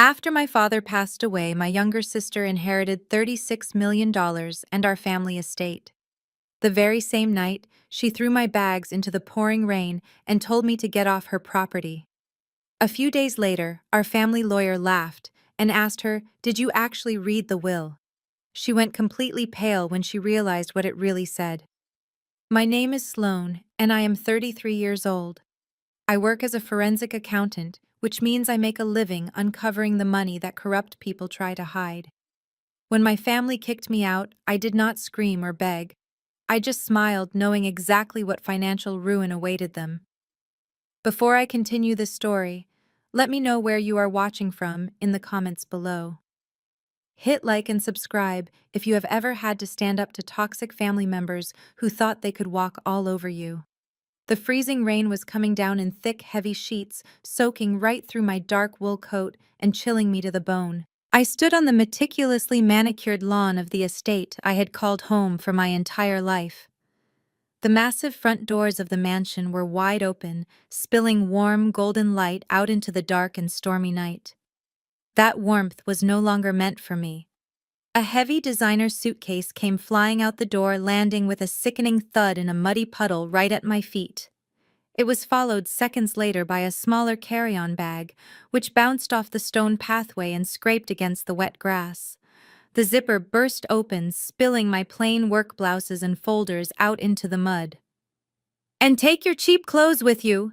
After my father passed away, my younger sister inherited $36 million and our family estate. The very same night, she threw my bags into the pouring rain and told me to get off her property. A few days later, our family lawyer laughed and asked her, "Did you actually read the will?" She went completely pale when she realized what it really said. My name is Sloane, and I am 33 years old. I work as a forensic accountant, which means I make a living uncovering the money that corrupt people try to hide. When my family kicked me out, I did not scream or beg. I just smiled, knowing exactly what financial ruin awaited them. Before I continue this story, let me know where you are watching from in the comments below. Hit like and subscribe if you have ever had to stand up to toxic family members who thought they could walk all over you. The freezing rain was coming down in thick, heavy sheets, soaking right through my dark wool coat and chilling me to the bone. I stood on the meticulously manicured lawn of the estate I had called home for my entire life. The massive front doors of the mansion were wide open, spilling warm, golden light out into the dark and stormy night. That warmth was no longer meant for me. A heavy designer suitcase came flying out the door, landing with a sickening thud in a muddy puddle right at my feet. It was followed seconds later by a smaller carry-on bag, which bounced off the stone pathway and scraped against the wet grass. The zipper burst open, spilling my plain work blouses and folders out into the mud. "And take your cheap clothes with you,"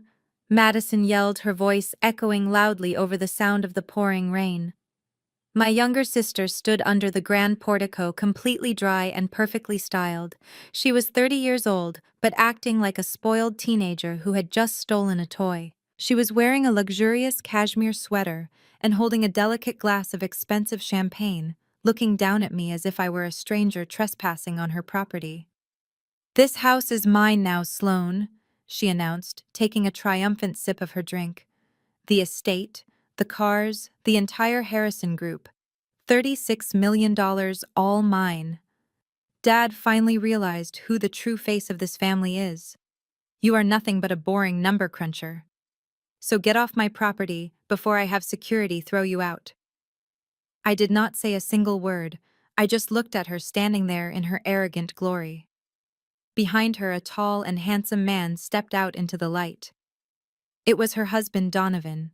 Madison yelled, her voice echoing loudly over the sound of the pouring rain. My younger sister stood under the grand portico, completely dry and perfectly styled. She was 30 years old, but acting like a spoiled teenager who had just stolen a toy. She was wearing a luxurious cashmere sweater and holding a delicate glass of expensive champagne, looking down at me as if I were a stranger trespassing on her property. "This house is mine now, Sloane," she announced, taking a triumphant sip of her drink. "The estate, the cars, the entire Harrison Group. $36 million, all mine." Dad finally realized who the true face of this family is. "You are nothing but a boring number cruncher. So get off my property before I have security throw you out." I did not say a single word. I just looked at her standing there in her arrogant glory. Behind her, a tall and handsome man stepped out into the light. It was her husband, Donovan.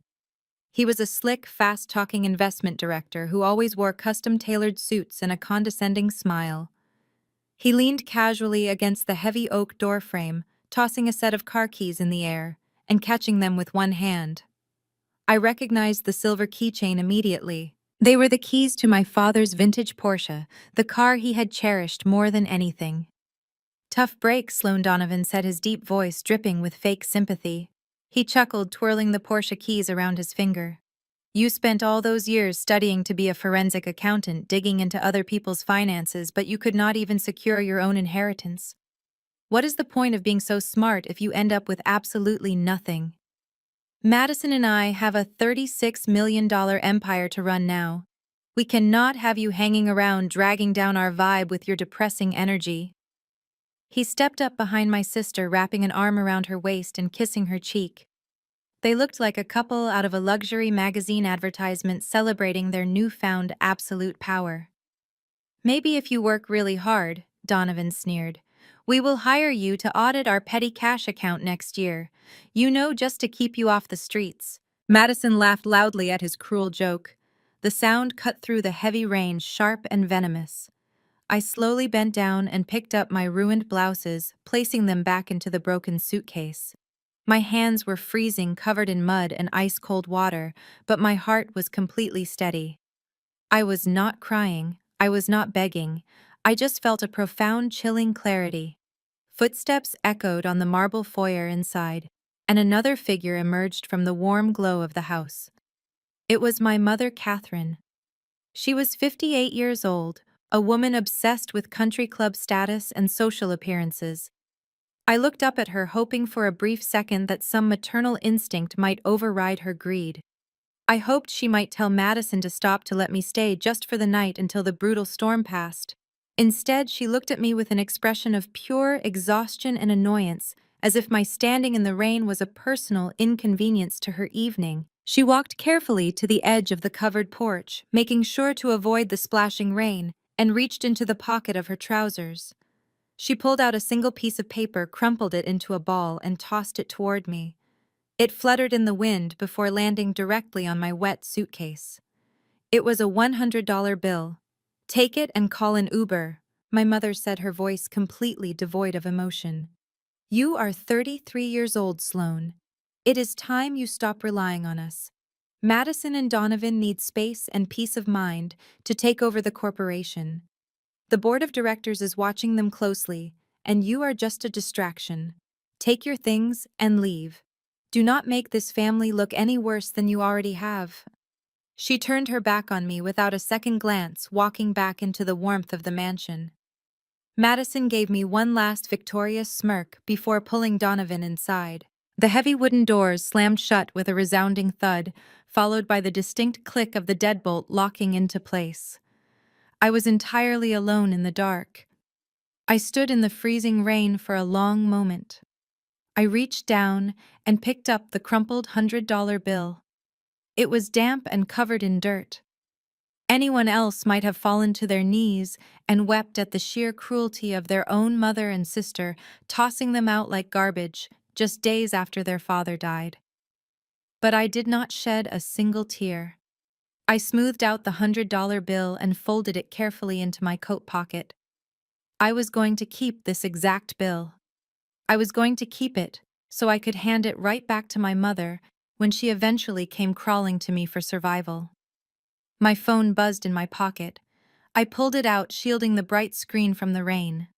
He was a slick, fast-talking investment director who always wore custom-tailored suits and a condescending smile. He leaned casually against the heavy oak doorframe, tossing a set of car keys in the air and catching them with one hand. I recognized the silver keychain immediately. They were the keys to my father's vintage Porsche, the car he had cherished more than anything. "Tough break," Sloane Donovan said, his deep voice dripping with fake sympathy. He chuckled, twirling the Porsche keys around his finger. "You spent all those years studying to be a forensic accountant, digging into other people's finances, but you could not even secure your own inheritance. What is the point of being so smart if you end up with absolutely nothing? Madison and I have a $36 million empire to run now. We cannot have you hanging around dragging down our vibe with your depressing energy." He stepped up behind my sister, wrapping an arm around her waist and kissing her cheek. They looked like a couple out of a luxury magazine advertisement celebrating their newfound absolute power. "Maybe if you work really hard," Donovan sneered, "we will hire you to audit our petty cash account next year. You know, just to keep you off the streets." Madison laughed loudly at his cruel joke. The sound cut through the heavy rain, sharp and venomous. I slowly bent down and picked up my ruined blouses, placing them back into the broken suitcase. My hands were freezing, covered in mud and ice-cold water, but my heart was completely steady. I was not crying, I was not begging, I just felt a profound, chilling clarity. Footsteps echoed on the marble foyer inside, and another figure emerged from the warm glow of the house. It was my mother, Catherine. She was 58 years old, a woman obsessed with country club status and social appearances. I looked up at her, hoping for a brief second that some maternal instinct might override her greed. I hoped she might tell Madison to stop, to let me stay just for the night until the brutal storm passed. Instead, she looked at me with an expression of pure exhaustion and annoyance, as if my standing in the rain was a personal inconvenience to her evening. She walked carefully to the edge of the covered porch, making sure to avoid the splashing rain, and reached into the pocket of her trousers. She pulled out a single piece of paper, crumpled it into a ball, and tossed it toward me. It fluttered in the wind before landing directly on my wet suitcase. It was a $100 bill. "Take it and call an Uber," my mother said, her voice completely devoid of emotion. "You are 33 years old, Sloan. It is time you stop relying on us. Madison and Donovan need space and peace of mind to take over the corporation. The board of directors is watching them closely, and you are just a distraction. Take your things and leave. Do not make this family look any worse than you already have." She turned her back on me without a second glance, walking back into the warmth of the mansion. Madison gave me one last victorious smirk before pulling Donovan inside. The heavy wooden doors slammed shut with a resounding thud, followed by the distinct click of the deadbolt locking into place. I was entirely alone in the dark. I stood in the freezing rain for a long moment. I reached down and picked up the crumpled $100 bill. It was damp and covered in dirt. Anyone else might have fallen to their knees and wept at the sheer cruelty of their own mother and sister, tossing them out like garbage just days after their father died. But I did not shed a single tear. I smoothed out the $100 bill and folded it carefully into my coat pocket. I was going to keep this exact bill. I was going to keep it so I could hand it right back to my mother when she eventually came crawling to me for survival. My phone buzzed in my pocket. I pulled it out, shielding the bright screen from the rain.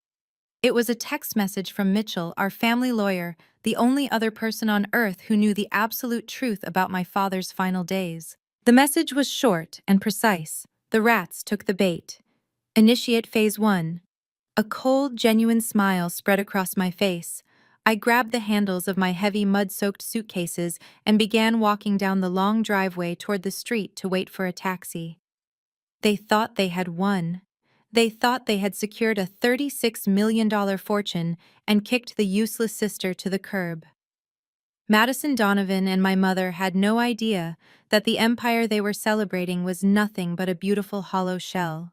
It was a text message from Mitchell, our family lawyer, the only other person on earth who knew the absolute truth about my father's final days. The message was short and precise. The rats took the bait. Initiate phase 1. A cold, genuine smile spread across my face. I grabbed the handles of my heavy, mud-soaked suitcases and began walking down the long driveway toward the street to wait for a taxi. They thought they had won. They thought they had secured a $36 million fortune and kicked the useless sister to the curb. Madison Donovan and my mother had no idea that the empire they were celebrating was nothing but a beautiful hollow shell.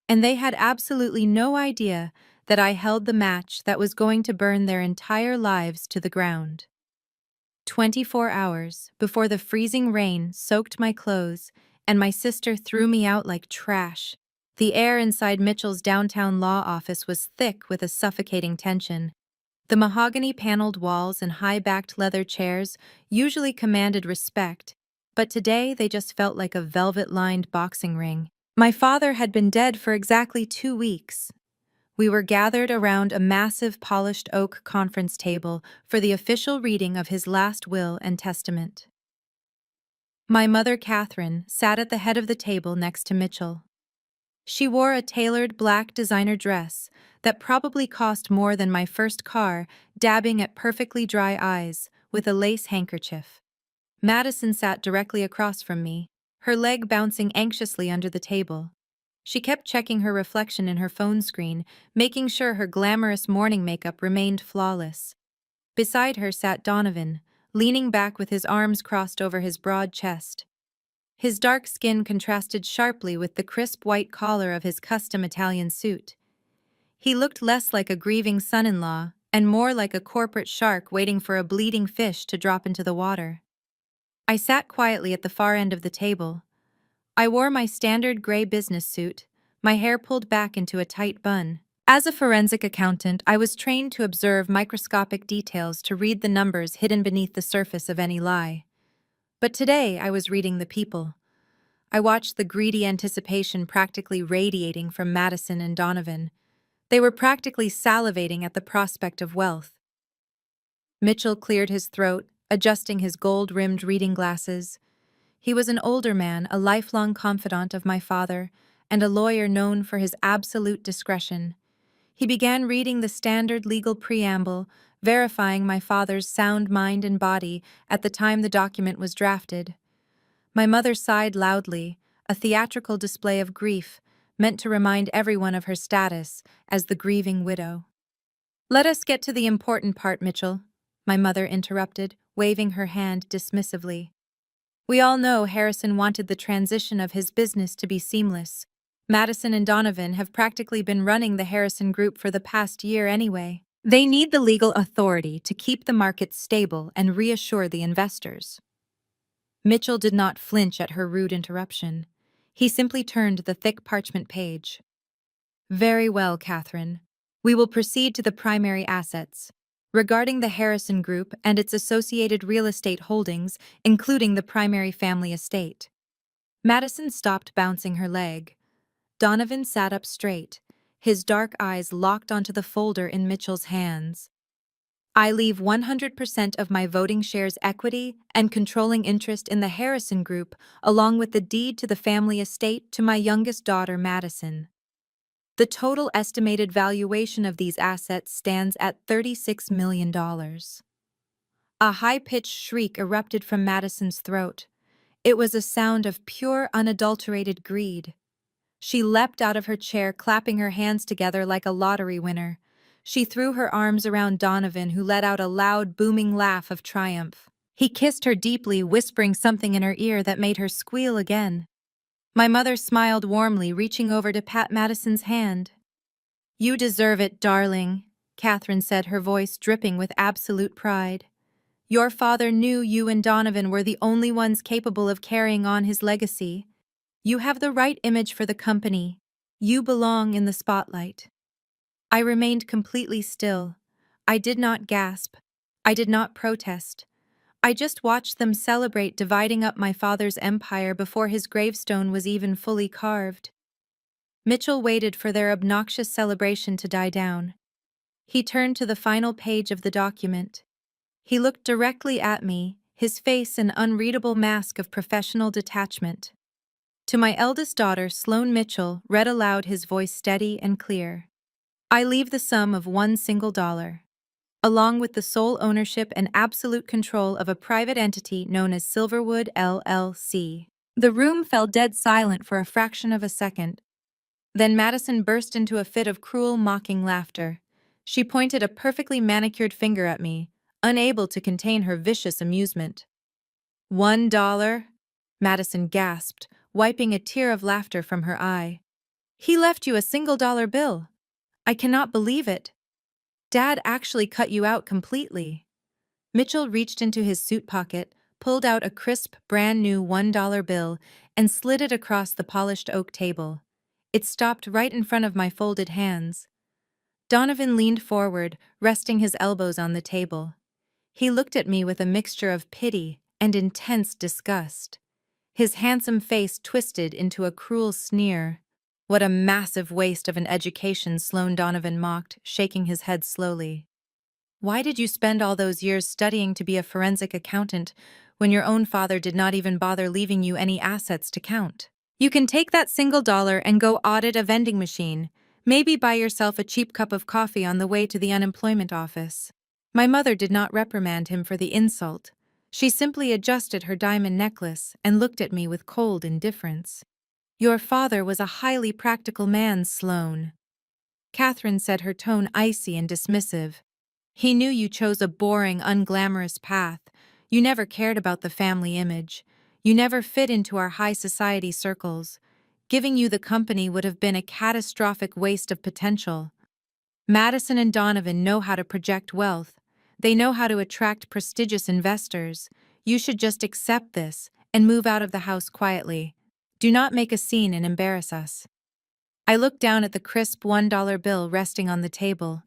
And they had absolutely no idea that I held the match that was going to burn their entire lives to the ground. 24 hours before the freezing rain soaked my clothes and my sister threw me out like trash, the air inside Mitchell's downtown law office was thick with a suffocating tension. The mahogany-paneled walls and high-backed leather chairs usually commanded respect, but today they just felt like a velvet-lined boxing ring. My father had been dead for exactly 2 weeks. We were gathered around a massive polished oak conference table for the official reading of his last will and testament. My mother, Catherine, sat at the head of the table next to Mitchell. She wore a tailored black designer dress that probably cost more than my first car, dabbing at perfectly dry eyes with a lace handkerchief. Madison sat directly across from me, her leg bouncing anxiously under the table. She kept checking her reflection in her phone screen, making sure her glamorous morning makeup remained flawless. Beside her sat Donovan, leaning back with his arms crossed over his broad chest. His dark skin contrasted sharply with the crisp white collar of his custom Italian suit. He looked less like a grieving son-in-law and more like a corporate shark waiting for a bleeding fish to drop into the water. I sat quietly at the far end of the table. I wore my standard gray business suit, my hair pulled back into a tight bun. As a forensic accountant, I was trained to observe microscopic details to read the numbers hidden beneath the surface of any lie. But today I was reading the people. I watched the greedy anticipation practically radiating from Madison and Donovan. They were practically salivating at the prospect of wealth. Mitchell cleared his throat, adjusting his gold-rimmed reading glasses. He was an older man, a lifelong confidant of my father, and a lawyer known for his absolute discretion. He began reading the standard legal preamble, verifying my father's sound mind and body at the time the document was drafted. My mother sighed loudly, a theatrical display of grief, meant to remind everyone of her status as the grieving widow. "Let us get to the important part, Mitchell," my mother interrupted, waving her hand dismissively. We all know Harrison wanted the transition of his business to be seamless. Madison and Donovan have practically been running the Harrison Group for the past year anyway. They need the legal authority to keep the market stable and reassure the investors. Mitchell did not flinch at her rude interruption. He simply turned the thick parchment page. Very well, Catherine. We will proceed to the primary assets. Regarding the Harrison Group and its associated real estate holdings, including the primary family estate. Madison stopped bouncing her leg. Donovan sat up straight, his dark eyes locked onto the folder in Mitchell's hands. I leave 100% of my voting shares equity and controlling interest in the Harrison Group, along with the deed to the family estate to my youngest daughter, Madison. The total estimated valuation of these assets stands at $36 million. A high-pitched shriek erupted from Madison's throat. It was a sound of pure, unadulterated greed. She leapt out of her chair, clapping her hands together like a lottery winner. She threw her arms around Donovan, who let out a loud, booming laugh of triumph. He kissed her deeply, whispering something in her ear that made her squeal again. My mother smiled warmly, reaching over to pat Madison's hand. "You deserve it, darling," Catherine said, her voice dripping with absolute pride. "Your father knew you and Donovan were the only ones capable of carrying on his legacy. You have the right image for the company. You belong in the spotlight." I remained completely still. I did not gasp. I did not protest. I just watched them celebrate dividing up my father's empire before his gravestone was even fully carved. Mitchell waited for their obnoxious celebration to die down. He turned to the final page of the document. He looked directly at me, his face an unreadable mask of professional detachment. To my eldest daughter, Sloane Mitchell, read aloud, his voice steady and clear. "I leave the sum of $1, along with the sole ownership and absolute control of a private entity known as Silverwood LLC." The room fell dead silent for a fraction of a second. Then Madison burst into a fit of cruel, mocking laughter. She pointed a perfectly manicured finger at me, unable to contain her vicious amusement. $1? Madison gasped, wiping a tear of laughter from her eye. "He left you a single dollar bill. I cannot believe it. Dad actually cut you out completely." Mitchell reached into his suit pocket, pulled out a crisp, brand-new $1 bill, and slid it across the polished oak table. It stopped right in front of my folded hands. Donovan leaned forward, resting his elbows on the table. He looked at me with a mixture of pity and intense disgust. His handsome face twisted into a cruel sneer. "What a massive waste of an education," Sloane Donovan mocked, shaking his head slowly. "Why did you spend all those years studying to be a forensic accountant when your own father did not even bother leaving you any assets to count? You can take that single dollar and go audit a vending machine, maybe buy yourself a cheap cup of coffee on the way to the unemployment office." My mother did not reprimand him for the insult. She simply adjusted her diamond necklace and looked at me with cold indifference. "Your father was a highly practical man, Sloane," Catherine said, her tone icy and dismissive. "He knew you chose a boring, unglamorous path. You never cared about the family image. You never fit into our high society circles. Giving you the company would have been a catastrophic waste of potential. Madison and Donovan know how to project wealth. They know how to attract prestigious investors. You should just accept this and move out of the house quietly. Do not make a scene and embarrass us." I looked down at the crisp $1 bill resting on the table.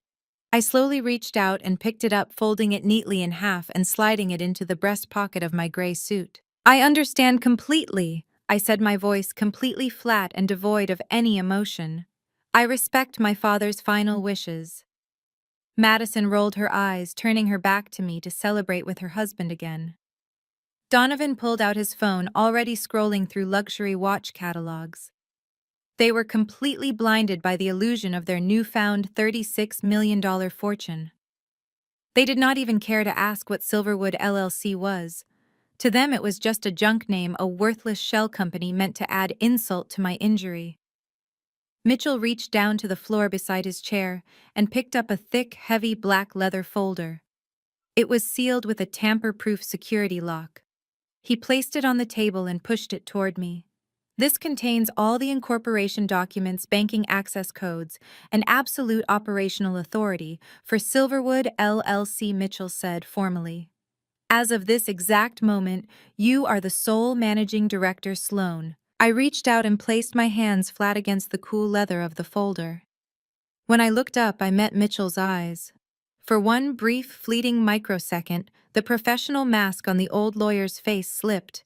I slowly reached out and picked it up, folding it neatly in half and sliding it into the breast pocket of my gray suit. "I understand completely," I said, my voice completely flat and devoid of any emotion. "I respect my father's final wishes." Madison rolled her eyes, turning her back to me to celebrate with her husband again. Donovan pulled out his phone, already scrolling through luxury watch catalogs. They were completely blinded by the illusion of their newfound $36 million fortune. They did not even care to ask what Silverwood LLC was. To them it was just a junk name, a worthless shell company meant to add insult to my injury. Mitchell reached down to the floor beside his chair and picked up a thick, heavy black leather folder. It was sealed with a tamper-proof security lock. He placed it on the table and pushed it toward me. This contains all the incorporation documents, banking access codes, and absolute operational authority for Silverwood LLC, Mitchell said formally. As of this exact moment, you are the sole managing director, Sloan. I reached out and placed my hands flat against the cool leather of the folder. When I looked up, I met Mitchell's eyes. For one brief, fleeting microsecond, the professional mask on the old lawyer's face slipped.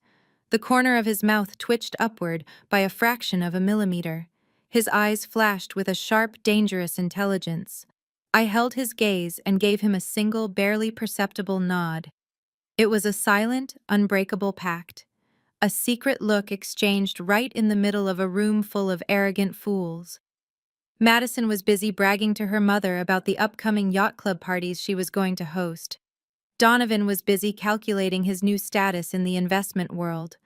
The corner of his mouth twitched upward by a fraction of a millimeter. His eyes flashed with a sharp, dangerous intelligence. I held his gaze and gave him a single, barely perceptible nod. It was a silent, unbreakable pact. A secret look exchanged right in the middle of a room full of arrogant fools. Madison was busy bragging to her mother about the upcoming yacht club parties she was going to host. Donovan was busy calculating his new status in the investment world.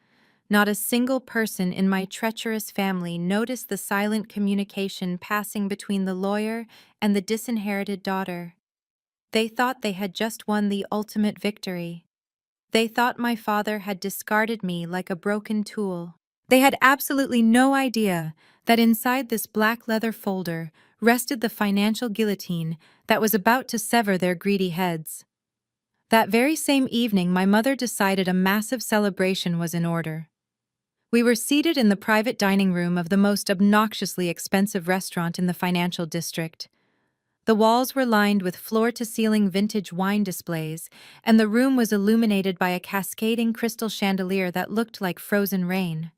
Not a single person in my treacherous family noticed the silent communication passing between the lawyer and the disinherited daughter. They thought they had just won the ultimate victory. They thought my father had discarded me like a broken tool. They had absolutely no idea that inside this black leather folder rested the financial guillotine that was about to sever their greedy heads. That very same evening, my mother decided a massive celebration was in order. We were seated in the private dining room of the most obnoxiously expensive restaurant in the financial district. The walls were lined with floor-to-ceiling vintage wine displays, and the room was illuminated by a cascading crystal chandelier that looked like frozen rain.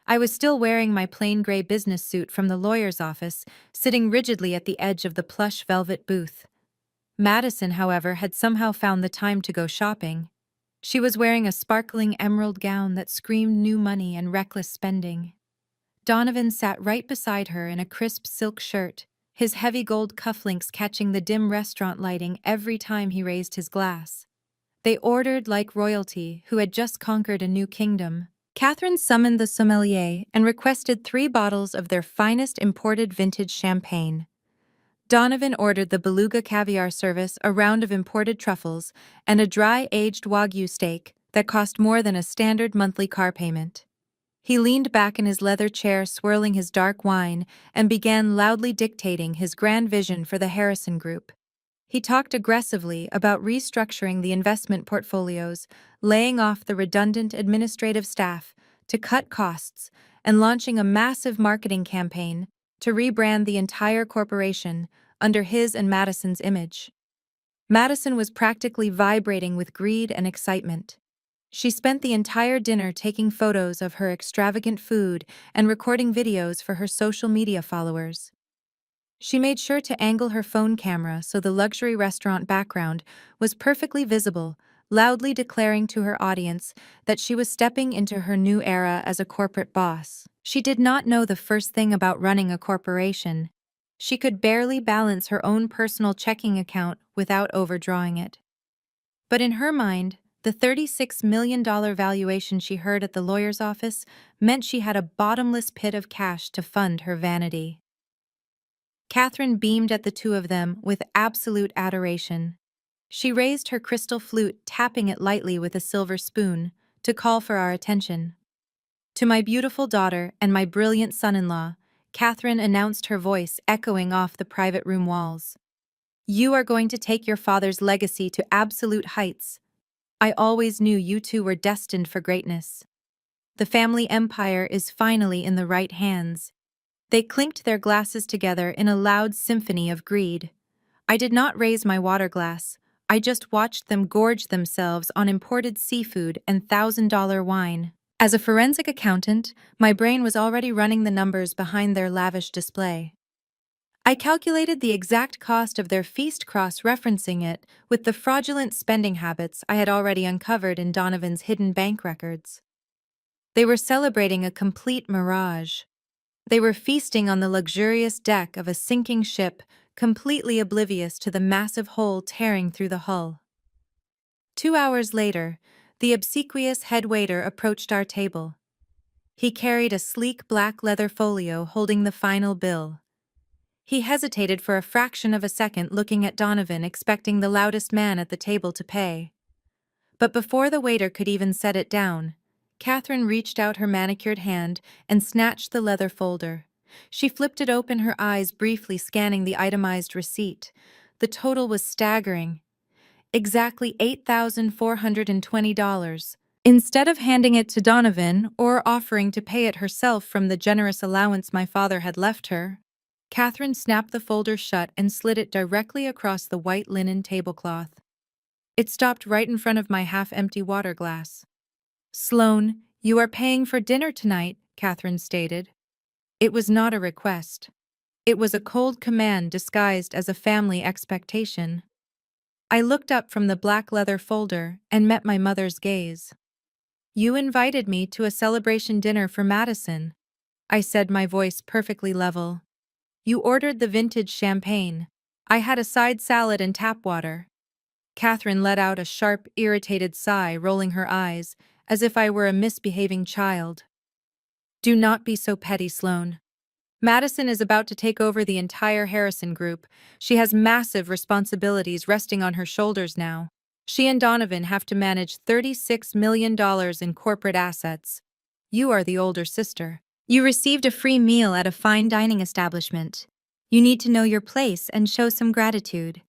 I was still wearing my plain gray business suit from the lawyer's office, sitting rigidly at the edge of the plush velvet booth. Madison, however, had somehow found the time to go shopping. She was wearing a sparkling emerald gown that screamed new money and reckless spending. Donovan sat right beside her in a crisp silk shirt, his heavy gold cufflinks catching the dim restaurant lighting every time he raised his glass. They ordered like royalty who had just conquered a new kingdom. Catherine summoned the sommelier and requested 3 bottles of their finest imported vintage champagne. Donovan ordered the beluga caviar service, a round of imported truffles, and a dry-aged Wagyu steak that cost more than a standard monthly car payment. He leaned back in his leather chair, swirling his dark wine, and began loudly dictating his grand vision for the Harrison Group. He talked aggressively about restructuring the investment portfolios, laying off the redundant administrative staff to cut costs, and launching a massive marketing campaign to rebrand the entire corporation under his and Madison's image. Madison was practically vibrating with greed and excitement. She spent the entire dinner taking photos of her extravagant food and recording videos for her social media followers. She made sure to angle her phone camera so the luxury restaurant background was perfectly visible, loudly declaring to her audience that she was stepping into her new era as a corporate boss. She did not know the first thing about running a corporation. She could barely balance her own personal checking account without overdrawing it. But in her mind, the $36 million valuation she heard at the lawyer's office meant she had a bottomless pit of cash to fund her vanity. Catherine beamed at the two of them with absolute adoration. She raised her crystal flute, tapping it lightly with a silver spoon, to call for our attention. To my beautiful daughter and my brilliant son-in-law, Catherine announced, her voice echoing off the private room walls. You are going to take your father's legacy to absolute heights. I always knew you two were destined for greatness. The family empire is finally in the right hands. They clinked their glasses together in a loud symphony of greed. I did not raise my water glass. I just watched them gorge themselves on imported seafood and $1,000 wine. As a forensic accountant, my brain was already running the numbers behind their lavish display. I calculated the exact cost of their feast, cross-referencing it with the fraudulent spending habits I had already uncovered in Donovan's hidden bank records. They were celebrating a complete mirage. They were feasting on the luxurious deck of a sinking ship, completely oblivious to the massive hole tearing through the hull. 2 hours later, the obsequious head waiter approached our table. He carried a sleek black leather folio holding the final bill. He hesitated for a fraction of a second, looking at Donovan, expecting the loudest man at the table to pay. But before the waiter could even set it down, Catherine reached out her manicured hand and snatched the leather folder. She flipped it open, her eyes briefly scanning the itemized receipt. The total was staggering. Exactly $8,420. Instead of handing it to Donovan or offering to pay it herself from the generous allowance my father had left her, Catherine snapped the folder shut and slid it directly across the white linen tablecloth. It stopped right in front of my half-empty water glass. "Sloane, you are paying for dinner tonight," Catherine stated. It was not a request. It was a cold command disguised as a family expectation. I looked up from the black leather folder and met my mother's gaze. "You invited me to a celebration dinner for Madison," I said, my voice perfectly level. "You ordered the vintage champagne. I had a side salad and tap water." Catherine let out a sharp, irritated sigh, rolling her eyes, as if I were a misbehaving child. "Do not be so petty, Sloane. Madison is about to take over the entire Harrison Group. She has massive responsibilities resting on her shoulders now. She and Donovan have to manage $36 million in corporate assets. You are the older sister. You received a free meal at a fine dining establishment. You need to know your place and show some gratitude.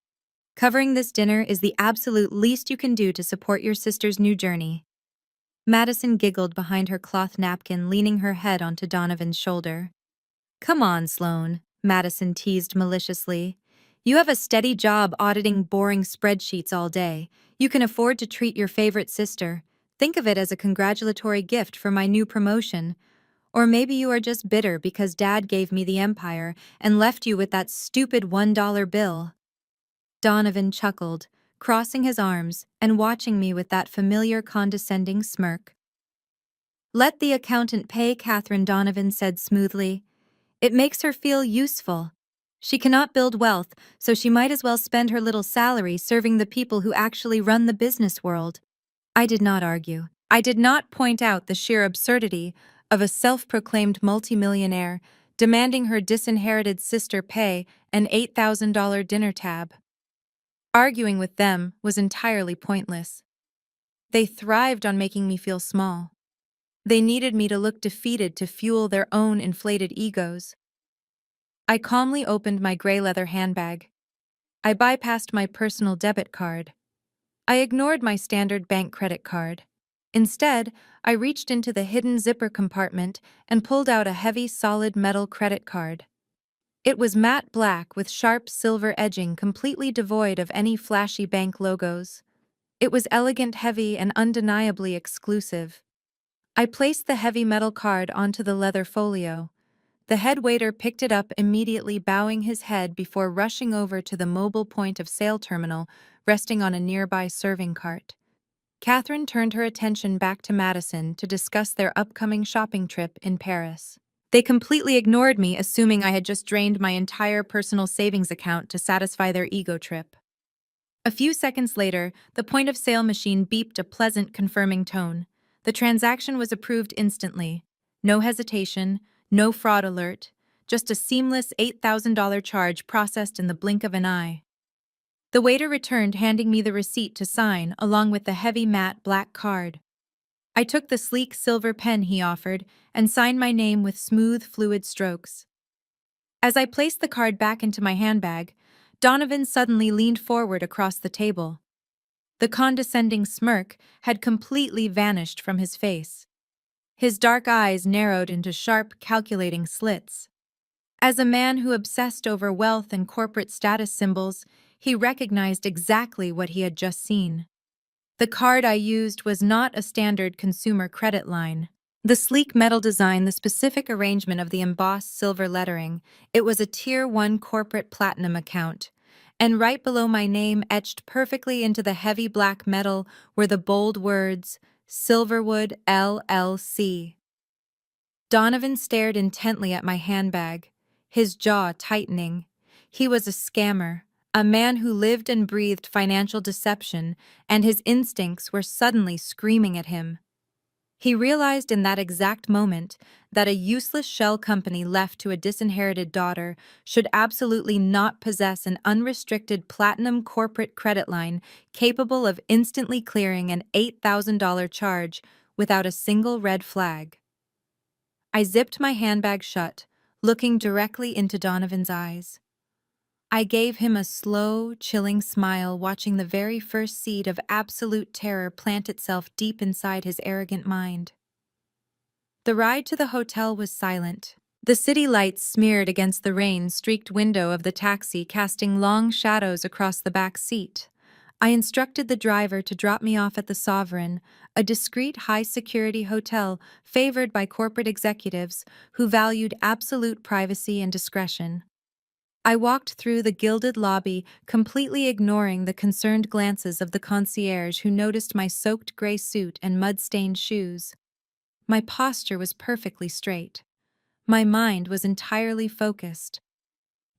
Covering this dinner is the absolute least you can do to support your sister's new journey." Madison giggled behind her cloth napkin, leaning her head onto Donovan's shoulder. "Come on, Sloane," Madison teased maliciously. "You have a steady job auditing boring spreadsheets all day. You can afford to treat your favorite sister. Think of it as a congratulatory gift for my new promotion. Or maybe you are just bitter because Dad gave me the empire and left you with that stupid $1 bill." Donovan chuckled, crossing his arms and watching me with that familiar condescending smirk. "Let the accountant pay," Catherine, Donovan said smoothly. "It makes her feel useful. She cannot build wealth, so she might as well spend her little salary serving the people who actually run the business world." I did not argue. I did not point out the sheer absurdity of a self-proclaimed multimillionaire demanding her disinherited sister pay an $8,000 dinner tab. Arguing with them was entirely pointless. They thrived on making me feel small. They needed me to look defeated to fuel their own inflated egos. I calmly opened my gray leather handbag. I bypassed my personal debit card. I ignored my standard bank credit card. Instead, I reached into the hidden zipper compartment and pulled out a heavy, solid metal credit card. It was matte black with sharp silver edging, completely devoid of any flashy bank logos. It was elegant, heavy, and undeniably exclusive. I placed the heavy metal card onto the leather folio. The head waiter picked it up immediately, bowing his head before rushing over to the mobile point-of-sale terminal resting on a nearby serving cart. Catherine turned her attention back to Madison to discuss their upcoming shopping trip in Paris. They completely ignored me, assuming I had just drained my entire personal savings account to satisfy their ego trip. A few seconds later, the point-of-sale machine beeped a pleasant, confirming tone. The transaction was approved instantly. No hesitation, no fraud alert, just a seamless $8,000 charge processed in the blink of an eye. The waiter returned, handing me the receipt to sign, along with the heavy matte black card. I took the sleek silver pen he offered and signed my name with smooth, fluid strokes. As I placed the card back into my handbag, Donovan suddenly leaned forward across the table. The condescending smirk had completely vanished from his face. His dark eyes narrowed into sharp, calculating slits. As a man who obsessed over wealth and corporate status symbols, he recognized exactly what he had just seen. The card I used was not a standard consumer credit line. The sleek metal design, the specific arrangement of the embossed silver lettering, it was a Tier 1 corporate platinum account. And right below my name, etched perfectly into the heavy black metal, were the bold words, Silverwood LLC. Donovan stared intently at my handbag, his jaw tightening. He was a scammer, a man who lived and breathed financial deception, and his instincts were suddenly screaming at him. He realized in that exact moment that a useless shell company left to a disinherited daughter should absolutely not possess an unrestricted platinum corporate credit line capable of instantly clearing an $8,000 charge without a single red flag. I zipped my handbag shut, looking directly into Donovan's eyes. I gave him a slow, chilling smile, watching the very first seed of absolute terror plant itself deep inside his arrogant mind. The ride to the hotel was silent. The city lights smeared against the rain-streaked window of the taxi, casting long shadows across the back seat. I instructed the driver to drop me off at the Sovereign, a discreet high-security hotel favored by corporate executives who valued absolute privacy and discretion. I walked through the gilded lobby, completely ignoring the concerned glances of the concierge who noticed my soaked gray suit and mud-stained shoes. My posture was perfectly straight. My mind was entirely focused.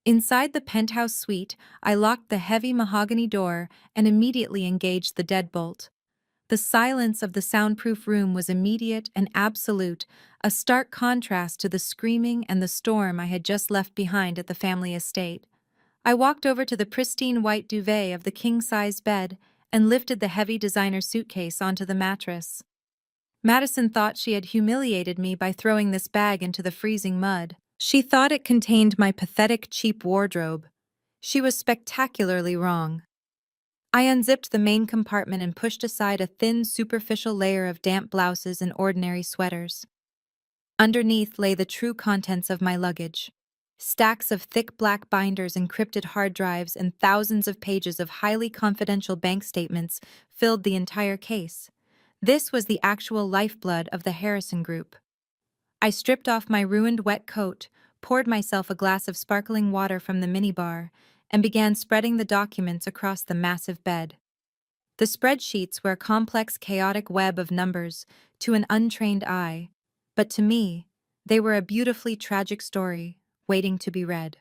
Inside the penthouse suite, I locked the heavy mahogany door and immediately engaged the deadbolt. The silence of the soundproof room was immediate and absolute, a stark contrast to the screaming and the storm I had just left behind at the family estate. I walked over to the pristine white duvet of the king-size bed and lifted the heavy designer suitcase onto the mattress. Madison thought she had humiliated me by throwing this bag into the freezing mud. She thought it contained my pathetic, cheap wardrobe. She was spectacularly wrong. I unzipped the main compartment and pushed aside a thin, superficial layer of damp blouses and ordinary sweaters. Underneath lay the true contents of my luggage. Stacks of thick black binders, encrypted hard drives, and thousands of pages of highly confidential bank statements filled the entire case. This was the actual lifeblood of the Harrison Group. I stripped off my ruined wet coat, poured myself a glass of sparkling water from the minibar, and began spreading the documents across the massive bed. The spreadsheets were a complex, chaotic web of numbers to an untrained eye, but to me, they were a beautifully tragic story waiting to be read.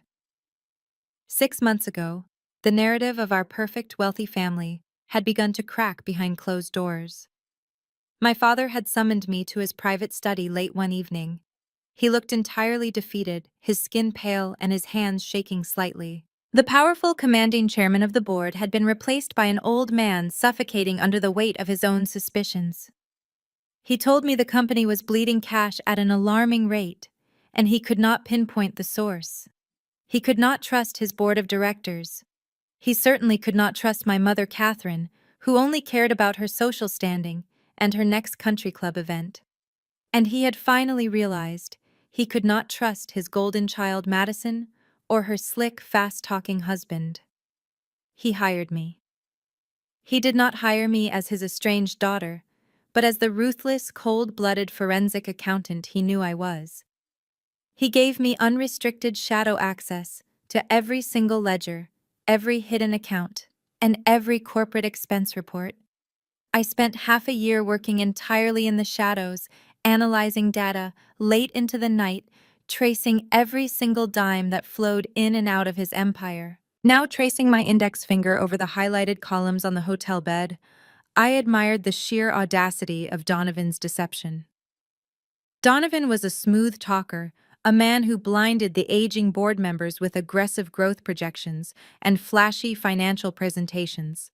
6 months ago, the narrative of our perfect, wealthy family had begun to crack behind closed doors. My father had summoned me to his private study late one evening. He looked entirely defeated, his skin pale and his hands shaking slightly. The powerful, commanding chairman of the board had been replaced by an old man suffocating under the weight of his own suspicions. He told me the company was bleeding cash at an alarming rate, and he could not pinpoint the source. He could not trust his board of directors. He certainly could not trust my mother, Catherine, who only cared about her social standing and her next country club event. And he had finally realized he could not trust his golden child, Madison, or her slick, fast-talking husband. He hired me. He did not hire me as his estranged daughter, but as the ruthless, cold-blooded forensic accountant he knew I was. He gave me unrestricted shadow access to every single ledger, every hidden account, and every corporate expense report. I spent half a year working entirely in the shadows, analyzing data late into the night, tracing every single dime that flowed in and out of his empire. Now tracing my index finger over the highlighted columns on the hotel bed, I admired the sheer audacity of Donovan's deception. Donovan was a smooth talker, a man who blinded the aging board members with aggressive growth projections and flashy financial presentations.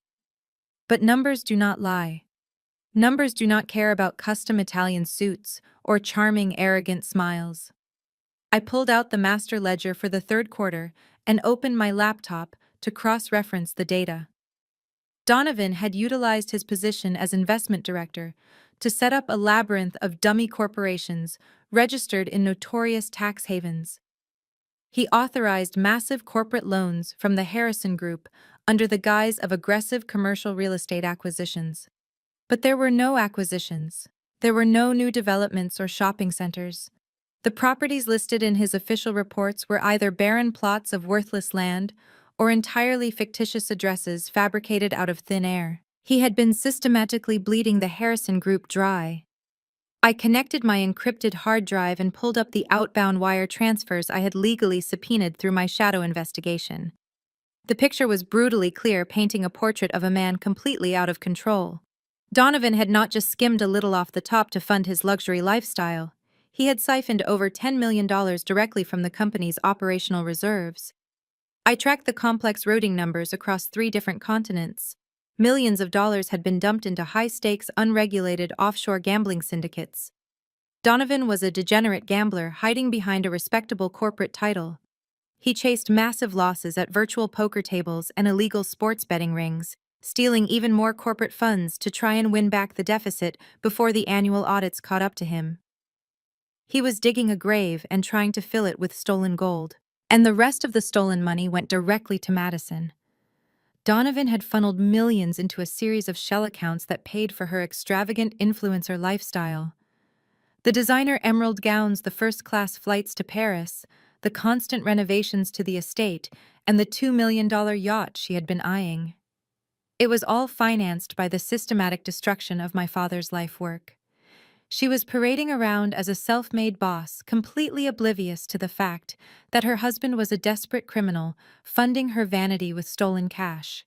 But numbers do not lie. Numbers do not care about custom Italian suits or charming, arrogant smiles. I pulled out the master ledger for the third quarter and opened my laptop to cross-reference the data. Donovan had utilized his position as investment director to set up a labyrinth of dummy corporations registered in notorious tax havens. He authorized massive corporate loans from the Harrison Group under the guise of aggressive commercial real estate acquisitions. But there were no acquisitions. There were no new developments or shopping centers. The properties listed in his official reports were either barren plots of worthless land or entirely fictitious addresses fabricated out of thin air. He had been systematically bleeding the Harrison Group dry. I connected my encrypted hard drive and pulled up the outbound wire transfers I had legally subpoenaed through my shadow investigation. The picture was brutally clear, painting a portrait of a man completely out of control. Donovan had not just skimmed a little off the top to fund his luxury lifestyle. He had siphoned over $10 million directly from the company's operational reserves. I tracked the complex routing numbers across 3 different continents. Millions of dollars had been dumped into high-stakes, unregulated offshore gambling syndicates. Donovan was a degenerate gambler hiding behind a respectable corporate title. He chased massive losses at virtual poker tables and illegal sports betting rings, stealing even more corporate funds to try and win back the deficit before the annual audits caught up to him. He was digging a grave and trying to fill it with stolen gold. And the rest of the stolen money went directly to Madison. Donovan had funneled millions into a series of shell accounts that paid for her extravagant influencer lifestyle. The designer emerald gowns, the first-class flights to Paris, the constant renovations to the estate, and the $2 million yacht she had been eyeing. It was all financed by the systematic destruction of my father's life work. She was parading around as a self-made boss, completely oblivious to the fact that her husband was a desperate criminal, funding her vanity with stolen cash.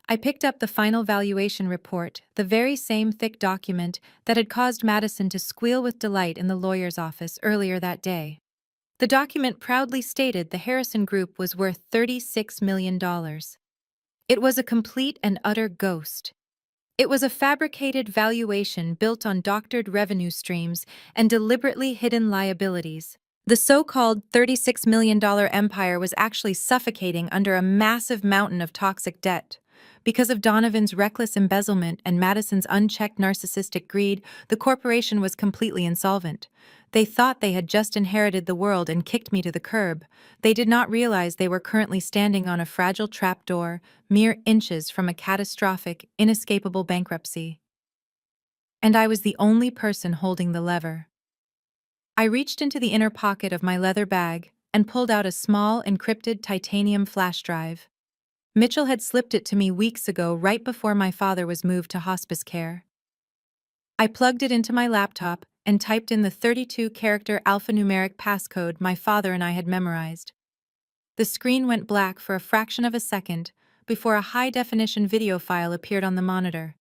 I picked up the final valuation report, the very same thick document that had caused Madison to squeal with delight in the lawyer's office earlier that day. The document proudly stated the Harrison Group was worth $36 million. It was a complete and utter ghost. It was a fabricated valuation built on doctored revenue streams and deliberately hidden liabilities. The so-called $36 million empire was actually suffocating under a massive mountain of toxic debt. Because of Donovan's reckless embezzlement and Madison's unchecked narcissistic greed, the corporation was completely insolvent. They thought they had just inherited the world and kicked me to the curb. They did not realize they were currently standing on a fragile trapdoor, mere inches from a catastrophic, inescapable bankruptcy. And I was the only person holding the lever. I reached into the inner pocket of my leather bag and pulled out a small, encrypted titanium flash drive. Mitchell had slipped it to me weeks ago, right before my father was moved to hospice care. I plugged it into my laptop and typed in the 32-character alphanumeric passcode my father and I had memorized. The screen went black for a fraction of a second before a high-definition video file appeared on the monitor.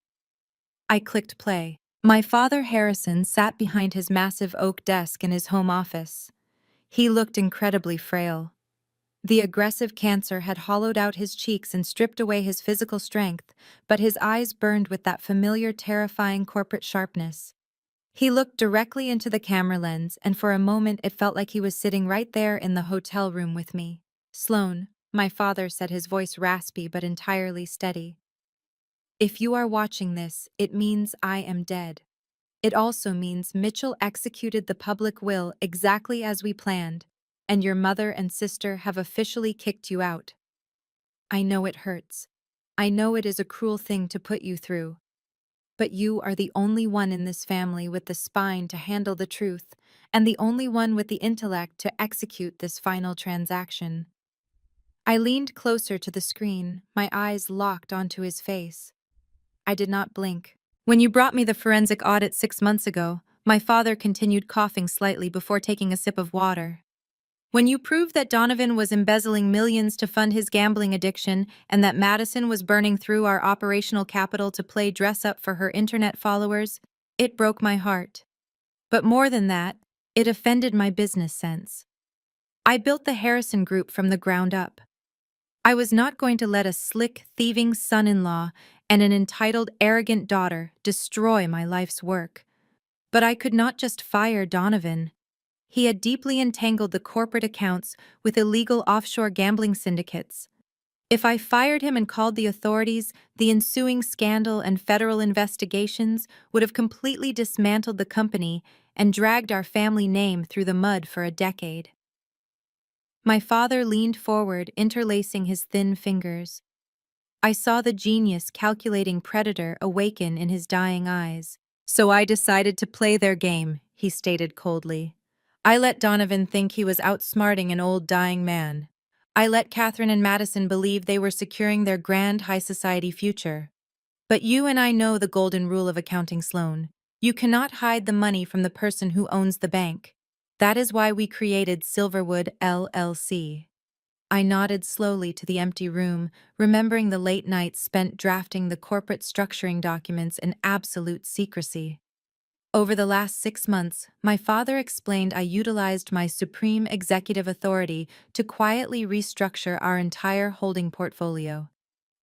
I clicked play. My father, Harrison, sat behind his massive oak desk in his home office. He looked incredibly frail. The aggressive cancer had hollowed out his cheeks and stripped away his physical strength, but his eyes burned with that familiar, terrifying corporate sharpness. He looked directly into the camera lens, and for a moment it felt like he was sitting right there in the hotel room with me. "Sloan," my father said, his voice raspy but entirely steady. "If you are watching this, it means I am dead. It also means Mitchell executed the public will exactly as we planned, and your mother and sister have officially kicked you out. I know it hurts. I know it is a cruel thing to put you through. But you are the only one in this family with the spine to handle the truth, and the only one with the intellect to execute this final transaction." I leaned closer to the screen, my eyes locked onto his face. I did not blink. "When you brought me the forensic audit 6 months ago," my father continued, coughing slightly before taking a sip of water. "When you proved that Donovan was embezzling millions to fund his gambling addiction and that Madison was burning through our operational capital to play dress-up for her internet followers, it broke my heart. But more than that, it offended my business sense. I built the Harrison Group from the ground up. I was not going to let a slick, thieving son-in-law and an entitled, arrogant daughter destroy my life's work. But I could not just fire Donovan. He had deeply entangled the corporate accounts with illegal offshore gambling syndicates. If I fired him and called the authorities, the ensuing scandal and federal investigations would have completely dismantled the company and dragged our family name through the mud for a decade. My father leaned forward, interlacing his thin fingers. I saw the genius calculating predator awaken in his dying eyes. "So I decided to play their game," he stated coldly. "I let Donovan think he was outsmarting an old dying man. I let Catherine and Madison believe they were securing their grand high society future. But you and I know the golden rule of accounting, Sloan. You cannot hide the money from the person who owns the bank. That is why we created Silverwood LLC. I nodded slowly to the empty room, remembering the late nights spent drafting the corporate structuring documents in absolute secrecy. Over the last 6 months, my father explained I utilized my supreme executive authority to quietly restructure our entire holding portfolio.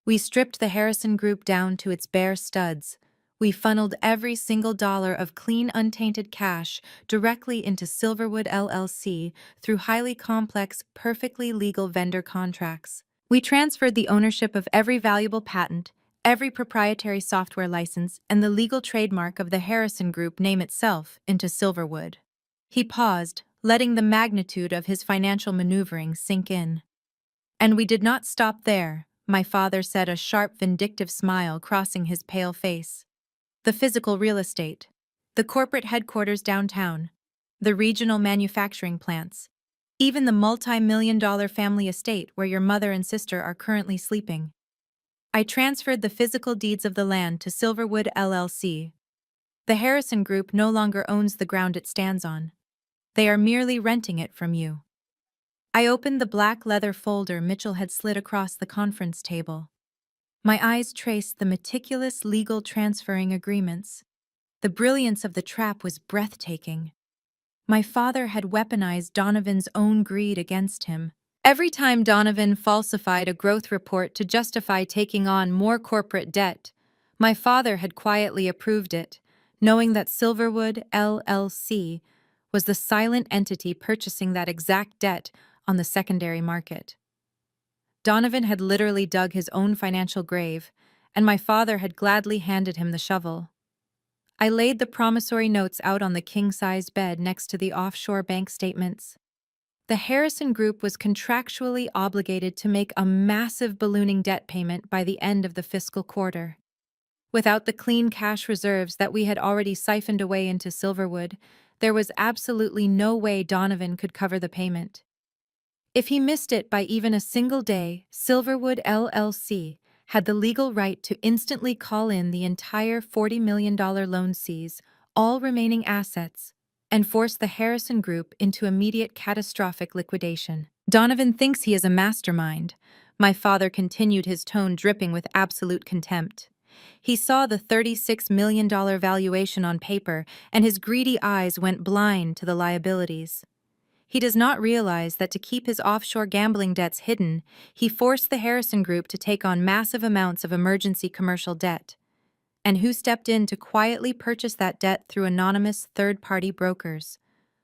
We stripped the Harrison Group down to its bare studs. We funneled every single dollar of clean, untainted cash directly into Silverwood LLC through highly complex, perfectly legal vendor contracts. We transferred the ownership of every valuable patent, every proprietary software license, and the legal trademark of the Harrison Group name itself into Silverwood. He paused, letting the magnitude of his financial maneuvering sink in. And we did not stop there, my father said, a sharp, vindictive smile crossing his pale face. The physical real estate, the corporate headquarters downtown, the regional manufacturing plants, even the multi-million-dollar family estate where your mother and sister are currently sleeping. I transferred the physical deeds of the land to Silverwood LLC. The Harrison Group no longer owns the ground it stands on. They are merely renting it from you. I opened the black leather folder Mitchell had slid across the conference table. My eyes traced the meticulous legal transferring agreements. The brilliance of the trap was breathtaking. My father had weaponized Donovan's own greed against him. Every time Donovan falsified a growth report to justify taking on more corporate debt, my father had quietly approved it, knowing that Silverwood LLC was the silent entity purchasing that exact debt on the secondary market. Donovan had literally dug his own financial grave, and my father had gladly handed him the shovel. I laid the promissory notes out on the king-sized bed next to the offshore bank statements. The Harrison Group was contractually obligated to make a massive ballooning debt payment by the end of the fiscal quarter. Without the clean cash reserves that we had already siphoned away into Silverwood, there was absolutely no way Donovan could cover the payment. If he missed it by even a single day, Silverwood LLC had the legal right to instantly call in the entire $40 million loan, seize all remaining assets, and force the Harrison Group into immediate catastrophic liquidation. Donovan thinks he is a mastermind. My father continued, his tone dripping with absolute contempt. He saw the $36 million valuation on paper, and his greedy eyes went blind to the liabilities. He does not realize that to keep his offshore gambling debts hidden, he forced the Harrison Group to take on massive amounts of emergency commercial debt. And who stepped in to quietly purchase that debt through anonymous third-party brokers,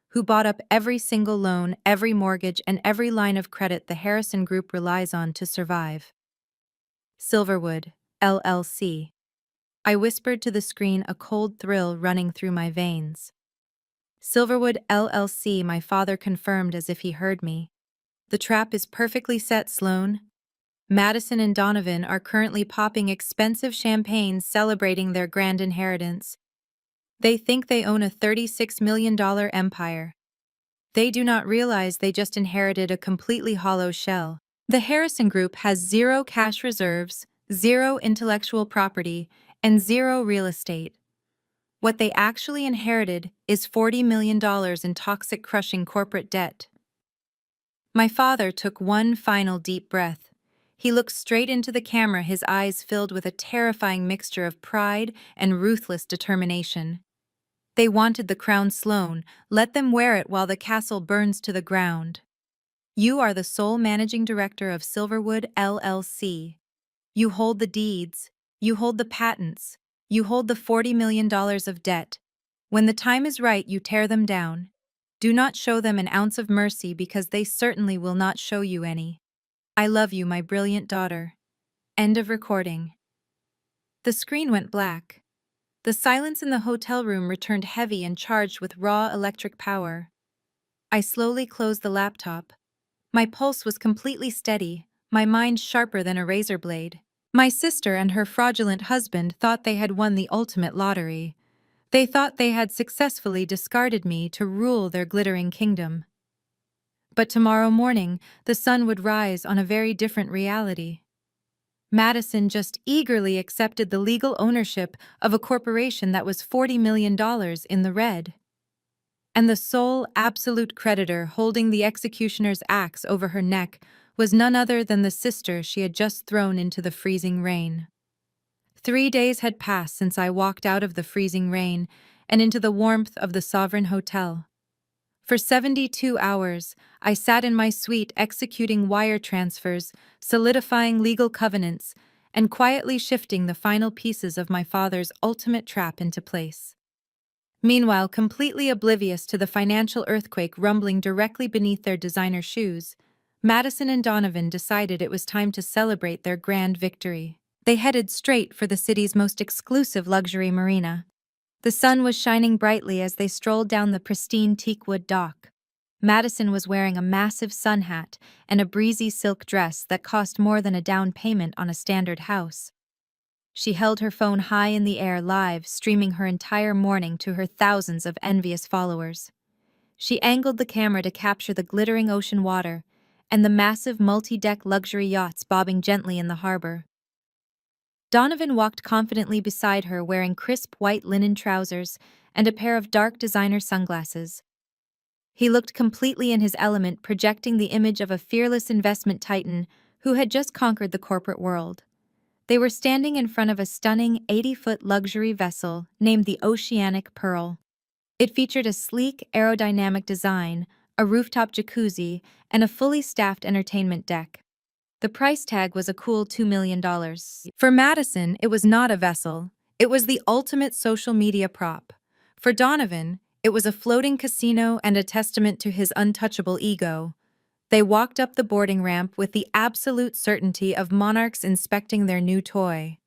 who bought up every single loan, every mortgage, and every line of credit the Harrison Group relies on to survive. Silverwood, LLC. I whispered to the screen, a cold thrill running through my veins. Silverwood LLC, my father confirmed as if he heard me. The trap is perfectly set, Sloan. Madison and Donovan are currently popping expensive champagne celebrating their grand inheritance. They think they own a $36 million empire. They do not realize they just inherited a completely hollow shell. The Harrison Group has zero cash reserves, zero intellectual property, and zero real estate. What they actually inherited is $40 million in toxic, crushing corporate debt. My father took one final deep breath. He looked straight into the camera, his eyes filled with a terrifying mixture of pride and ruthless determination. They wanted the crown, Sloan. Let them wear it while the castle burns to the ground. You are the sole managing director of Silverwood LLC. You hold the deeds. You hold the patents. You hold the $40 million of debt. When the time is right, you tear them down. Do not show them an ounce of mercy, because they certainly will not show you any. I love you, my brilliant daughter. End of recording. The screen went black. The silence in the hotel room returned heavy and charged with raw electric power. I slowly closed the laptop. My pulse was completely steady, my mind sharper than a razor blade. My sister and her fraudulent husband thought they had won the ultimate lottery. They thought they had successfully discarded me to rule their glittering kingdom. But tomorrow morning, the sun would rise on a very different reality. Madison just eagerly accepted the legal ownership of a corporation that was $40 million in the red. And the sole absolute creditor holding the executioner's axe over her neck was none other than the sister she had just thrown into the freezing rain. 3 days had passed since I walked out of the freezing rain and into the warmth of the Sovereign Hotel. For 72 hours, I sat in my suite executing wire transfers, solidifying legal covenants, and quietly shifting the final pieces of my father's ultimate trap into place. Meanwhile, completely oblivious to the financial earthquake rumbling directly beneath their designer shoes, Madison and Donovan decided it was time to celebrate their grand victory. They headed straight for the city's most exclusive luxury marina. The sun was shining brightly as they strolled down the pristine teakwood dock. Madison was wearing a massive sun hat and a breezy silk dress that cost more than a down payment on a standard house. She held her phone high in the air live, streaming her entire morning to her thousands of envious followers. She angled the camera to capture the glittering ocean water and the massive multi-deck luxury yachts bobbing gently in the harbor. Donovan walked confidently beside her wearing crisp white linen trousers and a pair of dark designer sunglasses. He looked completely in his element, projecting the image of a fearless investment titan who had just conquered the corporate world. They were standing in front of a stunning 80-foot luxury vessel named the Oceanic Pearl. It featured a sleek, aerodynamic design, a rooftop jacuzzi, and a fully staffed entertainment deck. The price tag was a cool $2 million. For Madison, it was not a vessel. It was the ultimate social media prop. For Donovan, it was a floating casino and a testament to his untouchable ego. They walked up the boarding ramp with the absolute certainty of monarchs inspecting their new toy.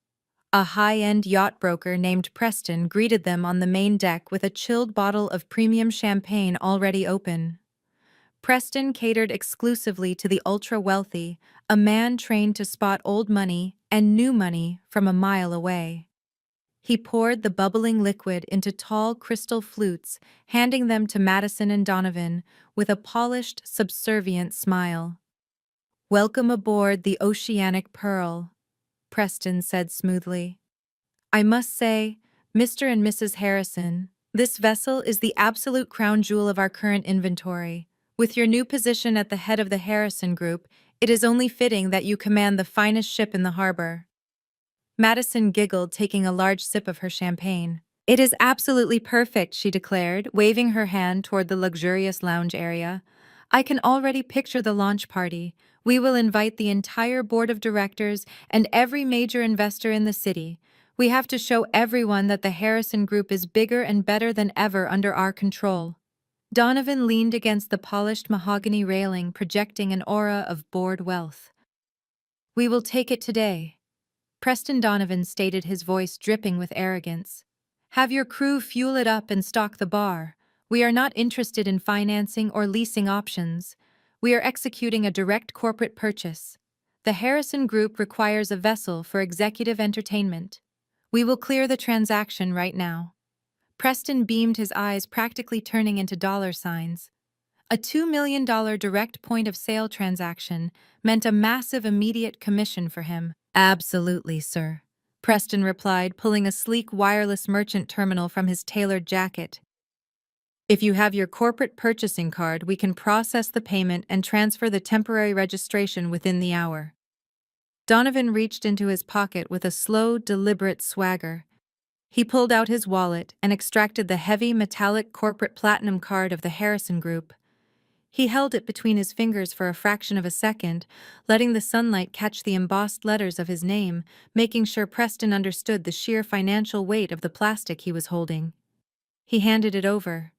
A high-end yacht broker named Preston greeted them on the main deck with a chilled bottle of premium champagne already open. Preston catered exclusively to the ultra-wealthy, a man trained to spot old money and new money from a mile away. He poured the bubbling liquid into tall crystal flutes, handing them to Madison and Donovan with a polished, subservient smile. "Welcome aboard the Oceanic Pearl," Preston said smoothly. "I must say, Mr. and Mrs. Harrison, this vessel is the absolute crown jewel of our current inventory. With your new position at the head of the Harrison Group, it is only fitting that you command the finest ship in the harbor." Madison giggled, taking a large sip of her champagne. "It is absolutely perfect," she declared, waving her hand toward the luxurious lounge area. "I can already picture the launch party. We will invite the entire board of directors and every major investor in the city. We have to show everyone that the Harrison Group is bigger and better than ever under our control." Donovan leaned against the polished mahogany railing, projecting an aura of bored wealth. "We will take it today," Preston Donovan stated, his voice dripping with arrogance. "Have your crew fuel it up and stock the bar. We are not interested in financing or leasing options. We are executing a direct corporate purchase. The Harrison Group requires a vessel for executive entertainment. We will clear the transaction right now." Preston beamed, his eyes practically turning into dollar signs. A $2 million direct point-of-sale transaction meant a massive immediate commission for him. "Absolutely, sir," Preston replied, pulling a sleek wireless merchant terminal from his tailored jacket. "If you have your corporate purchasing card, we can process the payment and transfer the temporary registration within the hour." Donovan reached into his pocket with a slow, deliberate swagger. He pulled out his wallet and extracted the heavy, metallic corporate platinum card of the Harrison Group. He held it between his fingers for a fraction of a second, letting the sunlight catch the embossed letters of his name, making sure Preston understood the sheer financial weight of the plastic he was holding. He handed it over.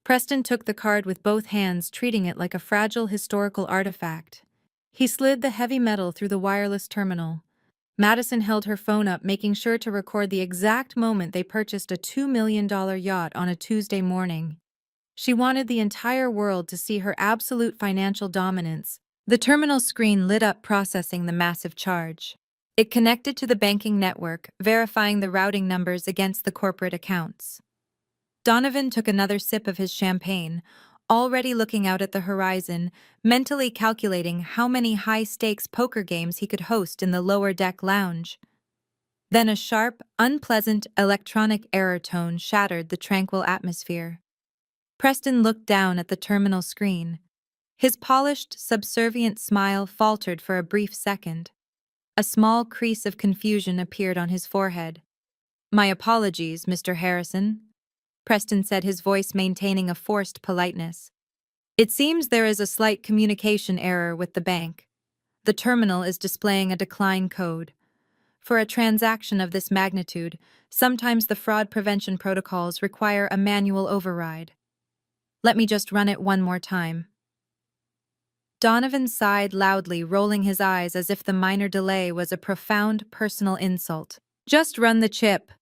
Preston took the card with both hands, treating it like a fragile historical artifact. He slid the heavy metal through the wireless terminal. Madison held her phone up, making sure to record the exact moment they purchased a $2 million yacht on a Tuesday morning. She wanted the entire world to see her absolute financial dominance. The terminal screen lit up, processing the massive charge. It connected to the banking network, verifying the routing numbers against the corporate accounts. Donovan took another sip of his champagne, already looking out at the horizon, mentally calculating how many high-stakes poker games he could host in the lower deck lounge. Then a sharp, unpleasant electronic error tone shattered the tranquil atmosphere. Preston looked down at the terminal screen. His polished, subservient smile faltered for a brief second. A small crease of confusion appeared on his forehead. "My apologies, Mr. Harrison," Preston said, his voice maintaining a forced politeness. "It seems there is a slight communication error with the bank. The terminal is displaying a decline code. For a transaction of this magnitude, sometimes the fraud prevention protocols require a manual override. Let me just run it one more time." Donovan sighed loudly, rolling his eyes as if the minor delay was a profound personal insult. "Just run the chip,"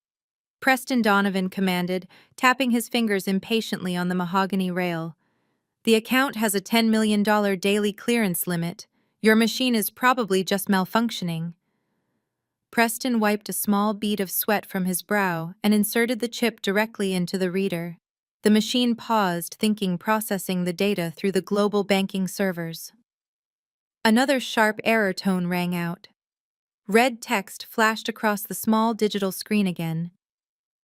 Preston Donovan commanded, tapping his fingers impatiently on the mahogany rail. "The account has a $10 million daily clearance limit. Your machine is probably just malfunctioning." Preston wiped a small bead of sweat from his brow and inserted the chip directly into the reader. The machine paused, thinking, processing the data through the global banking servers. Another sharp error tone rang out. Red text flashed across the small digital screen again.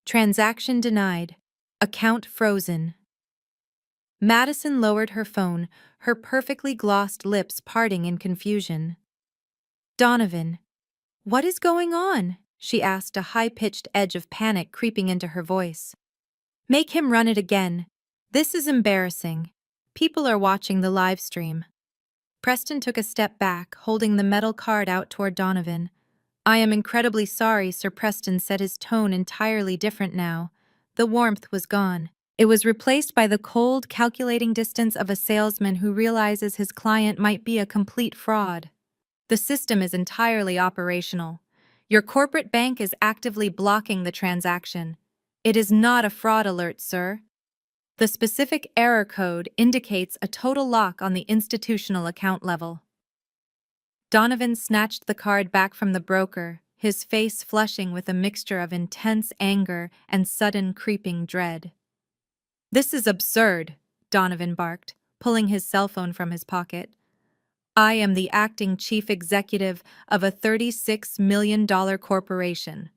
"Transaction denied. Account frozen." Madison lowered her phone, her perfectly glossed lips parting in confusion. "Donovan, what is going on?" she asked, a high-pitched edge of panic creeping into her voice. "Make him run it again. This is embarrassing. People are watching the live stream." Preston took a step back, holding the metal card out toward Donovan. "I am incredibly sorry," Sir Preston said, his tone entirely different now. The warmth was gone. It was replaced by the cold, calculating distance of a salesman who realizes his client might be a complete fraud. "The system is entirely operational. Your corporate bank is actively blocking the transaction. It is not a fraud alert, sir. The specific error code indicates a total lock on the institutional account level." Donovan snatched the card back from the broker, his face flushing with a mixture of intense anger and sudden creeping dread. "This is absurd," Donovan barked, pulling his cell phone from his pocket. "I am the acting chief executive of a $36 million corporation.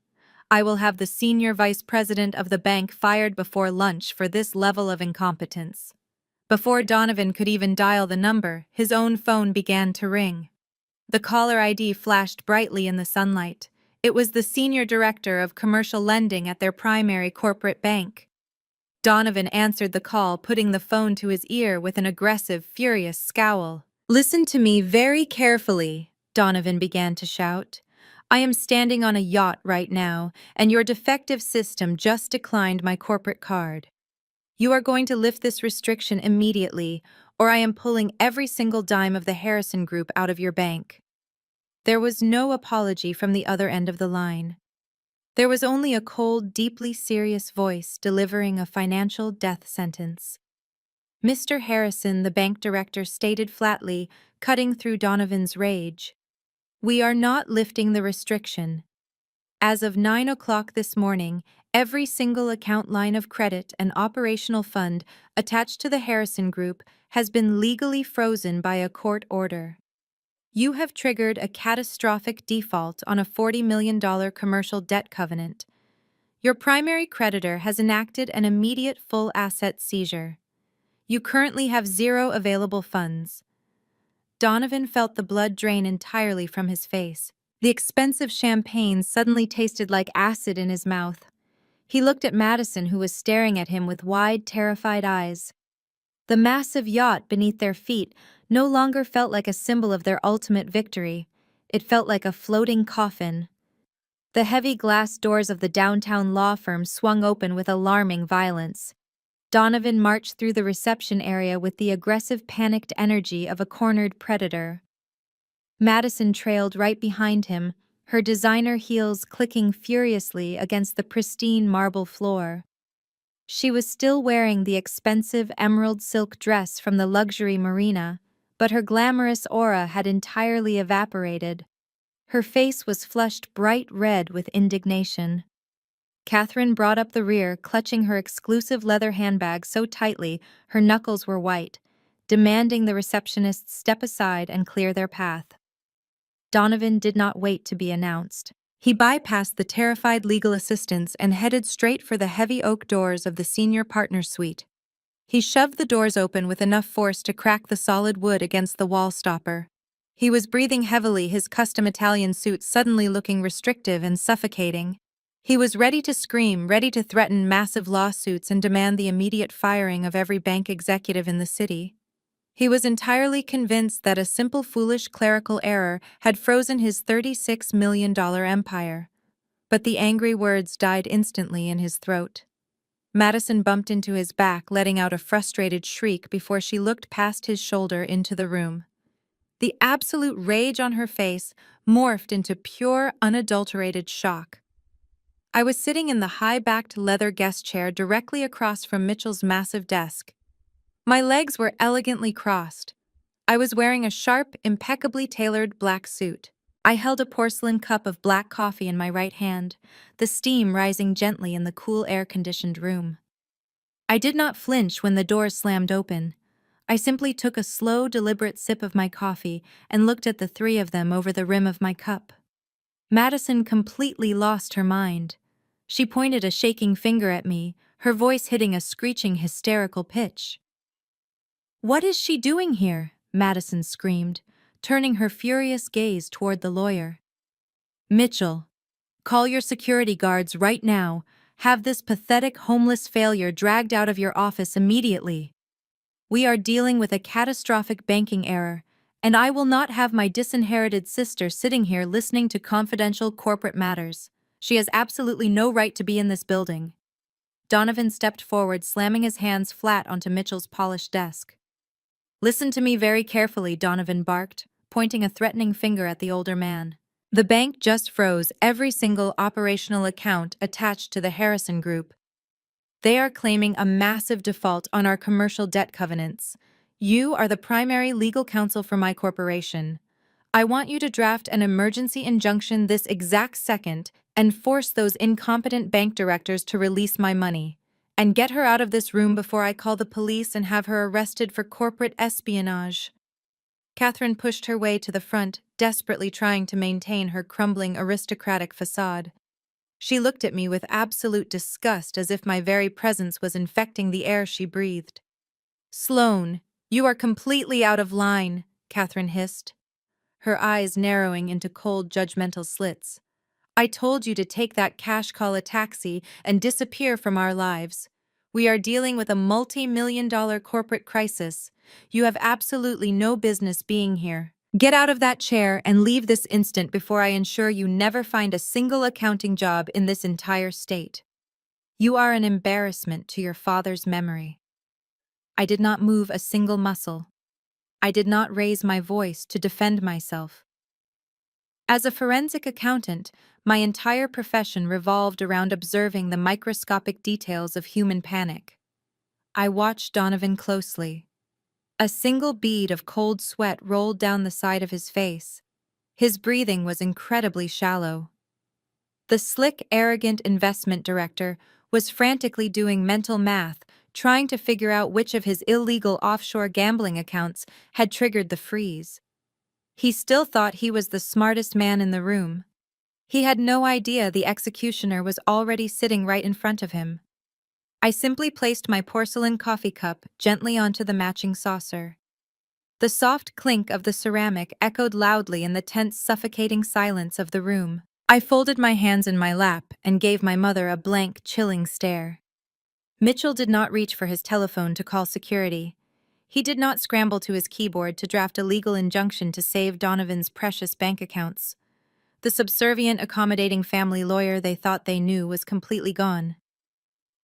I will have the senior vice president of the bank fired before lunch for this level of incompetence." Before Donovan could even dial the number, his own phone began to ring. The caller ID flashed brightly in the sunlight. It was the senior director of commercial lending at their primary corporate bank. Donovan answered the call, putting the phone to his ear with an aggressive, furious scowl. "Listen to me very carefully," Donovan began to shout. "I am standing on a yacht right now, and your defective system just declined my corporate card. You are going to lift this restriction immediately, or I am pulling every single dime of the Harrison Group out of your bank." There was no apology from the other end of the line. There was only a cold, deeply serious voice delivering a financial death sentence. "Mr. Harrison," the bank director stated flatly, cutting through Donovan's rage, "we are not lifting the restriction. As of 9 o'clock this morning, every single account line of credit and operational fund attached to the Harrison Group has been legally frozen by a court order. You have triggered a catastrophic default on a $40 million commercial debt covenant. Your primary creditor has enacted an immediate full asset seizure. You currently have zero available funds." Donovan felt the blood drain entirely from his face. The expensive champagne suddenly tasted like acid in his mouth. He looked at Madison, who was staring at him with wide, terrified eyes. The massive yacht beneath their feet no longer felt like a symbol of their ultimate victory. It felt like a floating coffin. The heavy glass doors of the downtown law firm swung open with alarming violence. Donovan marched through the reception area with the aggressive, panicked energy of a cornered predator. Madison trailed right behind him, her designer heels clicking furiously against the pristine marble floor. She was still wearing the expensive emerald silk dress from the luxury marina, but her glamorous aura had entirely evaporated. Her face was flushed bright red with indignation. Catherine brought up the rear, clutching her exclusive leather handbag so tightly her knuckles were white, demanding the receptionists step aside and clear their path. Donovan did not wait to be announced. He bypassed the terrified legal assistants and headed straight for the heavy oak doors of the senior partner's suite. He shoved the doors open with enough force to crack the solid wood against the wall stopper. He was breathing heavily, his custom Italian suit suddenly looking restrictive and suffocating. He was ready to scream, ready to threaten massive lawsuits and demand the immediate firing of every bank executive in the city. He was entirely convinced that a simple foolish clerical error had frozen his $36 million empire. But the angry words died instantly in his throat. Madison bumped into his back, letting out a frustrated shriek before she looked past his shoulder into the room. The absolute rage on her face morphed into pure, unadulterated shock. I was sitting in the high-backed leather guest chair directly across from Mitchell's massive desk. My legs were elegantly crossed. I was wearing a sharp, impeccably tailored black suit. I held a porcelain cup of black coffee in my right hand, the steam rising gently in the cool air-conditioned room. I did not flinch when the doors slammed open. I simply took a slow, deliberate sip of my coffee and looked at the three of them over the rim of my cup. Madison completely lost her mind. She pointed a shaking finger at me, her voice hitting a screeching, hysterical pitch. "What is she doing here?" Madison screamed, turning her furious gaze toward the lawyer. "Mitchell, call your security guards right now. Have this pathetic homeless failure dragged out of your office immediately. We are dealing with a catastrophic banking error, and I will not have my disinherited sister sitting here listening to confidential corporate matters. She has absolutely no right to be in this building." Donovan stepped forward, slamming his hands flat onto Mitchell's polished desk. "Listen to me very carefully," Donovan barked, pointing a threatening finger at the older man. "The bank just froze every single operational account attached to the Harrison Group. They are claiming a massive default on our commercial debt covenants. You are the primary legal counsel for my corporation. I want you to draft an emergency injunction this exact second and force those incompetent bank directors to release my money. And get her out of this room before I call the police and have her arrested for corporate espionage." Catherine pushed her way to the front, desperately trying to maintain her crumbling aristocratic facade. She looked at me with absolute disgust, as if my very presence was infecting the air she breathed. "Sloane, you are completely out of line," Catherine hissed, her eyes narrowing into cold, judgmental slits. "I told you to take that cash call a taxi and disappear from our lives. We are dealing with a multi-million-dollar corporate crisis. You have absolutely no business being here. Get out of that chair and leave this instant before I ensure you never find a single accounting job in this entire state. You are an embarrassment to your father's memory." I did not move a single muscle. I did not raise my voice to defend myself. As a forensic accountant, my entire profession revolved around observing the microscopic details of human panic. I watched Donovan closely. A single bead of cold sweat rolled down the side of his face. His breathing was incredibly shallow. The slick, arrogant investment director was frantically doing mental math, trying to figure out which of his illegal offshore gambling accounts had triggered the freeze. He still thought he was the smartest man in the room. He had no idea the executioner was already sitting right in front of him. I simply placed my porcelain coffee cup gently onto the matching saucer. The soft clink of the ceramic echoed loudly in the tense, suffocating silence of the room. I folded my hands in my lap and gave my mother a blank, chilling stare. Mitchell did not reach for his telephone to call security. He did not scramble to his keyboard to draft a legal injunction to save Donovan's precious bank accounts. The subservient, accommodating family lawyer they thought they knew was completely gone.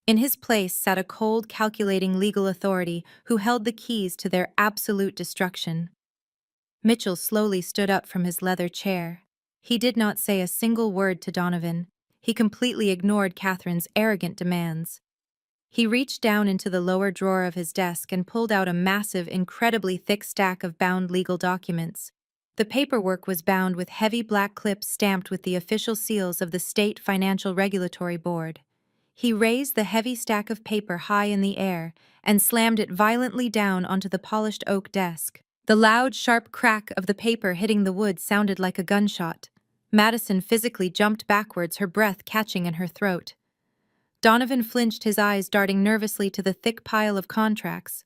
In his place sat a cold, calculating legal authority who held the keys to their absolute destruction. Mitchell slowly stood up from his leather chair. He did not say a single word to Donovan. He completely ignored Catherine's arrogant demands. He reached down into the lower drawer of his desk and pulled out a massive, incredibly thick stack of bound legal documents. The paperwork was bound with heavy black clips stamped with the official seals of the State Financial Regulatory Board. He raised the heavy stack of paper high in the air and slammed it violently down onto the polished oak desk. The loud, sharp crack of the paper hitting the wood sounded like a gunshot. Madison physically jumped backwards, her breath catching in her throat. Donovan flinched, his eyes darting nervously to the thick pile of contracts.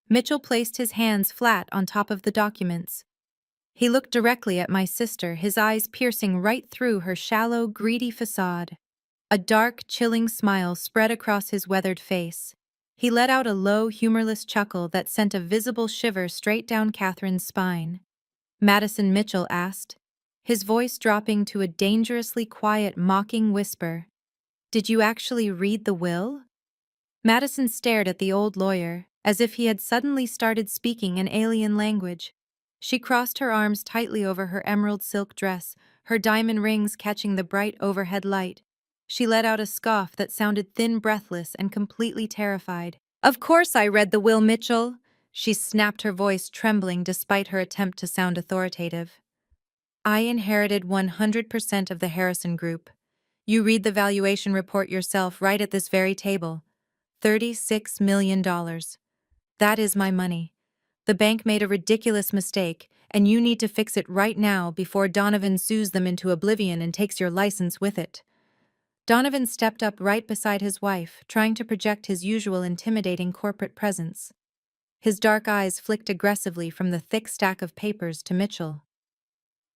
Mitchell placed his hands flat on top of the documents. He looked directly at my sister, his eyes piercing right through her shallow, greedy facade. A dark, chilling smile spread across his weathered face. He let out a low, humorless chuckle that sent a visible shiver straight down Catherine's spine. Madison, Mitchell asked, his voice dropping to a dangerously quiet, mocking whisper. Did you actually read the will? Madison stared at the old lawyer, as if he had suddenly started speaking an alien language. She crossed her arms tightly over her emerald silk dress, her diamond rings catching the bright overhead light. She let out a scoff that sounded thin, breathless, and completely terrified. Of course I read the will, Mitchell. She snapped, her voice trembling despite her attempt to sound authoritative. I inherited 100% of the Harrison Group. You read the valuation report yourself right at this very table. $36 million. That is my money. The bank made a ridiculous mistake, and you need to fix it right now before Donovan sues them into oblivion and takes your license with it. Donovan stepped up right beside his wife, trying to project his usual intimidating corporate presence. His dark eyes flicked aggressively from the thick stack of papers to Mitchell.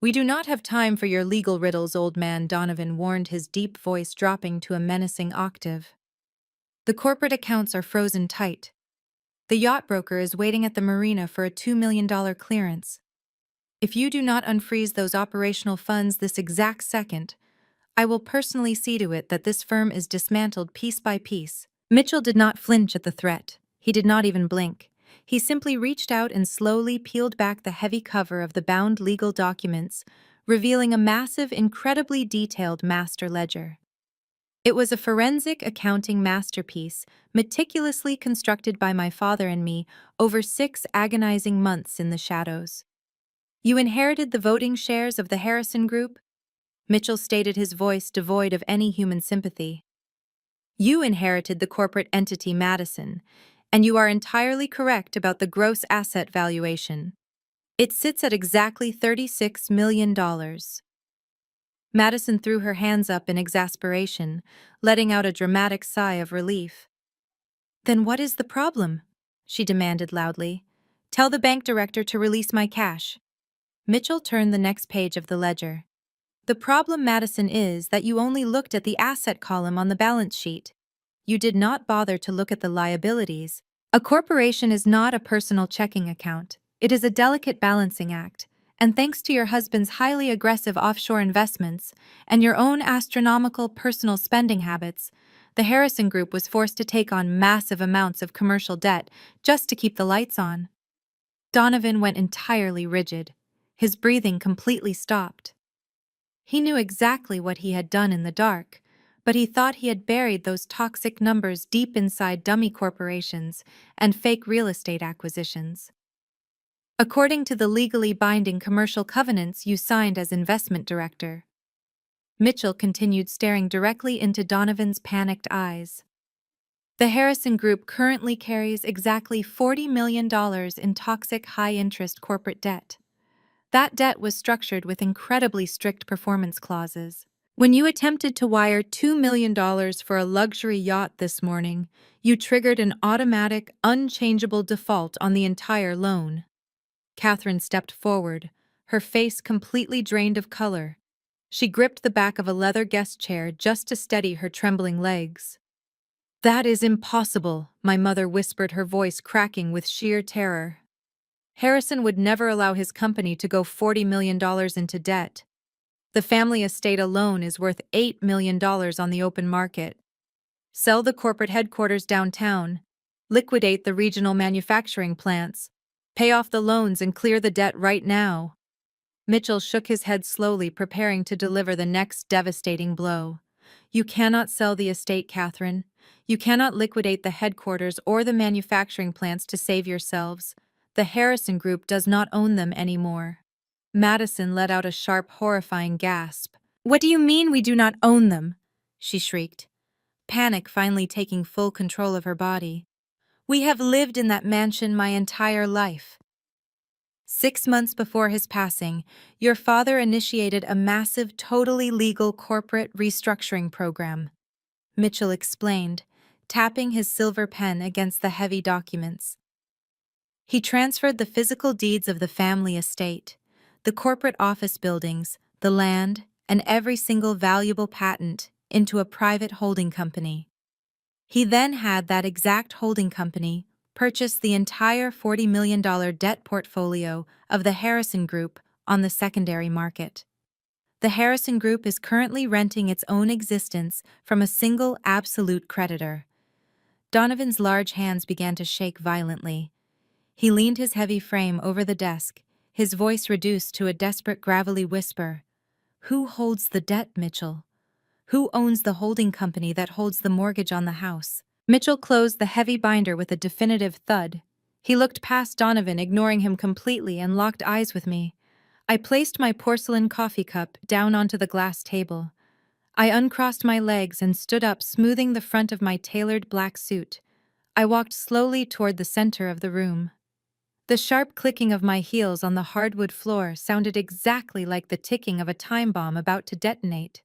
We do not have time for your legal riddles, old man, Donovan warned, his deep voice dropping to a menacing octave. The corporate accounts are frozen tight. The yacht broker is waiting at the marina for a $2 million clearance. If you do not unfreeze those operational funds this exact second, I will personally see to it that this firm is dismantled piece by piece. Mitchell did not flinch at the threat. He did not even blink. He simply reached out and slowly peeled back the heavy cover of the bound legal documents, revealing a massive, incredibly detailed master ledger. It was a forensic accounting masterpiece, meticulously constructed by my father and me over 6 agonizing months in the shadows. You inherited the voting shares of the Harrison Group? Mitchell stated, his voice devoid of any human sympathy. You inherited the corporate entity Madison, and you are entirely correct about the gross asset valuation. It sits at exactly $36 million. Madison threw her hands up in exasperation, letting out a dramatic sigh of relief. Then what is the problem? She demanded loudly. Tell the bank director to release my cash. Mitchell turned the next page of the ledger. The problem, Madison, is that you only looked at the asset column on the balance sheet. You did not bother to look at the liabilities. A corporation is not a personal checking account. It is a delicate balancing act. And thanks to your husband's highly aggressive offshore investments and your own astronomical personal spending habits, the Harrison Group was forced to take on massive amounts of commercial debt just to keep the lights on. Donovan went entirely rigid. His breathing completely stopped. He knew exactly what he had done in the dark, but he thought he had buried those toxic numbers deep inside dummy corporations and fake real estate acquisitions. According to the legally binding commercial covenants you signed as investment director. Mitchell continued, staring directly into Donovan's panicked eyes. The Harrison Group currently carries exactly $40 million in toxic high-interest corporate debt. That debt was structured with incredibly strict performance clauses. When you attempted to wire $2 million for a luxury yacht this morning, you triggered an automatic, unchangeable default on the entire loan. Catherine stepped forward, her face completely drained of color. She gripped the back of a leather guest chair just to steady her trembling legs. That is impossible, my mother whispered, her voice cracking with sheer terror. Harrison would never allow his company to go $40 million into debt. The family estate alone is worth $8 million on the open market. Sell the corporate headquarters downtown, liquidate the regional manufacturing plants, pay off the loans and clear the debt right now. Mitchell shook his head slowly, preparing to deliver the next devastating blow. You cannot sell the estate, Catherine. You cannot liquidate the headquarters or the manufacturing plants to save yourselves. The Harrison Group does not own them anymore. Madison let out a sharp, horrifying gasp. What do you mean we do not own them? She shrieked, panic finally taking full control of her body. We have lived in that mansion my entire life. 6 months before his passing, your father initiated a massive, totally legal corporate restructuring program. Mitchell explained, tapping his silver pen against the heavy documents. He transferred the physical deeds of the family estate, the corporate office buildings, the land, and every single valuable patent into a private holding company. He then had that exact holding company purchase the entire $40 million debt portfolio of the Harrison Group on the secondary market. The Harrison Group is currently renting its own existence from a single absolute creditor. Donovan's large hands began to shake violently. He leaned his heavy frame over the desk, his voice reduced to a desperate gravelly whisper. Who holds the debt, Mitchell? Who owns the holding company that holds the mortgage on the house? Mitchell closed the heavy binder with a definitive thud. He looked past Donovan, ignoring him completely, and locked eyes with me. I placed my porcelain coffee cup down onto the glass table. I uncrossed my legs and stood up, smoothing the front of my tailored black suit. I walked slowly toward the center of the room. The sharp clicking of my heels on the hardwood floor sounded exactly like the ticking of a time bomb about to detonate.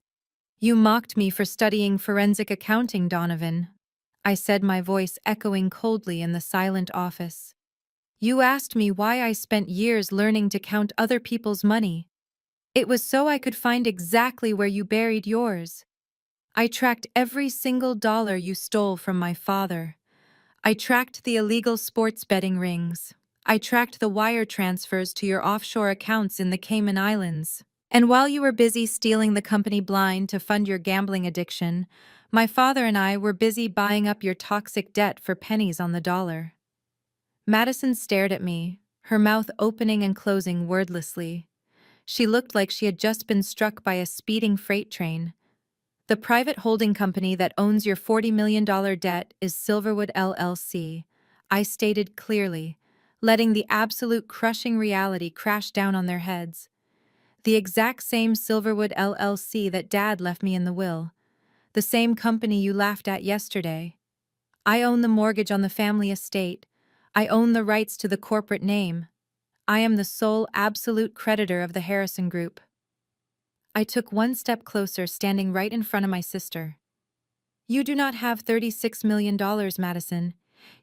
You mocked me for studying forensic accounting, Donovan, I said, my voice echoing coldly in the silent office. You asked me why I spent years learning to count other people's money. It was so I could find exactly where you buried yours. I tracked every single dollar you stole from my father. I tracked the illegal sports betting rings. I tracked the wire transfers to your offshore accounts in the Cayman Islands. And while you were busy stealing the company blind to fund your gambling addiction, my father and I were busy buying up your toxic debt for pennies on the dollar. Madison stared at me, her mouth opening and closing wordlessly. She looked like she had just been struck by a speeding freight train. The private holding company that owns your $40 million debt is Silverwood LLC, I stated clearly, letting the absolute crushing reality crash down on their heads. The exact same Silverwood LLC that Dad left me in the will. The same company you laughed at yesterday. I own the mortgage on the family estate. I own the rights to the corporate name. I am the sole absolute creditor of the Harrison Group. I took one step closer, standing right in front of my sister. You do not have $36 million, Madison.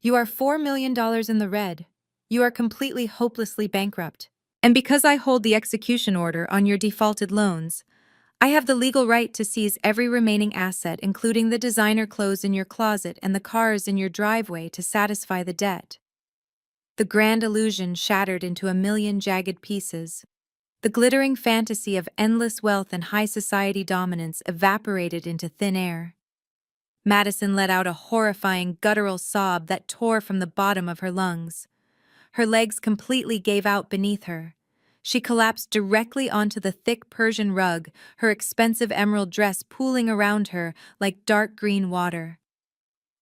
You are $4 million in the red. You are completely hopelessly bankrupt. And because I hold the execution order on your defaulted loans, I have the legal right to seize every remaining asset, including the designer clothes in your closet and the cars in your driveway, to satisfy the debt. The grand illusion shattered into a million jagged pieces. The glittering fantasy of endless wealth and high society dominance evaporated into thin air. Madison let out a horrifying guttural sob that tore from the bottom of her lungs. Her legs completely gave out beneath her. She collapsed directly onto the thick Persian rug, her expensive emerald dress pooling around her like dark green water.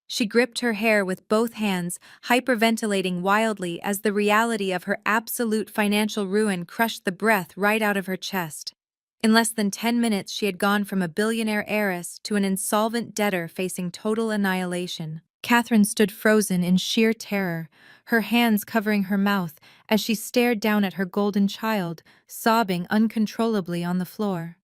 She gripped her hair with both hands, hyperventilating wildly as the reality of her absolute financial ruin crushed the breath right out of her chest. In less than 10 minutes, she had gone from a billionaire heiress to an insolvent debtor facing total annihilation. Catherine stood frozen in sheer terror, her hands covering her mouth as she stared down at her golden child, sobbing uncontrollably on the floor.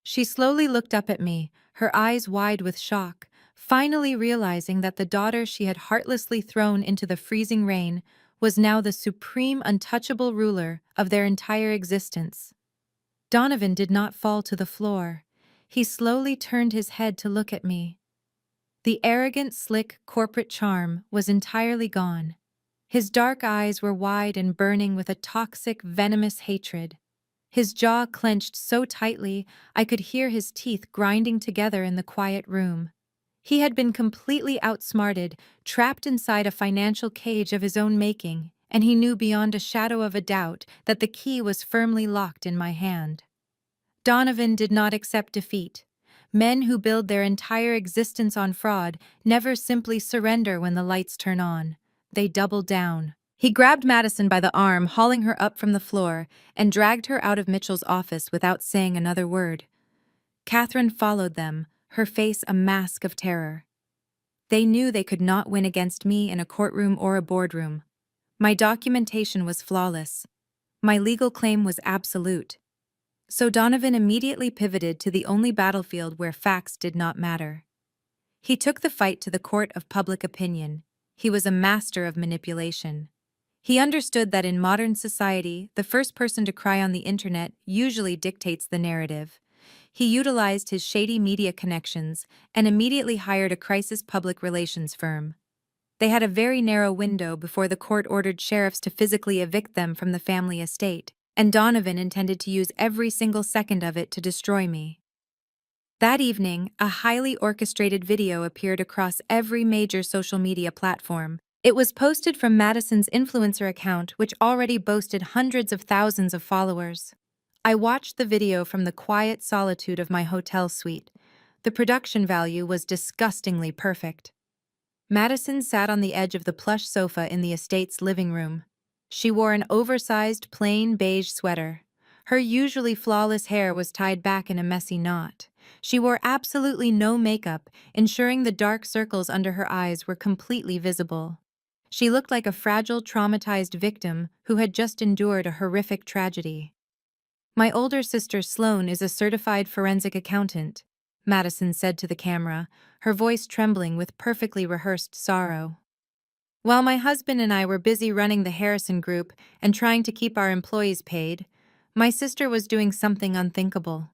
She slowly looked up at me, her eyes wide with shock, finally realizing that the daughter she had heartlessly thrown into the freezing rain was now the supreme, untouchable ruler of their entire existence. Donovan did not fall to the floor. He slowly turned his head to look at me. The arrogant, slick corporate charm was entirely gone. His dark eyes were wide and burning with a toxic, venomous hatred. His jaw clenched so tightly I could hear his teeth grinding together in the quiet room. He had been completely outsmarted, trapped inside a financial cage of his own making, and he knew beyond a shadow of a doubt that the key was firmly locked in my hand. Donovan did not accept defeat. Men who build their entire existence on fraud never simply surrender when the lights turn on. They double down. He grabbed Madison by the arm, hauling her up from the floor, and dragged her out of Mitchell's office without saying another word. Catherine followed them, her face a mask of terror. They knew they could not win against me in a courtroom or a boardroom. My documentation was flawless. My legal claim was absolute. So Donovan immediately pivoted to the only battlefield where facts did not matter. He took the fight to the court of public opinion. He was a master of manipulation. He understood that in modern society, the first person to cry on the internet usually dictates the narrative. He utilized his shady media connections and immediately hired a crisis public relations firm. They had a very narrow window before the court ordered sheriffs to physically evict them from the family estate, and Donovan intended to use every single second of it to destroy me. That evening, a highly orchestrated video appeared across every major social media platform. It was posted from Madison's influencer account, which already boasted hundreds of thousands of followers. I watched the video from the quiet solitude of my hotel suite. The production value was disgustingly perfect. Madison sat on the edge of the plush sofa in the estate's living room. She wore an oversized plain beige sweater. Her usually flawless hair was tied back in a messy knot. She wore absolutely no makeup, ensuring the dark circles under her eyes were completely visible. She looked like a fragile, traumatized victim who had just endured a horrific tragedy. "My older sister Sloane is a certified forensic accountant," Madison said to the camera, her voice trembling with perfectly rehearsed sorrow. "While my husband and I were busy running the Harrison Group and trying to keep our employees paid, my sister was doing something unthinkable.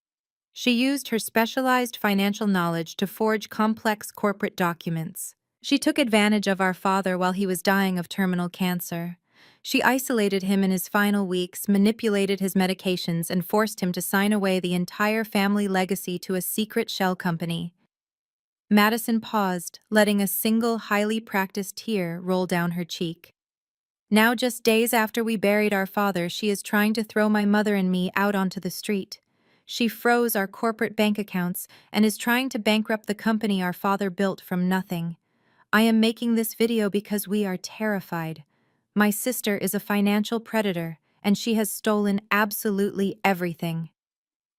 She used her specialized financial knowledge to forge complex corporate documents. She took advantage of our father while he was dying of terminal cancer. She isolated him in his final weeks, manipulated his medications, and forced him to sign away the entire family legacy to a secret shell company." Madison paused, letting a single highly practiced tear roll down her cheek. "Now, just days after we buried our father, she is trying to throw my mother and me out onto the street. She froze our corporate bank accounts and is trying to bankrupt the company our father built from nothing. I am making this video because we are terrified. My sister is a financial predator, and she has stolen absolutely everything."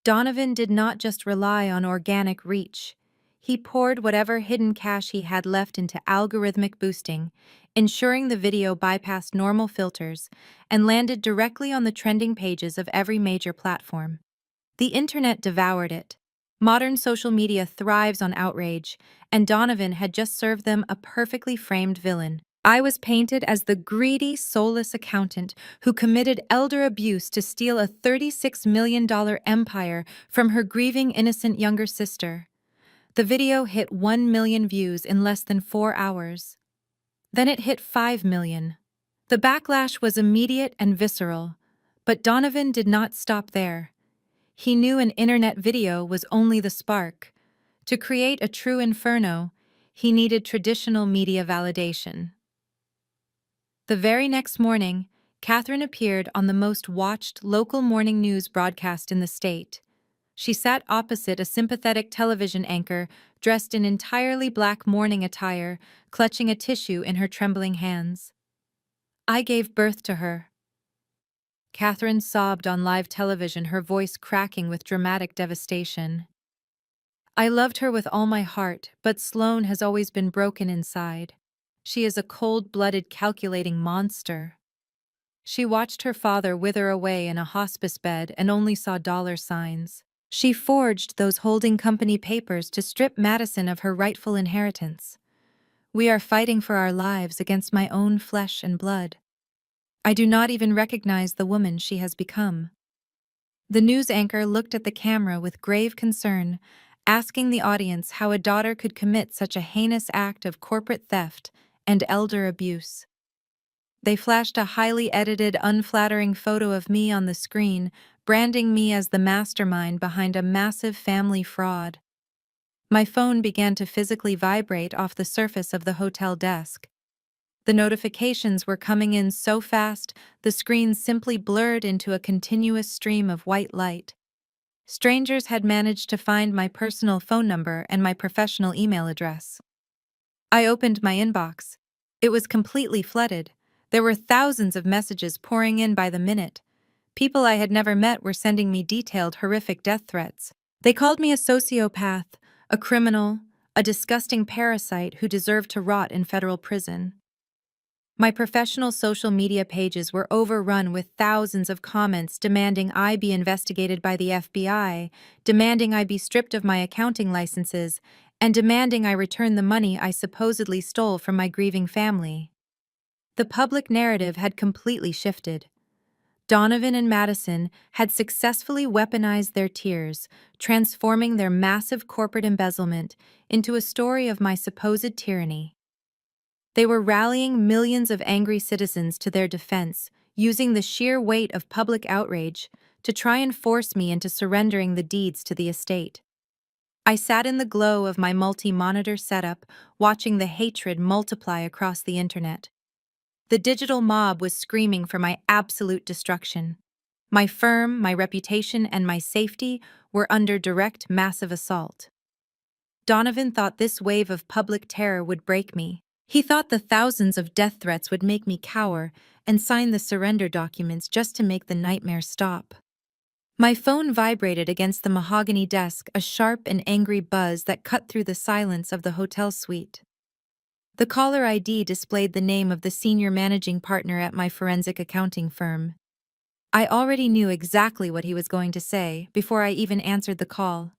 Donovan did not just rely on organic reach. He poured whatever hidden cash he had left into algorithmic boosting, ensuring the video bypassed normal filters and landed directly on the trending pages of every major platform. The internet devoured it. Modern social media thrives on outrage, and Donovan had just served them a perfectly framed villain. I was painted as the greedy, soulless accountant who committed elder abuse to steal a $36 million empire from her grieving innocent younger sister. The video hit 1 million views in less than 4 hours. Then it hit 5 million. The backlash was immediate and visceral, but Donovan did not stop there. He knew an internet video was only the spark. To create a true inferno, he needed traditional media validation. The very next morning, Catherine appeared on the most watched local morning news broadcast in the state. She sat opposite a sympathetic television anchor dressed in entirely black mourning attire, clutching a tissue in her trembling hands. "I gave birth to her." Catherine sobbed on live television, her voice cracking with dramatic devastation. "I loved her with all my heart, but Sloane has always been broken inside. She is a cold-blooded, calculating monster." She watched her father wither away in a hospice bed and only saw dollar signs. She forged those holding company papers to strip Madison of her rightful inheritance. "We are fighting for our lives against my own flesh and blood. I do not even recognize the woman she has become." The news anchor looked at the camera with grave concern, asking the audience how a daughter could commit such a heinous act of corporate theft and elder abuse. They flashed a highly edited, unflattering photo of me on the screen, branding me as the mastermind behind a massive family fraud. My phone began to physically vibrate off the surface of the hotel desk. The notifications were coming in so fast, the screen simply blurred into a continuous stream of white light. Strangers had managed to find my personal phone number and my professional email address. I opened my inbox. It was completely flooded. There were thousands of messages pouring in by the minute. People I had never met were sending me detailed, horrific death threats. They called me a sociopath, a criminal, a disgusting parasite who deserved to rot in federal prison. My professional social media pages were overrun with thousands of comments demanding I be investigated by the FBI, demanding I be stripped of my accounting licenses, and demanding I return the money I supposedly stole from my grieving family. The public narrative had completely shifted. Donovan and Madison had successfully weaponized their tears, transforming their massive corporate embezzlement into a story of my supposed tyranny. They were rallying millions of angry citizens to their defense, using the sheer weight of public outrage to try and force me into surrendering the deeds to the estate. I sat in the glow of my multi-monitor setup, watching the hatred multiply across the internet. The digital mob was screaming for my absolute destruction. My firm, my reputation, and my safety were under direct, massive assault. Donovan thought this wave of public terror would break me. He thought the thousands of death threats would make me cower and sign the surrender documents just to make the nightmare stop. My phone vibrated against the mahogany desk, a sharp and angry buzz that cut through the silence of the hotel suite. The caller ID displayed the name of the senior managing partner at my forensic accounting firm. I already knew exactly what he was going to say before I even answered the call.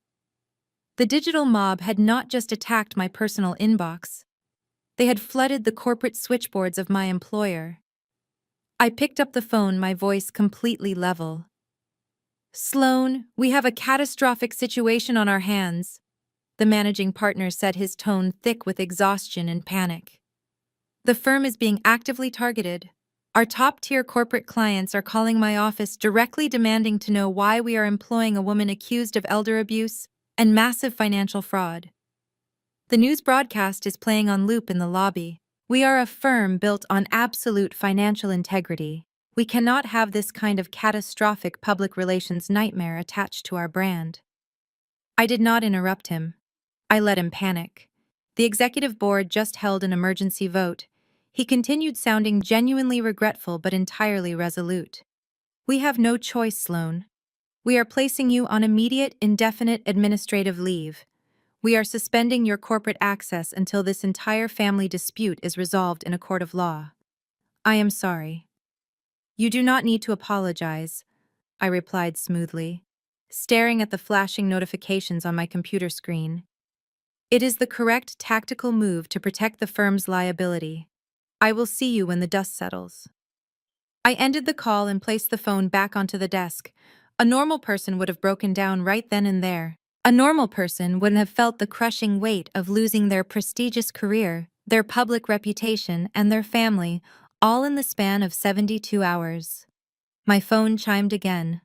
The digital mob had not just attacked my personal inbox. They had flooded the corporate switchboards of my employer. I picked up the phone, my voice completely level. "Sloan, we have a catastrophic situation on our hands," the managing partner said, his tone thick with exhaustion and panic. "The firm is being actively targeted. Our top-tier corporate clients are calling my office directly demanding to know why we are employing a woman accused of elder abuse and massive financial fraud. The news broadcast is playing on loop in the lobby. We are a firm built on absolute financial integrity. We cannot have this kind of catastrophic public relations nightmare attached to our brand." I did not interrupt him. I let him panic. The executive board just held an emergency vote. He continued, sounding genuinely regretful but entirely resolute. "We have no choice, Sloan. We are placing you on immediate, indefinite administrative leave. We are suspending your corporate access until this entire family dispute is resolved in a court of law." "I am sorry." "You do not need to apologize," I replied smoothly, staring at the flashing notifications on my computer screen. "It is the correct tactical move to protect the firm's liability. I will see you when the dust settles." I ended the call and placed the phone back onto the desk. A normal person would have broken down right then and there. A normal person wouldn't have felt the crushing weight of losing their prestigious career, their public reputation, and their family, all in the span of 72 hours. My phone chimed again.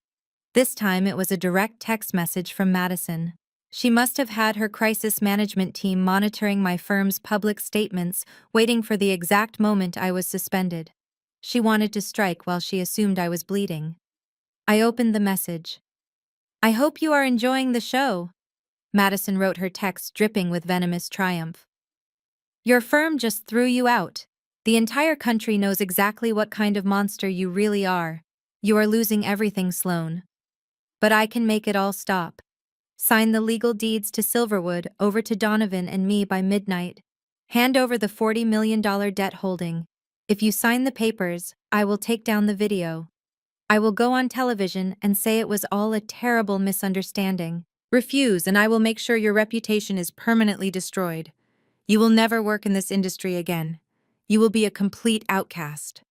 This time it was a direct text message from Madison. She must have had her crisis management team monitoring my firm's public statements, waiting for the exact moment I was suspended. She wanted to strike while she assumed I was bleeding. I opened the message. "I hope you are enjoying the show," Madison wrote, her text dripping with venomous triumph. "Your firm just threw you out. The entire country knows exactly what kind of monster you really are. You are losing everything, Sloan. But I can make it all stop. Sign the legal deeds to Silverwood over to Donovan and me by midnight. Hand over the $40 million debt holding. If you sign the papers, I will take down the video. I will go on television and say it was all a terrible misunderstanding. Refuse and I will make sure your reputation is permanently destroyed. You will never work in this industry again. You will be a complete outcast."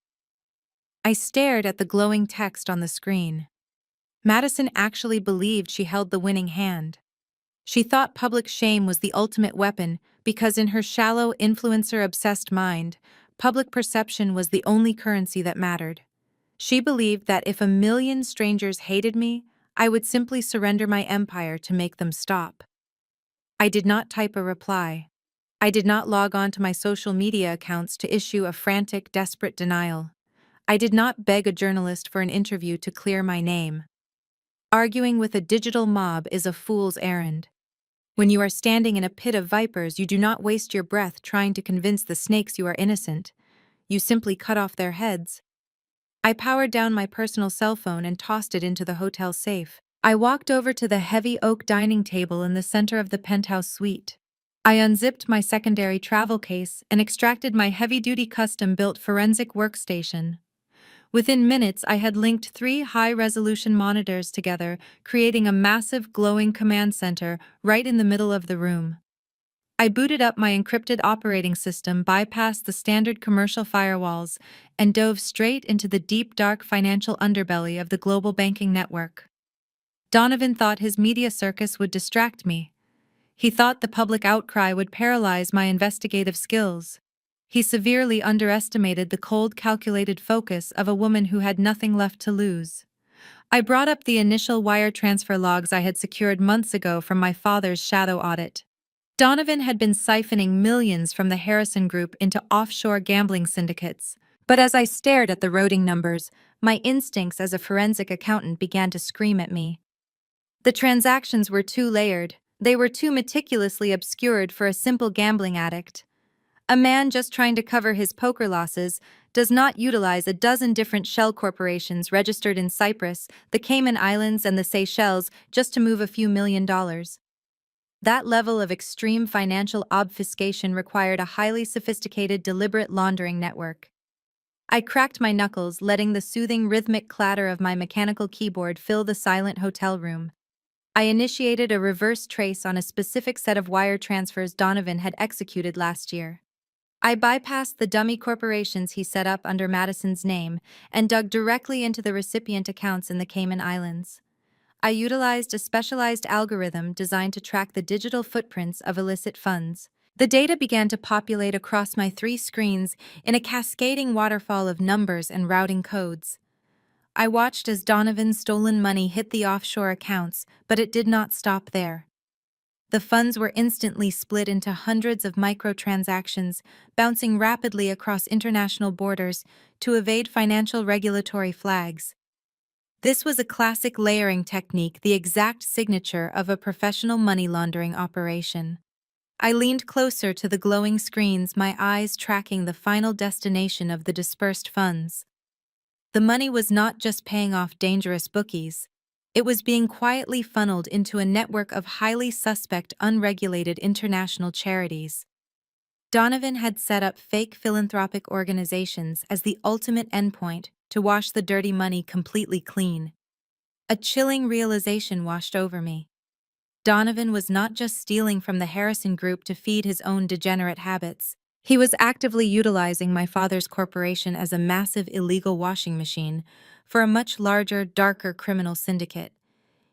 I stared at the glowing text on the screen. Madison actually believed she held the winning hand. She thought public shame was the ultimate weapon because in her shallow, influencer-obsessed mind, public perception was the only currency that mattered. She believed that if a million strangers hated me, I would simply surrender my empire to make them stop. I did not type a reply. I did not log on to my social media accounts to issue a frantic, desperate denial. I did not beg a journalist for an interview to clear my name. Arguing with a digital mob is a fool's errand. When you are standing in a pit of vipers, you do not waste your breath trying to convince the snakes you are innocent. You simply cut off their heads. I powered down my personal cell phone and tossed it into the hotel safe. I walked over to the heavy oak dining table in the center of the penthouse suite. I unzipped my secondary travel case and extracted my heavy-duty custom-built forensic workstation. Within minutes, I had linked 3 high-resolution monitors together, creating a massive glowing command center right in the middle of the room. I booted up my encrypted operating system, bypassed the standard commercial firewalls, and dove straight into the deep, dark financial underbelly of the global banking network. Donovan thought his media circus would distract me. He thought the public outcry would paralyze my investigative skills. He severely underestimated the cold, calculated focus of a woman who had nothing left to lose. I brought up the initial wire transfer logs I had secured months ago from my father's shadow audit. Donovan had been siphoning millions from the Harrison Group into offshore gambling syndicates. But as I stared at the routing numbers, my instincts as a forensic accountant began to scream at me. The transactions were too layered. They were too meticulously obscured for a simple gambling addict. A man just trying to cover his poker losses does not utilize a dozen different shell corporations registered in Cyprus, the Cayman Islands, and the Seychelles just to move a few $1 million. That level of extreme financial obfuscation required a highly sophisticated, deliberate laundering network. I cracked my knuckles, letting the soothing, rhythmic clatter of my mechanical keyboard fill the silent hotel room. I initiated a reverse trace on a specific set of wire transfers Donovan had executed last year. I bypassed the dummy corporations he set up under Madison's name and dug directly into the recipient accounts in the Cayman Islands. I utilized a specialized algorithm designed to track the digital footprints of illicit funds. The data began to populate across my 3 screens in a cascading waterfall of numbers and routing codes. I watched as Donovan's stolen money hit the offshore accounts, but it did not stop there. The funds were instantly split into hundreds of microtransactions, bouncing rapidly across international borders to evade financial regulatory flags. This was a classic layering technique, the exact signature of a professional money laundering operation. I leaned closer to the glowing screens, my eyes tracking the final destination of the dispersed funds. The money was not just paying off dangerous bookies. It was being quietly funneled into a network of highly suspect, unregulated international charities. Donovan had set up fake philanthropic organizations as the ultimate endpoint to wash the dirty money completely clean. A chilling realization washed over me. Donovan was not just stealing from the Harrison Group to feed his own degenerate habits. He was actively utilizing my father's corporation as a massive illegal washing machine for a much larger, darker criminal syndicate.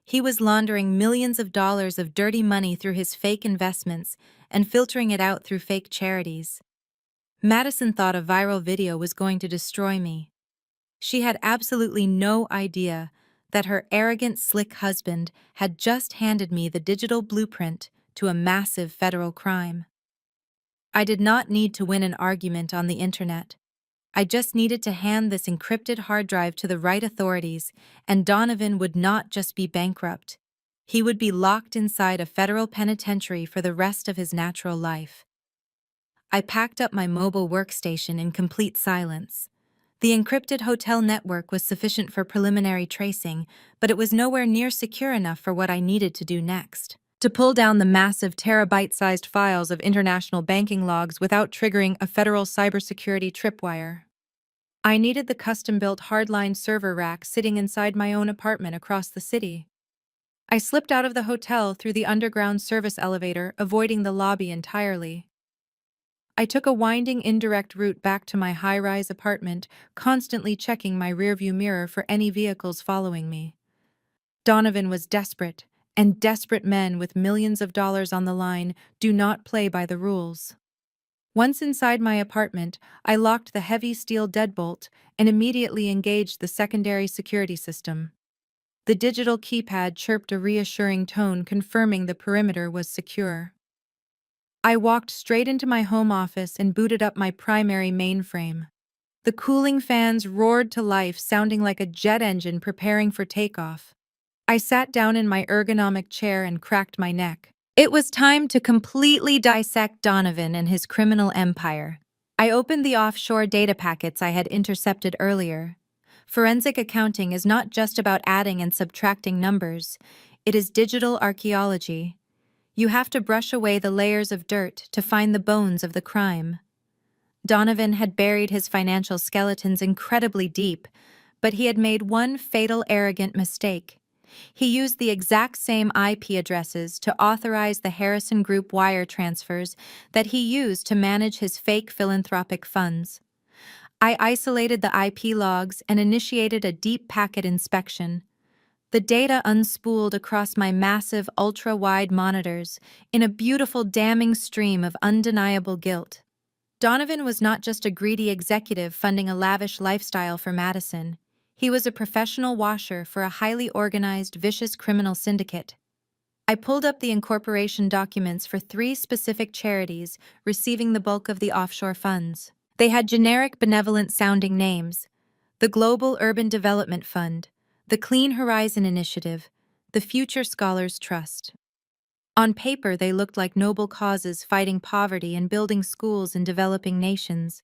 He was laundering millions of dollars of dirty money through his fake investments and filtering it out through fake charities. Madison thought a viral video was going to destroy me. She had absolutely no idea that her arrogant, slick husband had just handed me the digital blueprint to a massive federal crime. I did not need to win an argument on the internet. I just needed to hand this encrypted hard drive to the right authorities, and Donovan would not just be bankrupt. He would be locked inside a federal penitentiary for the rest of his natural life. I packed up my mobile workstation in complete silence. The encrypted hotel network was sufficient for preliminary tracing, but it was nowhere near secure enough for what I needed to do next. To pull down the massive terabyte-sized files of international banking logs without triggering a federal cybersecurity tripwire. I needed the custom-built hardline server rack sitting inside my own apartment across the city. I slipped out of the hotel through the underground service elevator, avoiding the lobby entirely. I took a winding indirect route back to my high-rise apartment, constantly checking my rearview mirror for any vehicles following me. Donovan was desperate, and desperate men with millions of dollars on the line do not play by the rules. Once inside my apartment, I locked the heavy steel deadbolt and immediately engaged the secondary security system. The digital keypad chirped a reassuring tone, confirming the perimeter was secure. I walked straight into my home office and booted up my primary mainframe. The cooling fans roared to life, sounding like a jet engine preparing for takeoff. I sat down in my ergonomic chair and cracked my neck. It was time to completely dissect Donovan and his criminal empire. I opened the offshore data packets I had intercepted earlier. Forensic accounting is not just about adding and subtracting numbers. It is digital archaeology. You have to brush away the layers of dirt to find the bones of the crime. Donovan had buried his financial skeletons incredibly deep, but he had made one fatal, arrogant mistake. He used the exact same IP addresses to authorize the Harrison Group wire transfers that he used to manage his fake philanthropic funds. I isolated the IP logs and initiated a deep packet inspection. The data unspooled across my massive ultra-wide monitors in a beautiful damning stream of undeniable guilt. Donovan was not just a greedy executive funding a lavish lifestyle for Madison. He was a professional washer for a highly organized, vicious criminal syndicate. I pulled up the incorporation documents for 3 specific charities receiving the bulk of the offshore funds. They had generic benevolent-sounding names: the Global Urban Development Fund, the Clean Horizon Initiative, the Future Scholars Trust. On paper, they looked like noble causes fighting poverty and building schools in developing nations.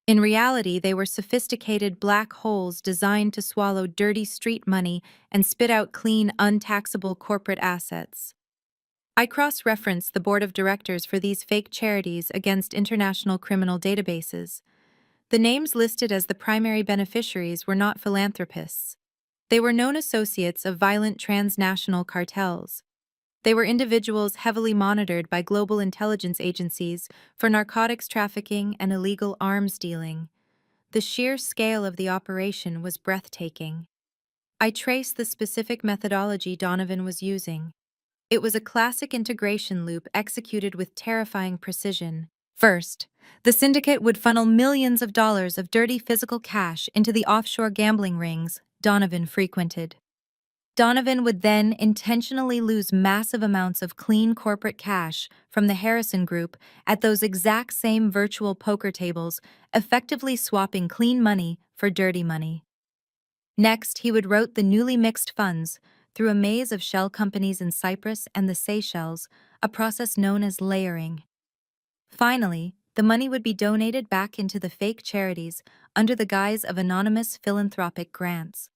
In reality, they were sophisticated black holes designed to swallow dirty street money and spit out clean, untaxable corporate assets. I cross-referenced the board of directors for these fake charities against international criminal databases. The names listed as the primary beneficiaries were not philanthropists. They were known associates of violent transnational cartels. They were individuals heavily monitored by global intelligence agencies for narcotics trafficking and illegal arms dealing. The sheer scale of the operation was breathtaking. I traced the specific methodology Donovan was using. It was a classic integration loop executed with terrifying precision. First, the syndicate would funnel millions of dollars of dirty physical cash into the offshore gambling rings Donovan frequented. Donovan would then intentionally lose massive amounts of clean corporate cash from the Harrison Group at those exact same virtual poker tables, effectively swapping clean money for dirty money. Next, he would route the newly mixed funds through a maze of shell companies in Cyprus and the Seychelles, a process known as layering. Finally, the money would be donated back into the fake charities under the guise of anonymous philanthropic grants.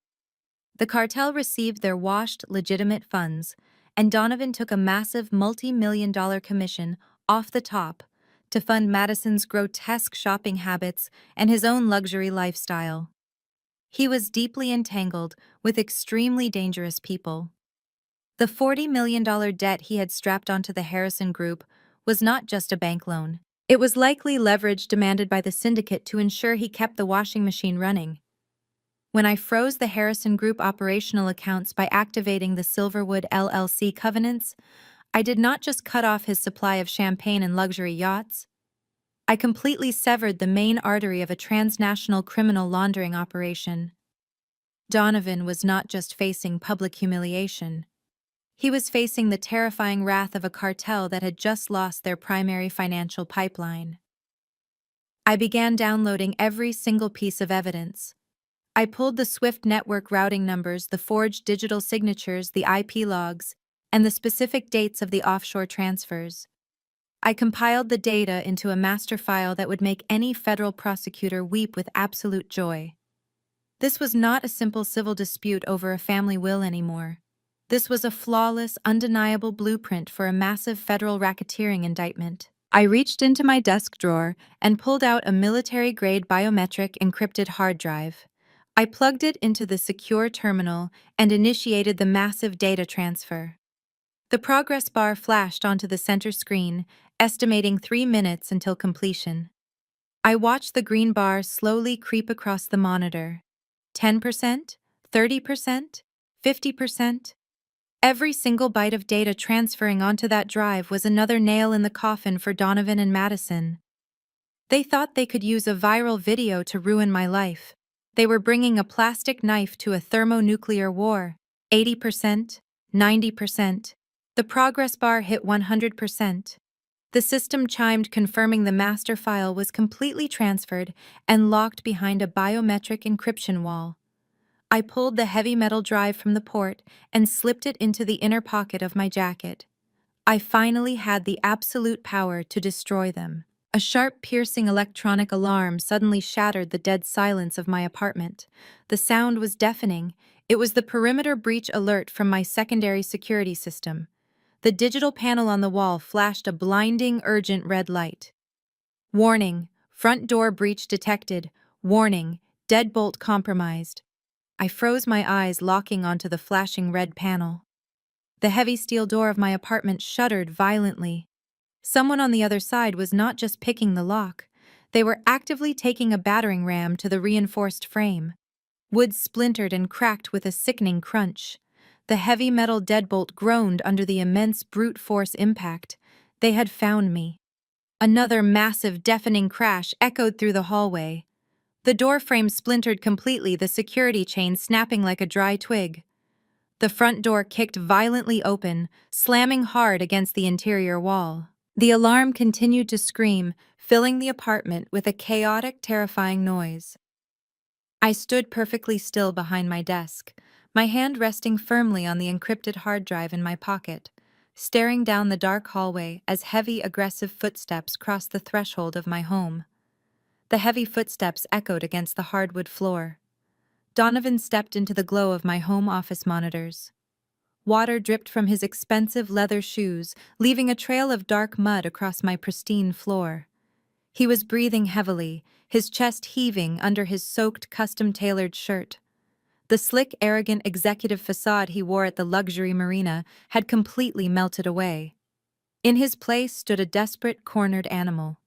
The cartel received their washed, legitimate funds, and Donovan took a massive multi-million-dollar commission off the top to fund Madison's grotesque shopping habits and his own luxury lifestyle. He was deeply entangled with extremely dangerous people. The $40 million debt he had strapped onto the Harrison Group was not just a bank loan. It was likely leverage demanded by the syndicate to ensure he kept the washing machine running. When I froze the Harrison Group operational accounts by activating the Silverwood LLC covenants, I did not just cut off his supply of champagne and luxury yachts. I completely severed the main artery of a transnational criminal laundering operation. Donovan was not just facing public humiliation. He was facing the terrifying wrath of a cartel that had just lost their primary financial pipeline. I began downloading every single piece of evidence. I pulled the Swift network routing numbers, the forged digital signatures, the IP logs, and the specific dates of the offshore transfers. I compiled the data into a master file that would make any federal prosecutor weep with absolute joy. This was not a simple civil dispute over a family will anymore. This was a flawless, undeniable blueprint for a massive federal racketeering indictment. I reached into my desk drawer and pulled out a military-grade biometric encrypted hard drive. I plugged it into the secure terminal and initiated the massive data transfer. The progress bar flashed onto the center screen, estimating 3 minutes until completion. I watched the green bar slowly creep across the monitor. 10%, 30%, 50%. Every single byte of data transferring onto that drive was another nail in the coffin for Donovan and Madison. They thought they could use a viral video to ruin my life. They were bringing a plastic knife to a thermonuclear war. 80%, 90%. The progress bar hit 100%. The system chimed, confirming the master file was completely transferred and locked behind a biometric encryption wall. I pulled the heavy metal drive from the port and slipped it into the inner pocket of my jacket. I finally had the absolute power to destroy them. A sharp, piercing electronic alarm suddenly shattered the dead silence of my apartment. The sound was deafening. It was the perimeter breach alert from my secondary security system. The digital panel on the wall flashed a blinding, urgent red light. Warning, front door breach detected. Warning, deadbolt compromised. I froze my eyes, locking onto the flashing red panel. The heavy steel door of my apartment shuddered violently. Someone on the other side was not just picking the lock, they were actively taking a battering ram to the reinforced frame. Wood splintered and cracked with a sickening crunch. The heavy metal deadbolt groaned under the immense brute force impact. They had found me. Another massive, deafening crash echoed through the hallway. The door frame splintered completely, the security chain snapping like a dry twig. The front door kicked violently open, slamming hard against the interior wall. The alarm continued to scream, filling the apartment with a chaotic, terrifying noise. I stood perfectly still behind my desk, my hand resting firmly on the encrypted hard drive in my pocket, staring down the dark hallway as heavy, aggressive footsteps crossed the threshold of my home. The heavy footsteps echoed against the hardwood floor. Donovan stepped into the glow of my home office monitors. Water dripped from his expensive leather shoes, leaving a trail of dark mud across my pristine floor. He was breathing heavily, his chest heaving under his soaked, custom-tailored shirt. The slick, arrogant executive facade he wore at the luxury marina had completely melted away. In his place stood a desperate, cornered animal.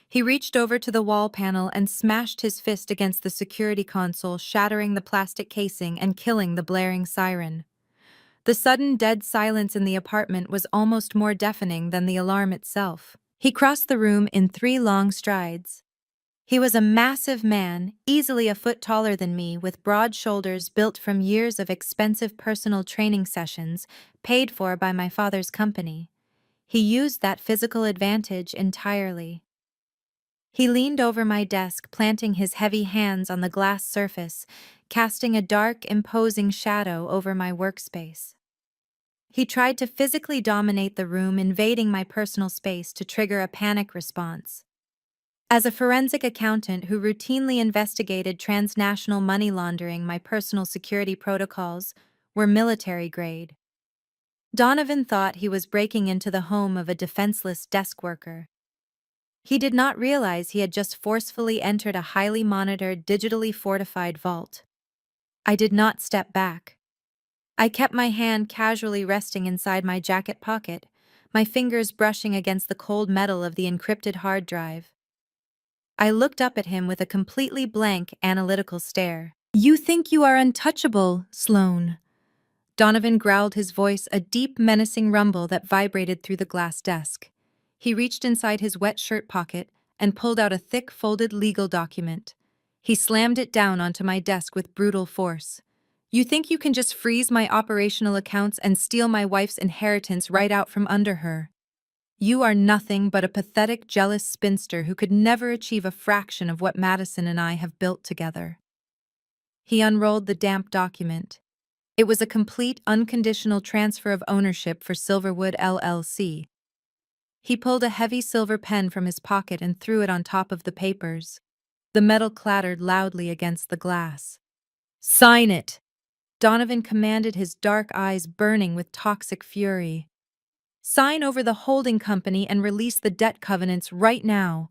He reached over to the wall panel and smashed his fist against the security console, shattering the plastic casing and killing the blaring siren. The sudden dead silence in the apartment was almost more deafening than the alarm itself. He crossed the room in 3 long strides. He was a massive man, easily a foot taller than me, with broad shoulders built from years of expensive personal training sessions paid for by my father's company. He used that physical advantage entirely. He leaned over my desk, planting his heavy hands on the glass surface, casting a dark, imposing shadow over my workspace. He tried to physically dominate the room, invading my personal space to trigger a panic response. As a forensic accountant who routinely investigated transnational money laundering, my personal security protocols were military grade. Donovan thought he was breaking into the home of a defenseless desk worker. He did not realize he had just forcefully entered a highly monitored, digitally fortified vault. I did not step back. I kept my hand casually resting inside my jacket pocket, my fingers brushing against the cold metal of the encrypted hard drive. I looked up at him with a completely blank, analytical stare. "You think you are untouchable, Sloane." Donovan growled, his voice a deep, menacing rumble that vibrated through the glass desk. He reached inside his wet shirt pocket and pulled out a thick, folded legal document. He slammed it down onto my desk with brutal force. "You think you can just freeze my operational accounts and steal my wife's inheritance right out from under her? You are nothing but a pathetic, jealous spinster who could never achieve a fraction of what Madison and I have built together." He unrolled the damp document. It was a complete, unconditional transfer of ownership for Silverwood LLC. He pulled a heavy silver pen from his pocket and threw it on top of the papers. The metal clattered loudly against the glass. "Sign it!" Donovan commanded, his dark eyes burning with toxic fury. "Sign over the holding company and release the debt covenants right now.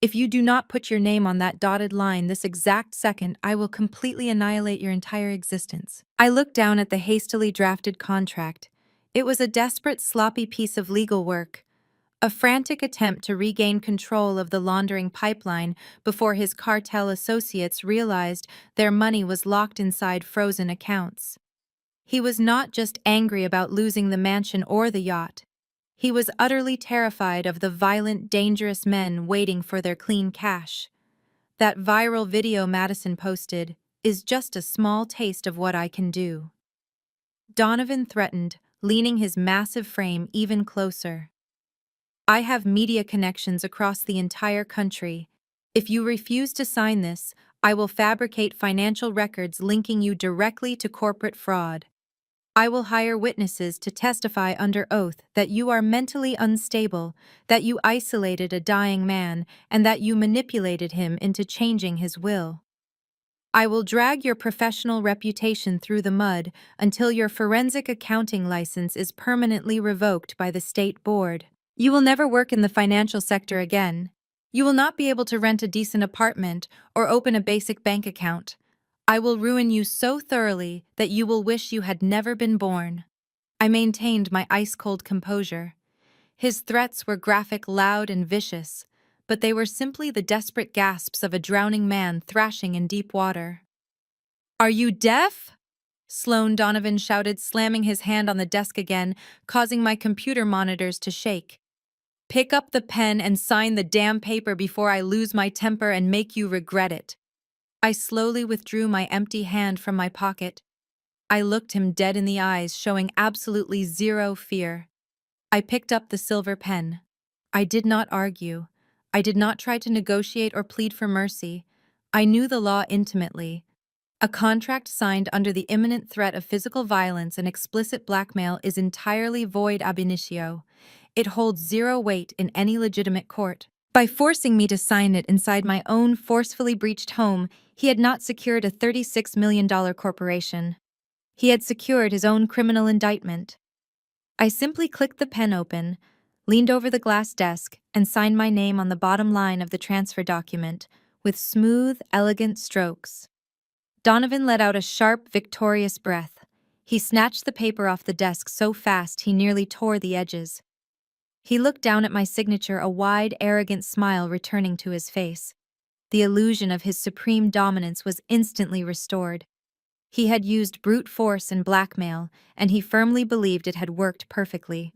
If you do not put your name on that dotted line this exact second, I will completely annihilate your entire existence." I looked down at the hastily drafted contract. It was a desperate, sloppy piece of legal work, a frantic attempt to regain control of the laundering pipeline before his cartel associates realized their money was locked inside frozen accounts. He was not just angry about losing the mansion or the yacht. He was utterly terrified of the violent, dangerous men waiting for their clean cash. That viral video Madison posted is just a small taste of what I can do. Donovan threatened, leaning his massive frame even closer. "I have media connections across the entire country. If you refuse to sign this, I will fabricate financial records linking you directly to corporate fraud. I will hire witnesses to testify under oath that you are mentally unstable, that you isolated a dying man, and that you manipulated him into changing his will. I will drag your professional reputation through the mud until your forensic accounting license is permanently revoked by the state board. You will never work in the financial sector again. You will not be able to rent a decent apartment or open a basic bank account. I will ruin you so thoroughly that you will wish you had never been born. I maintained my ice-cold composure. His threats were graphic, loud, and vicious, but they were simply the desperate gasps of a drowning man thrashing in deep water. "Are you deaf?" Sloan Donovan shouted, slamming his hand on the desk again, causing my computer monitors to shake. "Pick up the pen and sign the damn paper before I lose my temper and make you regret it." I slowly withdrew my empty hand from my pocket. I looked him dead in the eyes, showing absolutely zero fear. I picked up the silver pen. I did not argue. I did not try to negotiate or plead for mercy. I knew the law intimately. A contract signed under the imminent threat of physical violence and explicit blackmail is entirely void ab initio. It holds zero weight in any legitimate court. By forcing me to sign it inside my own forcefully breached home, he had not secured a $36 million corporation. He had secured his own criminal indictment. I simply clicked the pen open, leaned over the glass desk, and signed my name on the bottom line of the transfer document, with smooth, elegant strokes. Donovan let out a sharp, victorious breath. He snatched the paper off the desk so fast he nearly tore the edges. He looked down at my signature, a wide, arrogant smile returning to his face. The illusion of his supreme dominance was instantly restored. He had used brute force and blackmail, and he firmly believed it had worked perfectly.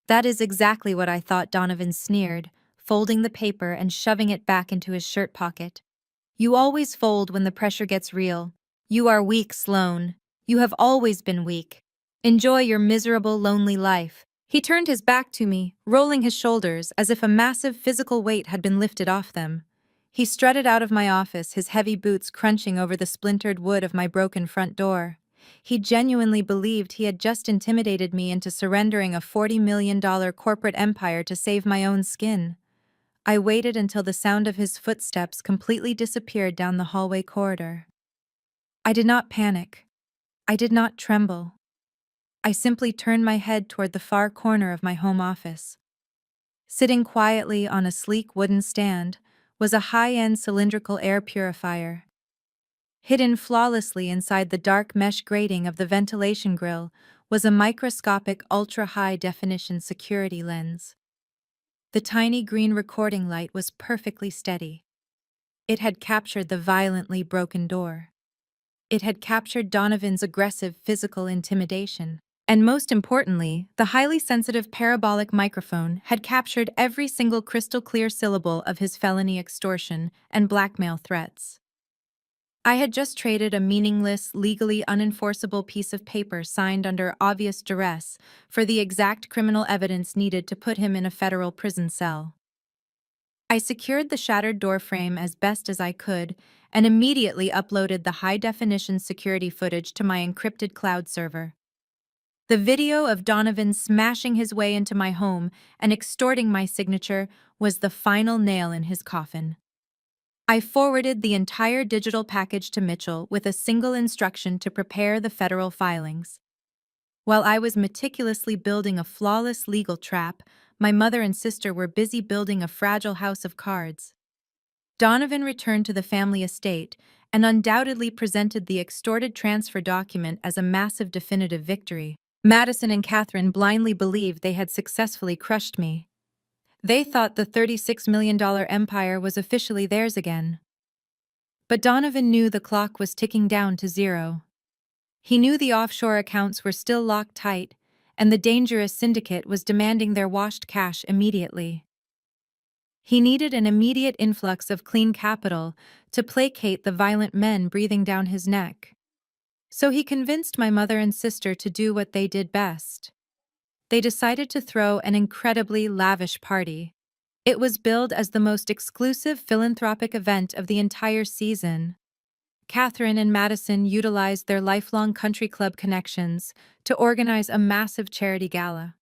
"That is exactly what I thought," Donovan sneered, folding the paper and shoving it back into his shirt pocket. "You always fold when the pressure gets real. You are weak, Sloan. You have always been weak. Enjoy your miserable, lonely life." He turned his back to me, rolling his shoulders as if a massive physical weight had been lifted off them. He strutted out of my office, his heavy boots crunching over the splintered wood of my broken front door. He genuinely believed he had just intimidated me into surrendering a $40 million corporate empire to save my own skin. I waited until the sound of his footsteps completely disappeared down the hallway corridor. I did not panic. I did not tremble. I simply turned my head toward the far corner of my home office. Sitting quietly on a sleek wooden stand was a high-end cylindrical air purifier. Hidden flawlessly inside the dark mesh grating of the ventilation grill was a microscopic ultra-high-definition security lens. The tiny green recording light was perfectly steady. It had captured the violently broken door. It had captured Donovan's aggressive physical intimidation. And most importantly, the highly sensitive parabolic microphone had captured every single crystal-clear syllable of his felony extortion and blackmail threats. I had just traded a meaningless, legally unenforceable piece of paper signed under obvious duress for the exact criminal evidence needed to put him in a federal prison cell. I secured the shattered doorframe as best as I could and immediately uploaded the high-definition security footage to my encrypted cloud server. The video of Donovan smashing his way into my home and extorting my signature was the final nail in his coffin. I forwarded the entire digital package to Mitchell with a single instruction to prepare the federal filings. While I was meticulously building a flawless legal trap, my mother and sister were busy building a fragile house of cards. Donovan returned to the family estate and undoubtedly presented the extorted transfer document as a massive definitive victory. Madison and Catherine blindly believed they had successfully crushed me. They thought the $36 million empire was officially theirs again. But Donovan knew the clock was ticking down to zero. He knew the offshore accounts were still locked tight, and the dangerous syndicate was demanding their washed cash immediately. He needed an immediate influx of clean capital to placate the violent men breathing down his neck. So he convinced my mother and sister to do what they did best. They decided to throw an incredibly lavish party. It was billed as the most exclusive philanthropic event of the entire season. Catherine and Madison utilized their lifelong country club connections to organize a massive charity gala.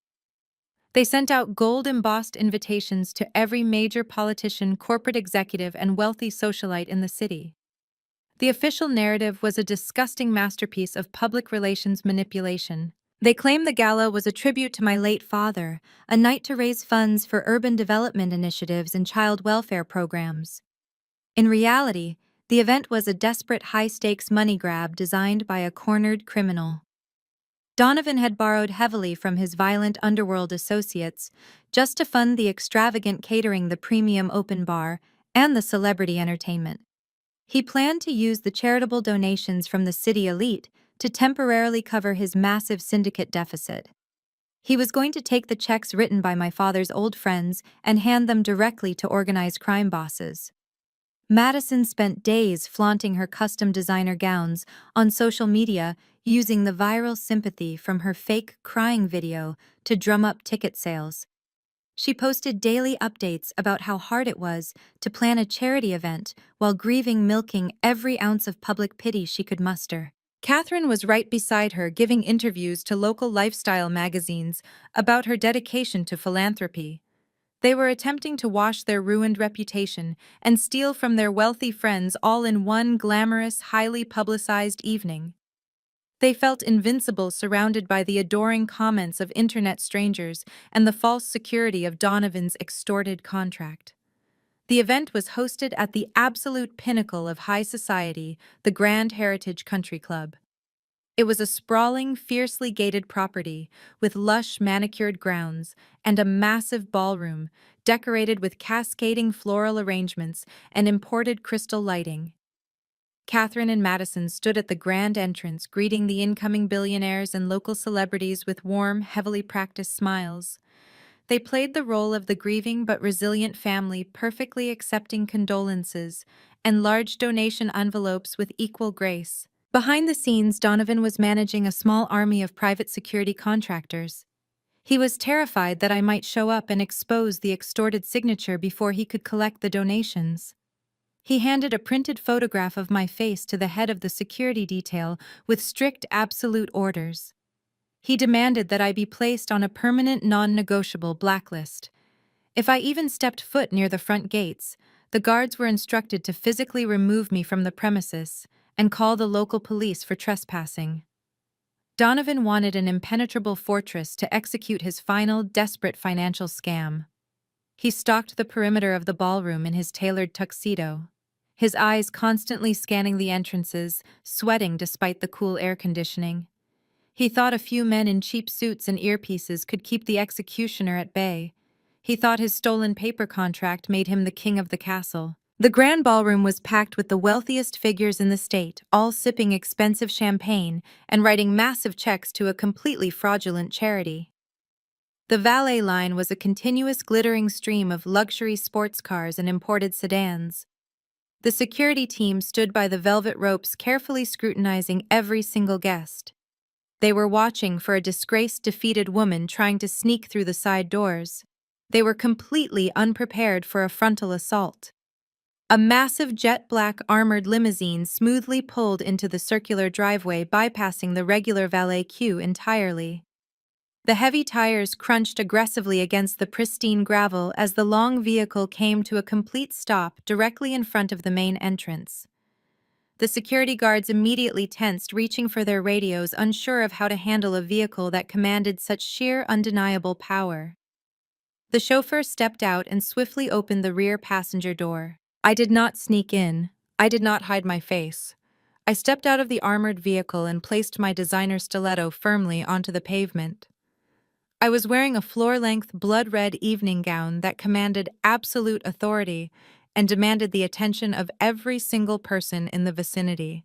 They sent out gold-embossed invitations to every major politician, corporate executive, and wealthy socialite in the city. The official narrative was a disgusting masterpiece of public relations manipulation. They claimed the gala was a tribute to my late father, a night to raise funds for urban development initiatives and child welfare programs. In reality, The event was a desperate high-stakes money grab designed by a cornered criminal. Donovan had borrowed heavily from his violent underworld associates just to fund the extravagant catering, the premium open bar, and the celebrity entertainment. He planned to use the charitable donations from the city elite to temporarily cover his massive syndicate deficit. He was going to take the checks written by my father's old friends and hand them directly to organized crime bosses. Madison spent days flaunting her custom designer gowns on social media, using the viral sympathy from her fake crying video to drum up ticket sales. She posted daily updates about how hard it was to plan a charity event while grieving, milking every ounce of public pity she could muster. Catherine was right beside her, giving interviews to local lifestyle magazines about her dedication to philanthropy. They were attempting to wash their ruined reputation and steal from their wealthy friends all in one glamorous, highly publicized evening. They felt invincible, surrounded by the adoring comments of internet strangers and the false security of Donovan's extorted contract. The event was hosted at the absolute pinnacle of high society, the Grand Heritage Country Club. It was a sprawling, fiercely gated property with lush, manicured grounds and a massive ballroom decorated with cascading floral arrangements and imported crystal lighting. Catherine and Madison stood at the grand entrance, greeting the incoming billionaires and local celebrities with warm, heavily practiced smiles. They played the role of the grieving but resilient family, perfectly accepting condolences and large donation envelopes with equal grace. Behind the scenes, Donovan was managing a small army of private security contractors. He was terrified that I might show up and expose the extorted signature before he could collect the donations. He handed a printed photograph of my face to the head of the security detail with strict, absolute orders. He demanded that I be placed on a permanent, non-negotiable blacklist. If I even stepped foot near the front gates, the guards were instructed to physically remove me from the premises and call the local police for trespassing. Donovan wanted an impenetrable fortress to execute his final, desperate financial scam. He stalked the perimeter of the ballroom in his tailored tuxedo, his eyes constantly scanning the entrances, sweating despite the cool air conditioning. He thought a few men in cheap suits and earpieces could keep the executioner at bay. He thought his stolen paper contract made him the king of the castle. The grand ballroom was packed with the wealthiest figures in the state, all sipping expensive champagne and writing massive checks to a completely fraudulent charity. The valet line was a continuous glittering stream of luxury sports cars and imported sedans. The security team stood by the velvet ropes, carefully scrutinizing every single guest. They were watching for a disgraced, defeated woman trying to sneak through the side doors. They were completely unprepared for a frontal assault. A massive jet-black armored limousine smoothly pulled into the circular driveway, bypassing the regular valet queue entirely. The heavy tires crunched aggressively against the pristine gravel as the long vehicle came to a complete stop directly in front of the main entrance. The security guards immediately tensed, reaching for their radios, unsure of how to handle a vehicle that commanded such sheer, undeniable power. The chauffeur stepped out and swiftly opened the rear passenger door. I did not sneak in. I did not hide my face. I stepped out of the armored vehicle and placed my designer stiletto firmly onto the pavement. I was wearing a floor-length, blood-red evening gown that commanded absolute authority and demanded the attention of every single person in the vicinity.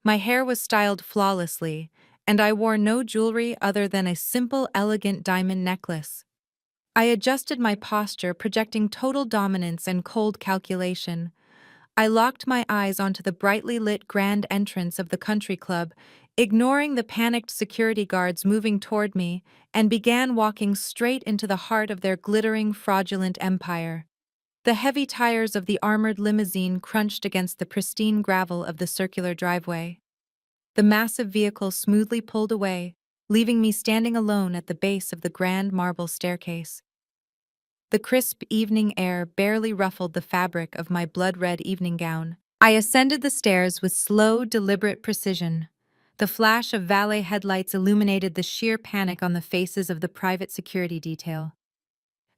My hair was styled flawlessly, and I wore no jewelry other than a simple, elegant diamond necklace. I adjusted my posture, projecting total dominance and cold calculation. I locked my eyes onto the brightly lit grand entrance of the country club, ignoring the panicked security guards moving toward me, and began walking straight into the heart of their glittering, fraudulent empire. The heavy tires of the armored limousine crunched against the pristine gravel of the circular driveway. The massive vehicle smoothly pulled away, leaving me standing alone at the base of the grand marble staircase. The crisp evening air barely ruffled the fabric of my blood-red evening gown. I ascended the stairs with slow, deliberate precision. The flash of valet headlights illuminated the sheer panic on the faces of the private security detail.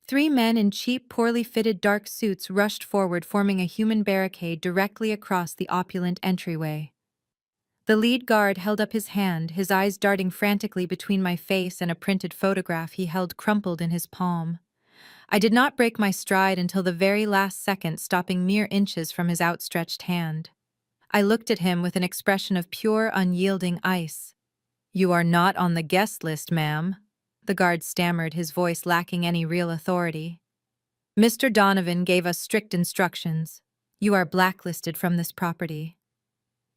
Three men in cheap, poorly fitted dark suits rushed forward, forming a human barricade directly across the opulent entryway. The lead guard held up his hand, his eyes darting frantically between my face and a printed photograph he held crumpled in his palm. I did not break my stride until the very last second, stopping mere inches from his outstretched hand. I looked at him with an expression of pure, unyielding ice. "You are not on the guest list, ma'am," the guard stammered, his voice lacking any real authority. "Mr. Donovan gave us strict instructions. You are blacklisted from this property."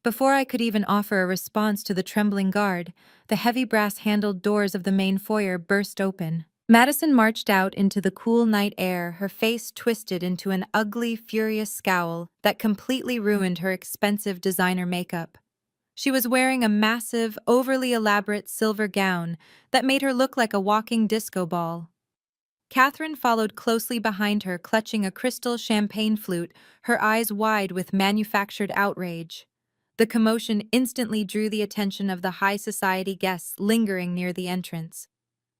Before I could even offer a response to the trembling guard, the heavy brass-handled doors of the main foyer burst open. Madison marched out into the cool night air, her face twisted into an ugly, furious scowl that completely ruined her expensive designer makeup. She was wearing a massive, overly elaborate silver gown that made her look like a walking disco ball. Catherine followed closely behind her, clutching a crystal champagne flute, her eyes wide with manufactured outrage. The commotion instantly drew the attention of the high society guests lingering near the entrance.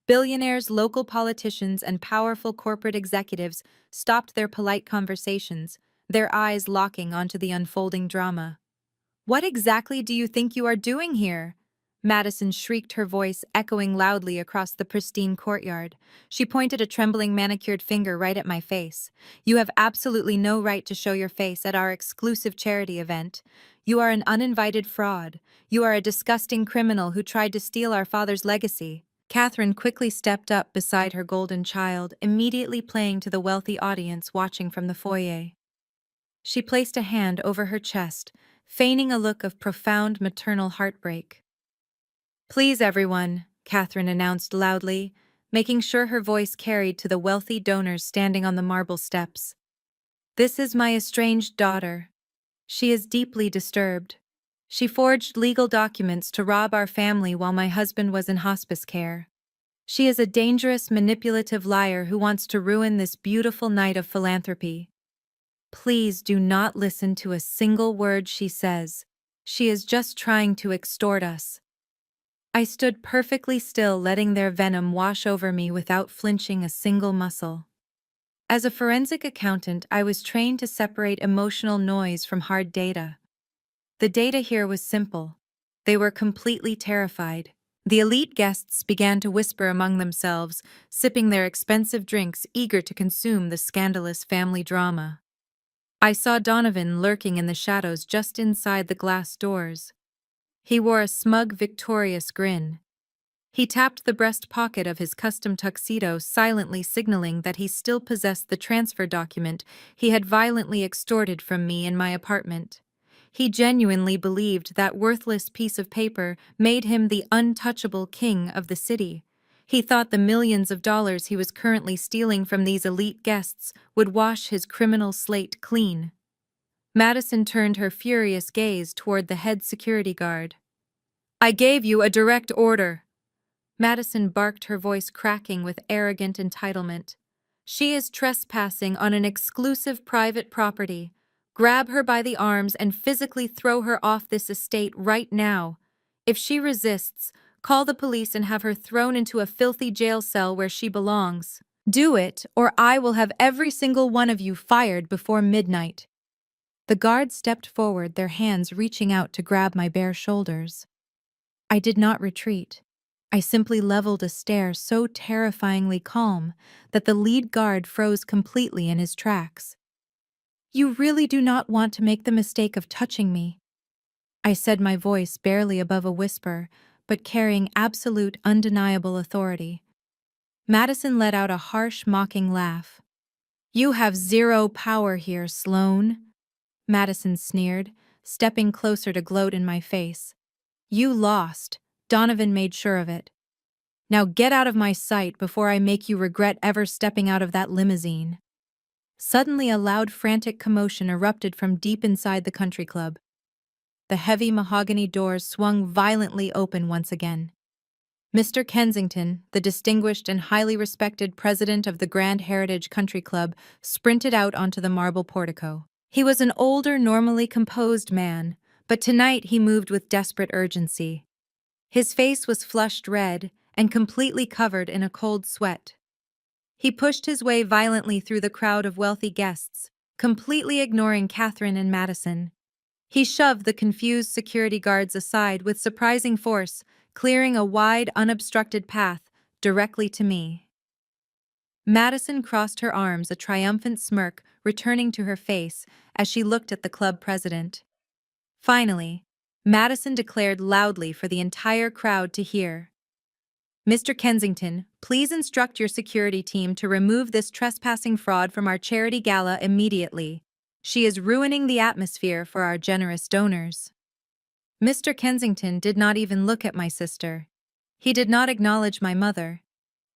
Billionaires, local politicians, and powerful corporate executives stopped their polite conversations, their eyes locking onto the unfolding drama. "What exactly do you think you are doing here?" Madison shrieked, her voice echoing loudly across the pristine courtyard. She pointed a trembling manicured finger right at my face. "You have absolutely no right to show your face at our exclusive charity event. You are an uninvited fraud. You are a disgusting criminal who tried to steal our father's legacy." Catherine quickly stepped up beside her golden child, immediately playing to the wealthy audience watching from the foyer. She placed a hand over her chest, feigning a look of profound maternal heartbreak. "Please, everyone," Catherine announced loudly, making sure her voice carried to the wealthy donors standing on the marble steps. "This is my estranged daughter. She is deeply disturbed. She forged legal documents to rob our family while my husband was in hospice care. She is a dangerous, manipulative liar who wants to ruin this beautiful night of philanthropy. Please do not listen to a single word she says. She is just trying to extort us." I stood perfectly still, letting their venom wash over me without flinching a single muscle. As a forensic accountant, I was trained to separate emotional noise from hard data. The data here was simple. They were completely terrified. The elite guests began to whisper among themselves, sipping their expensive drinks, eager to consume the scandalous family drama. I saw Donovan lurking in the shadows just inside the glass doors. He wore a smug, victorious grin. He tapped the breast pocket of his custom tuxedo, silently signaling that he still possessed the transfer document he had violently extorted from me in my apartment. He genuinely believed that worthless piece of paper made him the untouchable king of the city. He thought the millions of dollars he was currently stealing from these elite guests would wash his criminal slate clean. Madison turned her furious gaze toward the head security guard. "I gave you a direct order." Madison barked, her voice cracking with arrogant entitlement. "She is trespassing on an exclusive private property. Grab her by the arms and physically throw her off this estate right now. If she resists, call the police and have her thrown into a filthy jail cell where she belongs. Do it, or I will have every single one of you fired before midnight." The guards stepped forward, their hands reaching out to grab my bare shoulders. I did not retreat. I simply leveled a stare so terrifyingly calm that the lead guard froze completely in his tracks. "You really do not want to make the mistake of touching me," I said, my voice barely above a whisper, but carrying absolute, undeniable authority. Madison let out a harsh, mocking laugh. "You have zero power here, Sloane," Madison sneered, stepping closer to gloat in my face. "You lost. Donovan made sure of it. Now get out of my sight before I make you regret ever stepping out of that limousine." Suddenly, a loud, frantic commotion erupted from deep inside the country club. The heavy mahogany doors swung violently open once again. Mr. Kensington, the distinguished and highly respected president of the Grand Heritage Country Club, sprinted out onto the marble portico. He was an older, normally composed man, but tonight he moved with desperate urgency. His face was flushed red and completely covered in a cold sweat. He pushed his way violently through the crowd of wealthy guests, completely ignoring Catherine and Madison. He shoved the confused security guards aside with surprising force, clearing a wide, unobstructed path directly to me. Madison crossed her arms, a triumphant smirk returning to her face as she looked at the club president. Finally, Madison declared loudly for the entire crowd to hear. "Mr. Kensington, please instruct your security team to remove this trespassing fraud from our charity gala immediately. She is ruining the atmosphere for our generous donors." Mr. Kensington did not even look at my sister. He did not acknowledge my mother.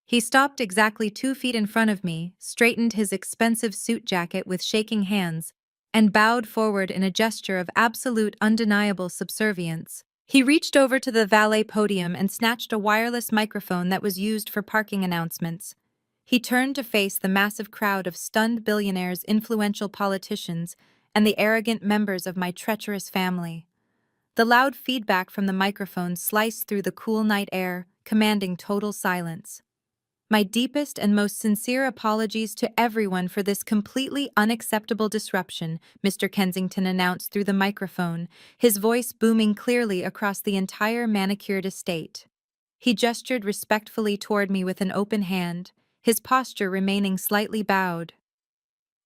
He stopped exactly 2 feet in front of me, straightened his expensive suit jacket with shaking hands, and bowed forward in a gesture of absolute undeniable subservience. He reached over to the valet podium and snatched a wireless microphone that was used for parking announcements. He turned to face the massive crowd of stunned billionaires, influential politicians, and the arrogant members of my treacherous family. The loud feedback from the microphone sliced through the cool night air, commanding total silence. "My deepest and most sincere apologies to everyone for this completely unacceptable disruption," Mr. Kensington announced through the microphone, his voice booming clearly across the entire manicured estate. He gestured respectfully toward me with an open hand, his posture remaining slightly bowed.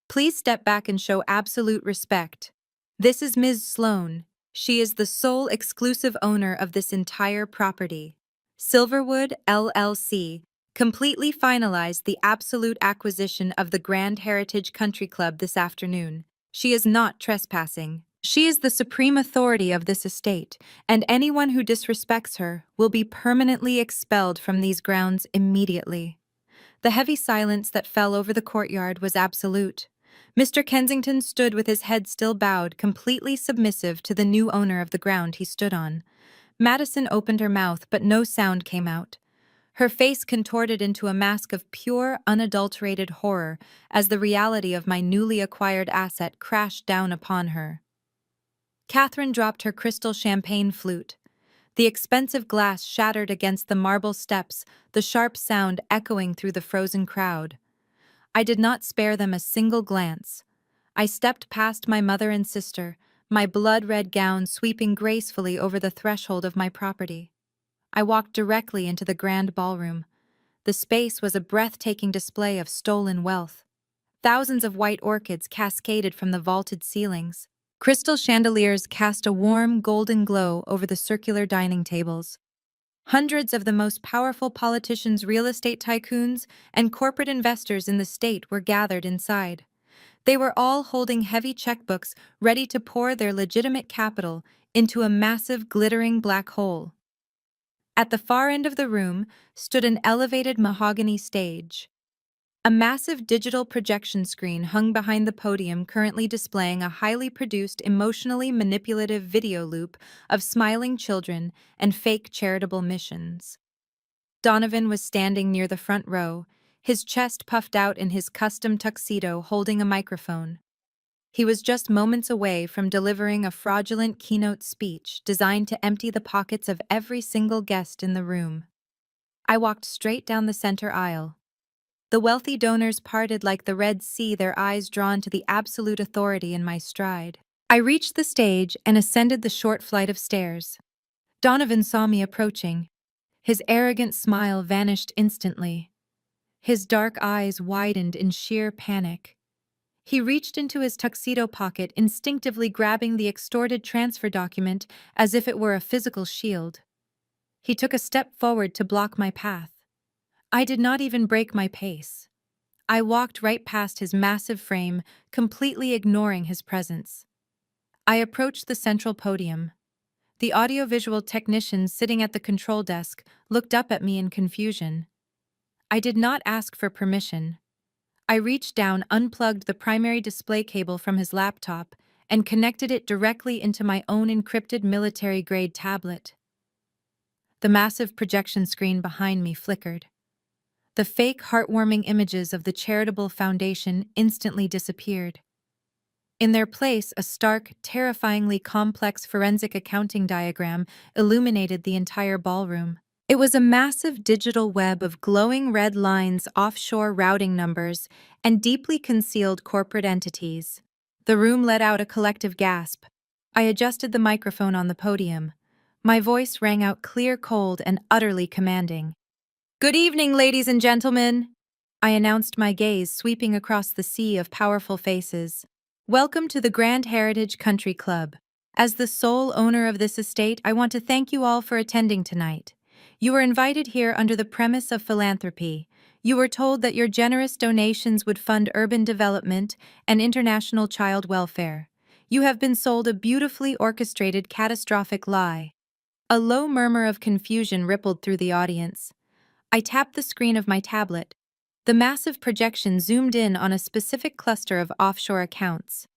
"Please step back and show absolute respect. This is Ms. Sloane. She is the sole exclusive owner of this entire property. Silverwood, LLC, completely finalized the absolute acquisition of the Grand Heritage Country Club this afternoon. She is not trespassing. She is the supreme authority of this estate, and anyone who disrespects her will be permanently expelled from these grounds immediately." The heavy silence that fell over the courtyard was absolute. Mr. Kensington stood with his head still bowed, completely submissive to the new owner of the ground he stood on. Madison opened her mouth, but no sound came out. Her face contorted into a mask of pure, unadulterated horror as the reality of my newly acquired asset crashed down upon her. Catherine dropped her crystal champagne flute. The expensive glass shattered against the marble steps, the sharp sound echoing through the frozen crowd. I did not spare them a single glance. I stepped past my mother and sister, my blood-red gown sweeping gracefully over the threshold of my property. I walked directly into the grand ballroom. The space was a breathtaking display of stolen wealth. Thousands of white orchids cascaded from the vaulted ceilings. Crystal chandeliers cast a warm, golden glow over the circular dining tables. Hundreds of the most powerful politicians, real estate tycoons, and corporate investors in the state were gathered inside. They were all holding heavy checkbooks, ready to pour their legitimate capital into a massive, glittering black hole. At the far end of the room stood an elevated mahogany stage. A massive digital projection screen hung behind the podium, currently displaying a highly produced, emotionally manipulative video loop of smiling children and fake charitable missions. Donovan was standing near the front row, his chest puffed out in his custom tuxedo, holding a microphone. He was just moments away from delivering a fraudulent keynote speech designed to empty the pockets of every single guest in the room. I walked straight down the center aisle. The wealthy donors parted like the Red Sea, their eyes drawn to the absolute authority in my stride. I reached the stage and ascended the short flight of stairs. Donovan saw me approaching. His arrogant smile vanished instantly. His dark eyes widened in sheer panic. He reached into his tuxedo pocket, instinctively grabbing the extorted transfer document as if it were a physical shield. He took a step forward to block my path. I did not even break my pace. I walked right past his massive frame, completely ignoring his presence. I approached the central podium. The audiovisual technician sitting at the control desk looked up at me in confusion. I did not ask for permission. I reached down, unplugged the primary display cable from his laptop, and connected it directly into my own encrypted military-grade tablet. The massive projection screen behind me flickered. The fake, heartwarming images of the charitable foundation instantly disappeared. In their place, a stark, terrifyingly complex forensic accounting diagram illuminated the entire ballroom. It was a massive digital web of glowing red lines, offshore routing numbers, and deeply concealed corporate entities. The room let out a collective gasp. I adjusted the microphone on the podium. My voice rang out clear, cold, and utterly commanding. "Good evening, ladies and gentlemen," I announced, my gaze sweeping across the sea of powerful faces. "Welcome to the Grand Heritage Country Club. As the sole owner of this estate, I want to thank you all for attending tonight. You were invited here under the premise of philanthropy. You were told that your generous donations would fund urban development and international child welfare. You have been sold a beautifully orchestrated catastrophic lie." A low murmur of confusion rippled through the audience. I tapped the screen of my tablet. The massive projection zoomed in on a specific cluster of offshore accounts.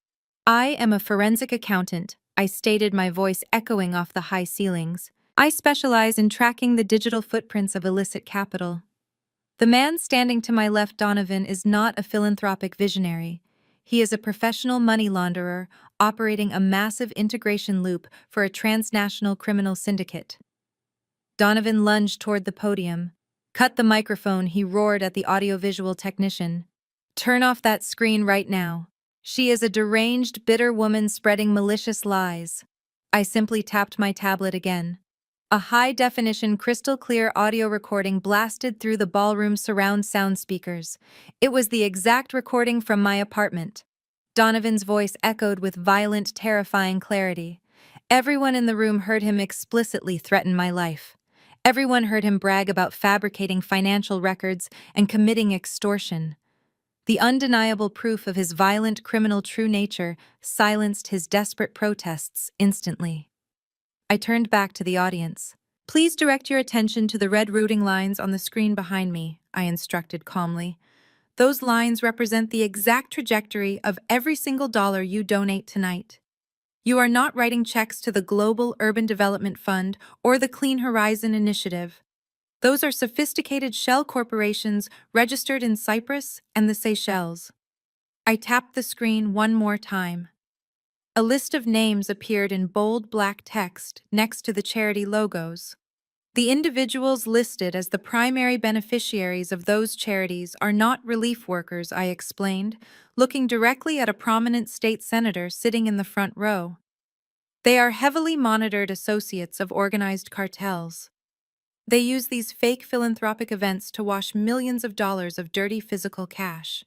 "I am a forensic accountant," I stated, my voice echoing off the high ceilings. "I specialize in tracking the digital footprints of illicit capital." The man standing to my left, Donovan, is not a philanthropic visionary. He is a professional money launderer operating a massive integration loop for a transnational criminal syndicate. Donovan lunged toward the podium. "Cut the microphone," he roared at the audiovisual technician. "Turn off that screen right now. She is a deranged, bitter woman spreading malicious lies." I simply tapped my tablet again. A high-definition, crystal-clear audio recording blasted through the ballroom surround sound speakers. It was the exact recording from my apartment. Donovan's voice echoed with violent, terrifying clarity. Everyone in the room heard him explicitly threaten my life. Everyone heard him brag about fabricating financial records and committing extortion. The undeniable proof of his violent, criminal true nature silenced his desperate protests instantly. I turned back to the audience. "Please direct your attention to the red routing lines on the screen behind me," I instructed calmly. "Those lines represent the exact trajectory of every single dollar you donate tonight. You are not writing checks to the Global Urban Development Fund or the Clean Horizon Initiative. Those are sophisticated shell corporations registered in Cyprus and the Seychelles." I tapped the screen one more time. A list of names appeared in bold black text next to the charity logos. The individuals listed as the primary beneficiaries of those charities are not relief workers, I explained, looking directly at a prominent state senator sitting in the front row. They are heavily monitored associates of organized cartels. They use these fake philanthropic events to wash millions of dollars of dirty physical cash.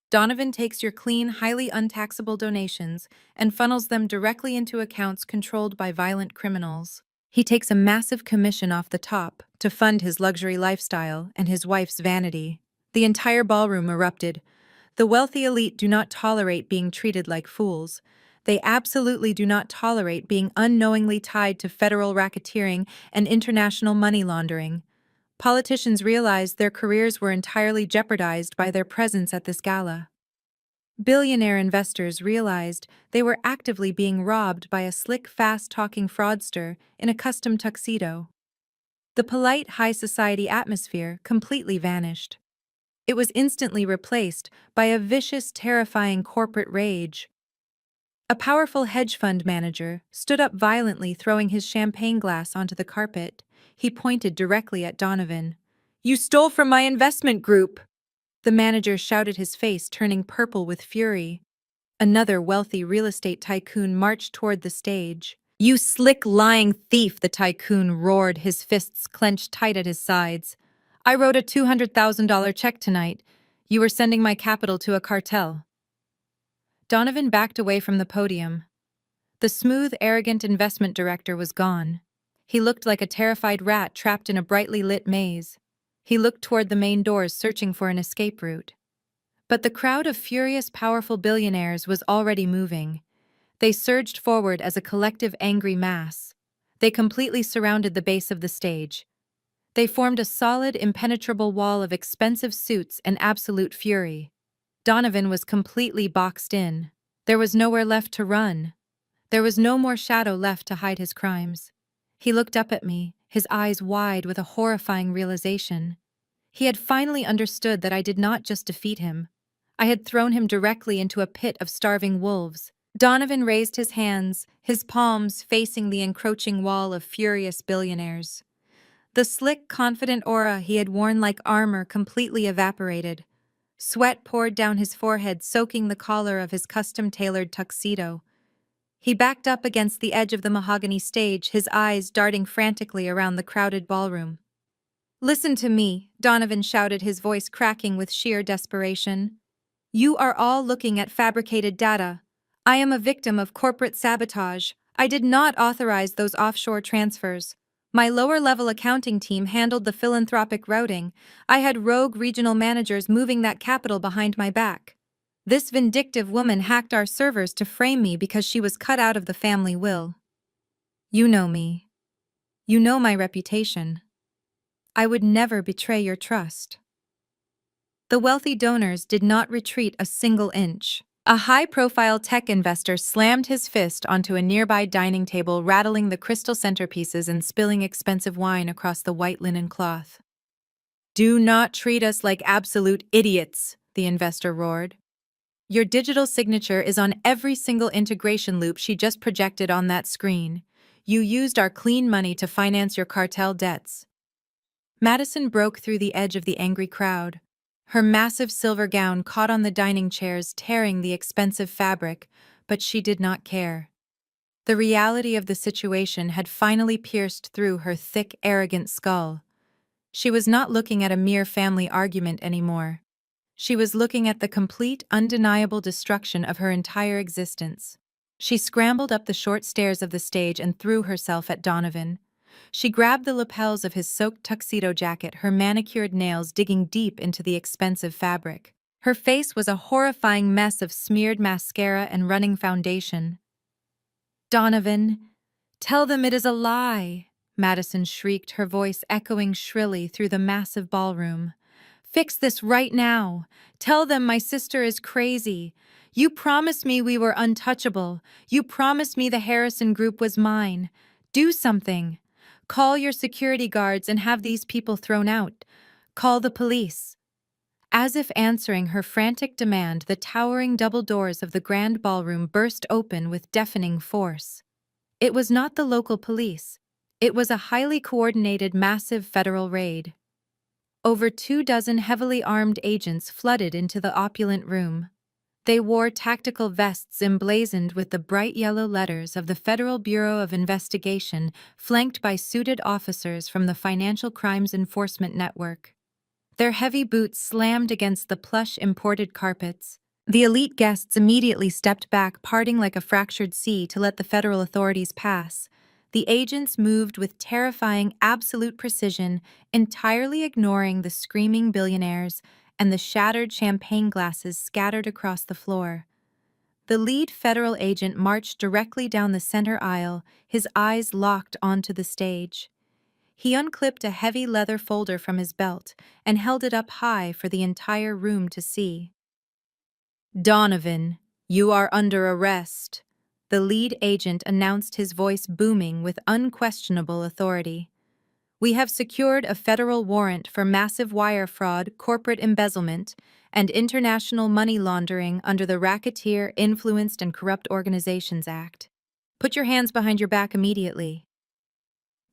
Donovan takes your clean, highly untaxable donations and funnels them directly into accounts controlled by violent criminals. He takes a massive commission off the top to fund his luxury lifestyle and his wife's vanity. The entire ballroom erupted. The wealthy elite do not tolerate being treated like fools. They absolutely do not tolerate being unknowingly tied to federal racketeering and international money laundering. Politicians realized their careers were entirely jeopardized by their presence at this gala. Billionaire investors realized they were actively being robbed by a slick, fast-talking fraudster in a custom tuxedo. The polite, high society atmosphere completely vanished. It was instantly replaced by a vicious, terrifying corporate rage. A powerful hedge fund manager stood up violently, throwing his champagne glass onto the carpet. He pointed directly at Donovan. "You stole from my investment group!" The manager shouted, his face turning purple with fury. Another wealthy real estate tycoon marched toward the stage. "You slick, lying thief!" the tycoon roared, his fists clenched tight at his sides. "I wrote a $200,000 check tonight. You were sending my capital to a cartel." Donovan backed away from the podium. The smooth, arrogant investment director was gone. He looked like a terrified rat trapped in a brightly lit maze. He looked toward the main doors, searching for an escape route. But the crowd of furious, powerful billionaires was already moving. They surged forward as a collective angry mass. They completely surrounded the base of the stage. They formed a solid, impenetrable wall of expensive suits and absolute fury. Donovan was completely boxed in. There was nowhere left to run. There was no more shadow left to hide his crimes. He looked up at me, his eyes wide with a horrifying realization. He had finally understood that I did not just defeat him. I had thrown him directly into a pit of starving wolves. Donovan raised his hands, his palms facing the encroaching wall of furious billionaires. The slick, confident aura he had worn like armor completely evaporated. Sweat poured down his forehead, soaking the collar of his custom-tailored tuxedo. He backed up against the edge of the mahogany stage, his eyes darting frantically around the crowded ballroom. "Listen to me," Donovan shouted, his voice cracking with sheer desperation. "You are all looking at fabricated data. I am a victim of corporate sabotage. I did not authorize those offshore transfers. My lower-level accounting team handled the philanthropic routing. I had rogue regional managers moving that capital behind my back. This vindictive woman hacked our servers to frame me because she was cut out of the family will. You know me. You know my reputation. I would never betray your trust." The wealthy donors did not retreat a single inch. A high-profile tech investor slammed his fist onto a nearby dining table, rattling the crystal centerpieces and spilling expensive wine across the white linen cloth. "Do not treat us like absolute idiots," the investor roared. "Your digital signature is on every single integration loop she just projected on that screen. You used our clean money to finance your cartel debts." Madison broke through the edge of the angry crowd. Her massive silver gown caught on the dining chairs, tearing the expensive fabric, but she did not care. The reality of the situation had finally pierced through her thick, arrogant skull. She was not looking at a mere family argument anymore. She was looking at the complete, undeniable destruction of her entire existence. She scrambled up the short stairs of the stage and threw herself at Donovan. She grabbed the lapels of his soaked tuxedo jacket, her manicured nails digging deep into the expensive fabric. Her face was a horrifying mess of smeared mascara and running foundation. "Donovan, tell them it is a lie," Madison shrieked, her voice echoing shrilly through the massive ballroom. "Fix this right now. Tell them my sister is crazy. You promised me we were untouchable. You promised me the Harrison Group was mine. Do something. Call your security guards and have these people thrown out. Call the police." As if answering her frantic demand, the towering double doors of the grand ballroom burst open with deafening force. It was not the local police. It was a highly coordinated, massive federal raid. Over 24 heavily armed agents flooded into the opulent room. They wore tactical vests emblazoned with the bright yellow letters of the Federal Bureau of Investigation, flanked by suited officers from the Financial Crimes Enforcement Network. Their heavy boots slammed against the plush imported carpets. The elite guests immediately stepped back, parting like a fractured sea to let the federal authorities pass. The agents moved with terrifying, absolute precision, entirely ignoring the screaming billionaires and the shattered champagne glasses scattered across the floor. The lead federal agent marched directly down the center aisle, his eyes locked onto the stage. He unclipped a heavy leather folder from his belt and held it up high for the entire room to see. "Donovan, you are under arrest," the lead agent announced, his voice booming with unquestionable authority. "We have secured a federal warrant for massive wire fraud, corporate embezzlement, and international money laundering under the Racketeer, Influenced, and Corrupt Organizations Act. Put your hands behind your back immediately."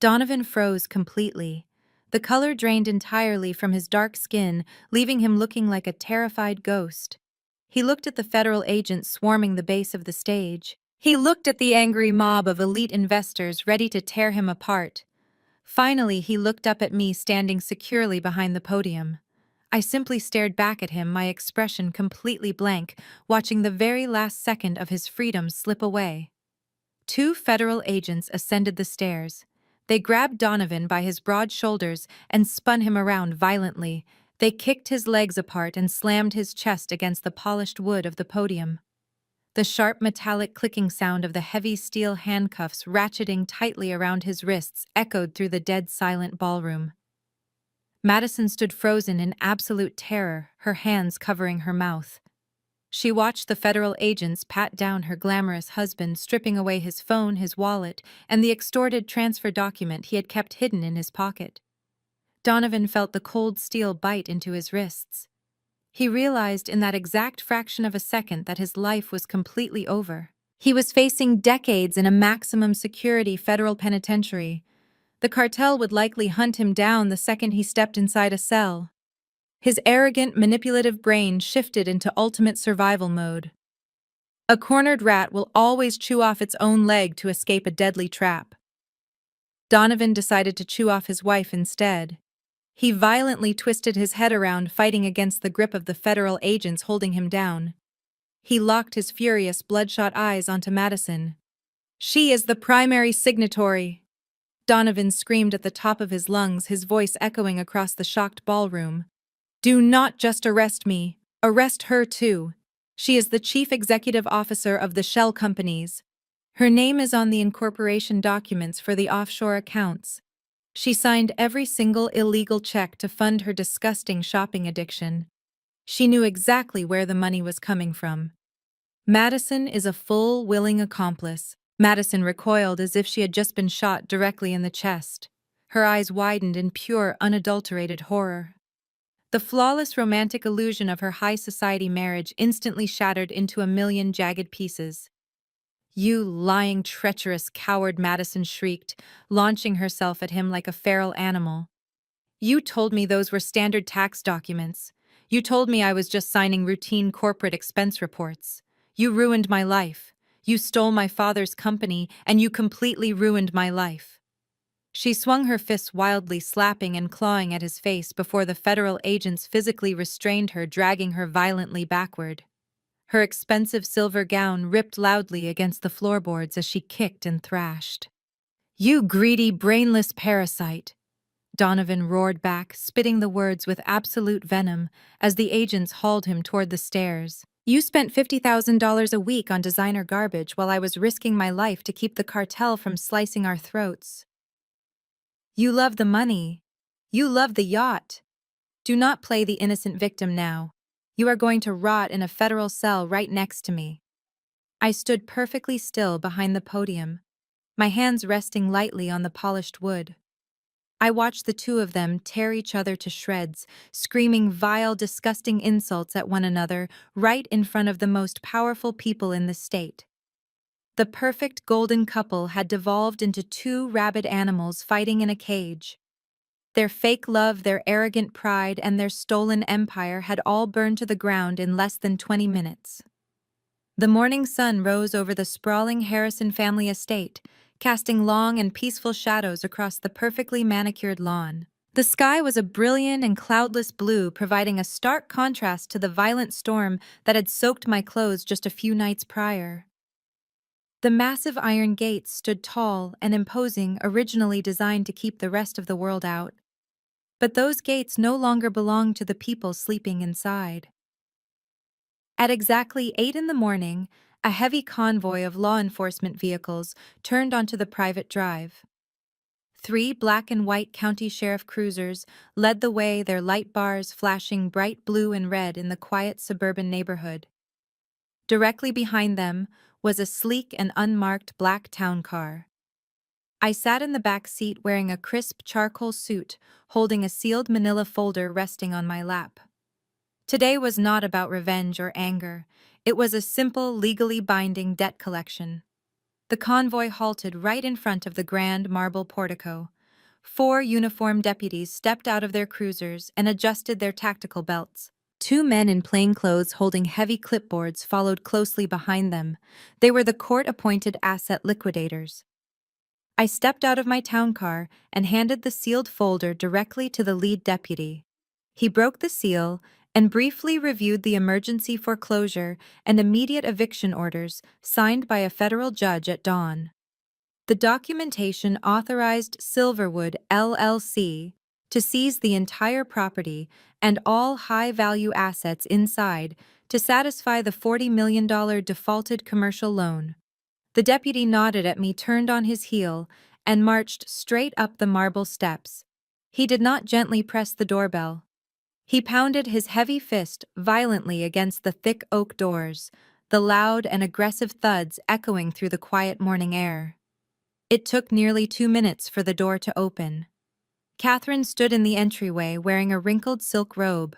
Donovan froze completely. The color drained entirely from his dark skin, leaving him looking like a terrified ghost. He looked at the federal agents swarming the base of the stage. He looked at the angry mob of elite investors ready to tear him apart. Finally, he looked up at me standing securely behind the podium. I simply stared back at him, my expression completely blank, watching the very last second of his freedom slip away. Two federal agents ascended the stairs. They grabbed Donovan by his broad shoulders and spun him around violently. They kicked his legs apart and slammed his chest against the polished wood of the podium. The sharp metallic clicking sound of the heavy steel handcuffs ratcheting tightly around his wrists echoed through the dead-silent ballroom. Madison stood frozen in absolute terror, her hands covering her mouth. She watched the federal agents pat down her glamorous husband, stripping away his phone, his wallet, and the extorted transfer document he had kept hidden in his pocket. Donovan felt the cold steel bite into his wrists. He realized in that exact fraction of a second that his life was completely over. He was facing decades in a maximum security federal penitentiary. The cartel would likely hunt him down the second he stepped inside a cell. His arrogant, manipulative brain shifted into ultimate survival mode. A cornered rat will always chew off its own leg to escape a deadly trap. Donovan decided to chew off his wife instead. He violently twisted his head around, fighting against the grip of the federal agents holding him down. He locked his furious, bloodshot eyes onto Madison. "She is the primary signatory!" Donovan screamed at the top of his lungs, his voice echoing across the shocked ballroom. "Do not just arrest me. Arrest her too. She is the chief executive officer of the shell companies. Her name is on the incorporation documents for the offshore accounts. She signed every single illegal check to fund her disgusting shopping addiction. She knew exactly where the money was coming from. Madison is a full, willing accomplice." Madison recoiled as if she had just been shot directly in the chest. Her eyes widened in pure, unadulterated horror. The flawless romantic illusion of her high society marriage instantly shattered into a million jagged pieces. "You lying, treacherous coward," Madison shrieked, launching herself at him like a feral animal. "You told me those were standard tax documents. You told me I was just signing routine corporate expense reports. You ruined my life. You stole my father's company, and you completely ruined my life." She swung her fists wildly, slapping and clawing at his face before the federal agents physically restrained her, dragging her violently backward. Her expensive silver gown ripped loudly against the floorboards as she kicked and thrashed. "You greedy, brainless parasite!" Donovan roared back, spitting the words with absolute venom as the agents hauled him toward the stairs. "You spent $50,000 a week on designer garbage while I was risking my life to keep the cartel from slicing our throats. You love the money. You love the yacht. Do not play the innocent victim now. You are going to rot in a federal cell right next to me." I stood perfectly still behind the podium, my hands resting lightly on the polished wood. I watched the two of them tear each other to shreds, screaming vile, disgusting insults at one another right in front of the most powerful people in the state. The perfect golden couple had devolved into two rabid animals fighting in a cage. Their fake love, their arrogant pride, and their stolen empire had all burned to the ground in less than 20 minutes. The morning sun rose over the sprawling Harrison family estate, casting long and peaceful shadows across the perfectly manicured lawn. The sky was a brilliant and cloudless blue, providing a stark contrast to the violent storm that had soaked my clothes just a few nights prior. The massive iron gates stood tall and imposing, originally designed to keep the rest of the world out. But those gates no longer belonged to the people sleeping inside. At exactly 8 in the morning, a heavy convoy of law enforcement vehicles turned onto the private drive. 3 black and white county sheriff cruisers led the way, their light bars flashing bright blue and red in the quiet suburban neighborhood. Directly behind them was a sleek and unmarked black town car. I sat in the back seat wearing a crisp charcoal suit, holding a sealed manila folder resting on my lap. Today was not about revenge or anger. It was a simple, legally binding debt collection. The convoy halted right in front of the grand marble portico. 4 uniformed deputies stepped out of their cruisers and adjusted their tactical belts. 2 men in plain clothes holding heavy clipboards followed closely behind them. They were the court-appointed asset liquidators. I stepped out of my town car and handed the sealed folder directly to the lead deputy. He broke the seal and briefly reviewed the emergency foreclosure and immediate eviction orders signed by a federal judge at dawn. The documentation authorized Silverwood, LLC, to seize the entire property and all high-value assets inside to satisfy the $40 million defaulted commercial loan. The deputy nodded at me, turned on his heel, and marched straight up the marble steps. He did not gently press the doorbell. He pounded his heavy fist violently against the thick oak doors, the loud and aggressive thuds echoing through the quiet morning air. It took nearly 2 minutes for the door to open. Catherine stood in the entryway wearing a wrinkled silk robe.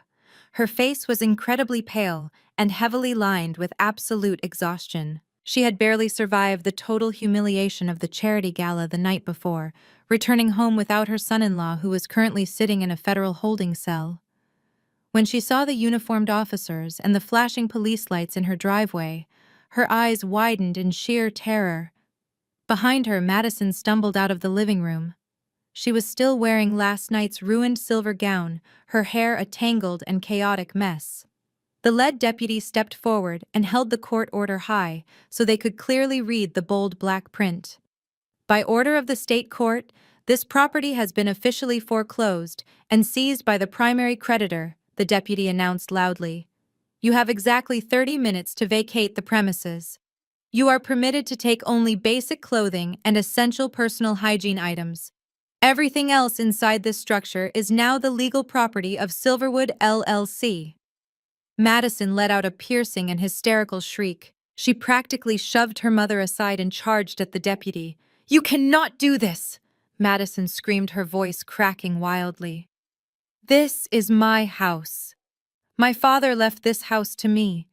Her face was incredibly pale and heavily lined with absolute exhaustion. She had barely survived the total humiliation of the charity gala the night before, returning home without her son-in-law who was currently sitting in a federal holding cell. When she saw the uniformed officers and the flashing police lights in her driveway, her eyes widened in sheer terror. Behind her, Madison stumbled out of the living room. She was still wearing last night's ruined silver gown, her hair a tangled and chaotic mess. The lead deputy stepped forward and held the court order high so they could clearly read the bold black print. By order of the state court, this property has been officially foreclosed and seized by the primary creditor, the deputy announced loudly. You have exactly 30 minutes to vacate the premises. You are permitted to take only basic clothing and essential personal hygiene items. Everything else inside this structure is now the legal property of Silverwood LLC. Madison let out a piercing and hysterical shriek. She practically shoved her mother aside and charged at the deputy. "You cannot do this!" Madison screamed, her voice cracking wildly. "This is my house. My father left this house to me.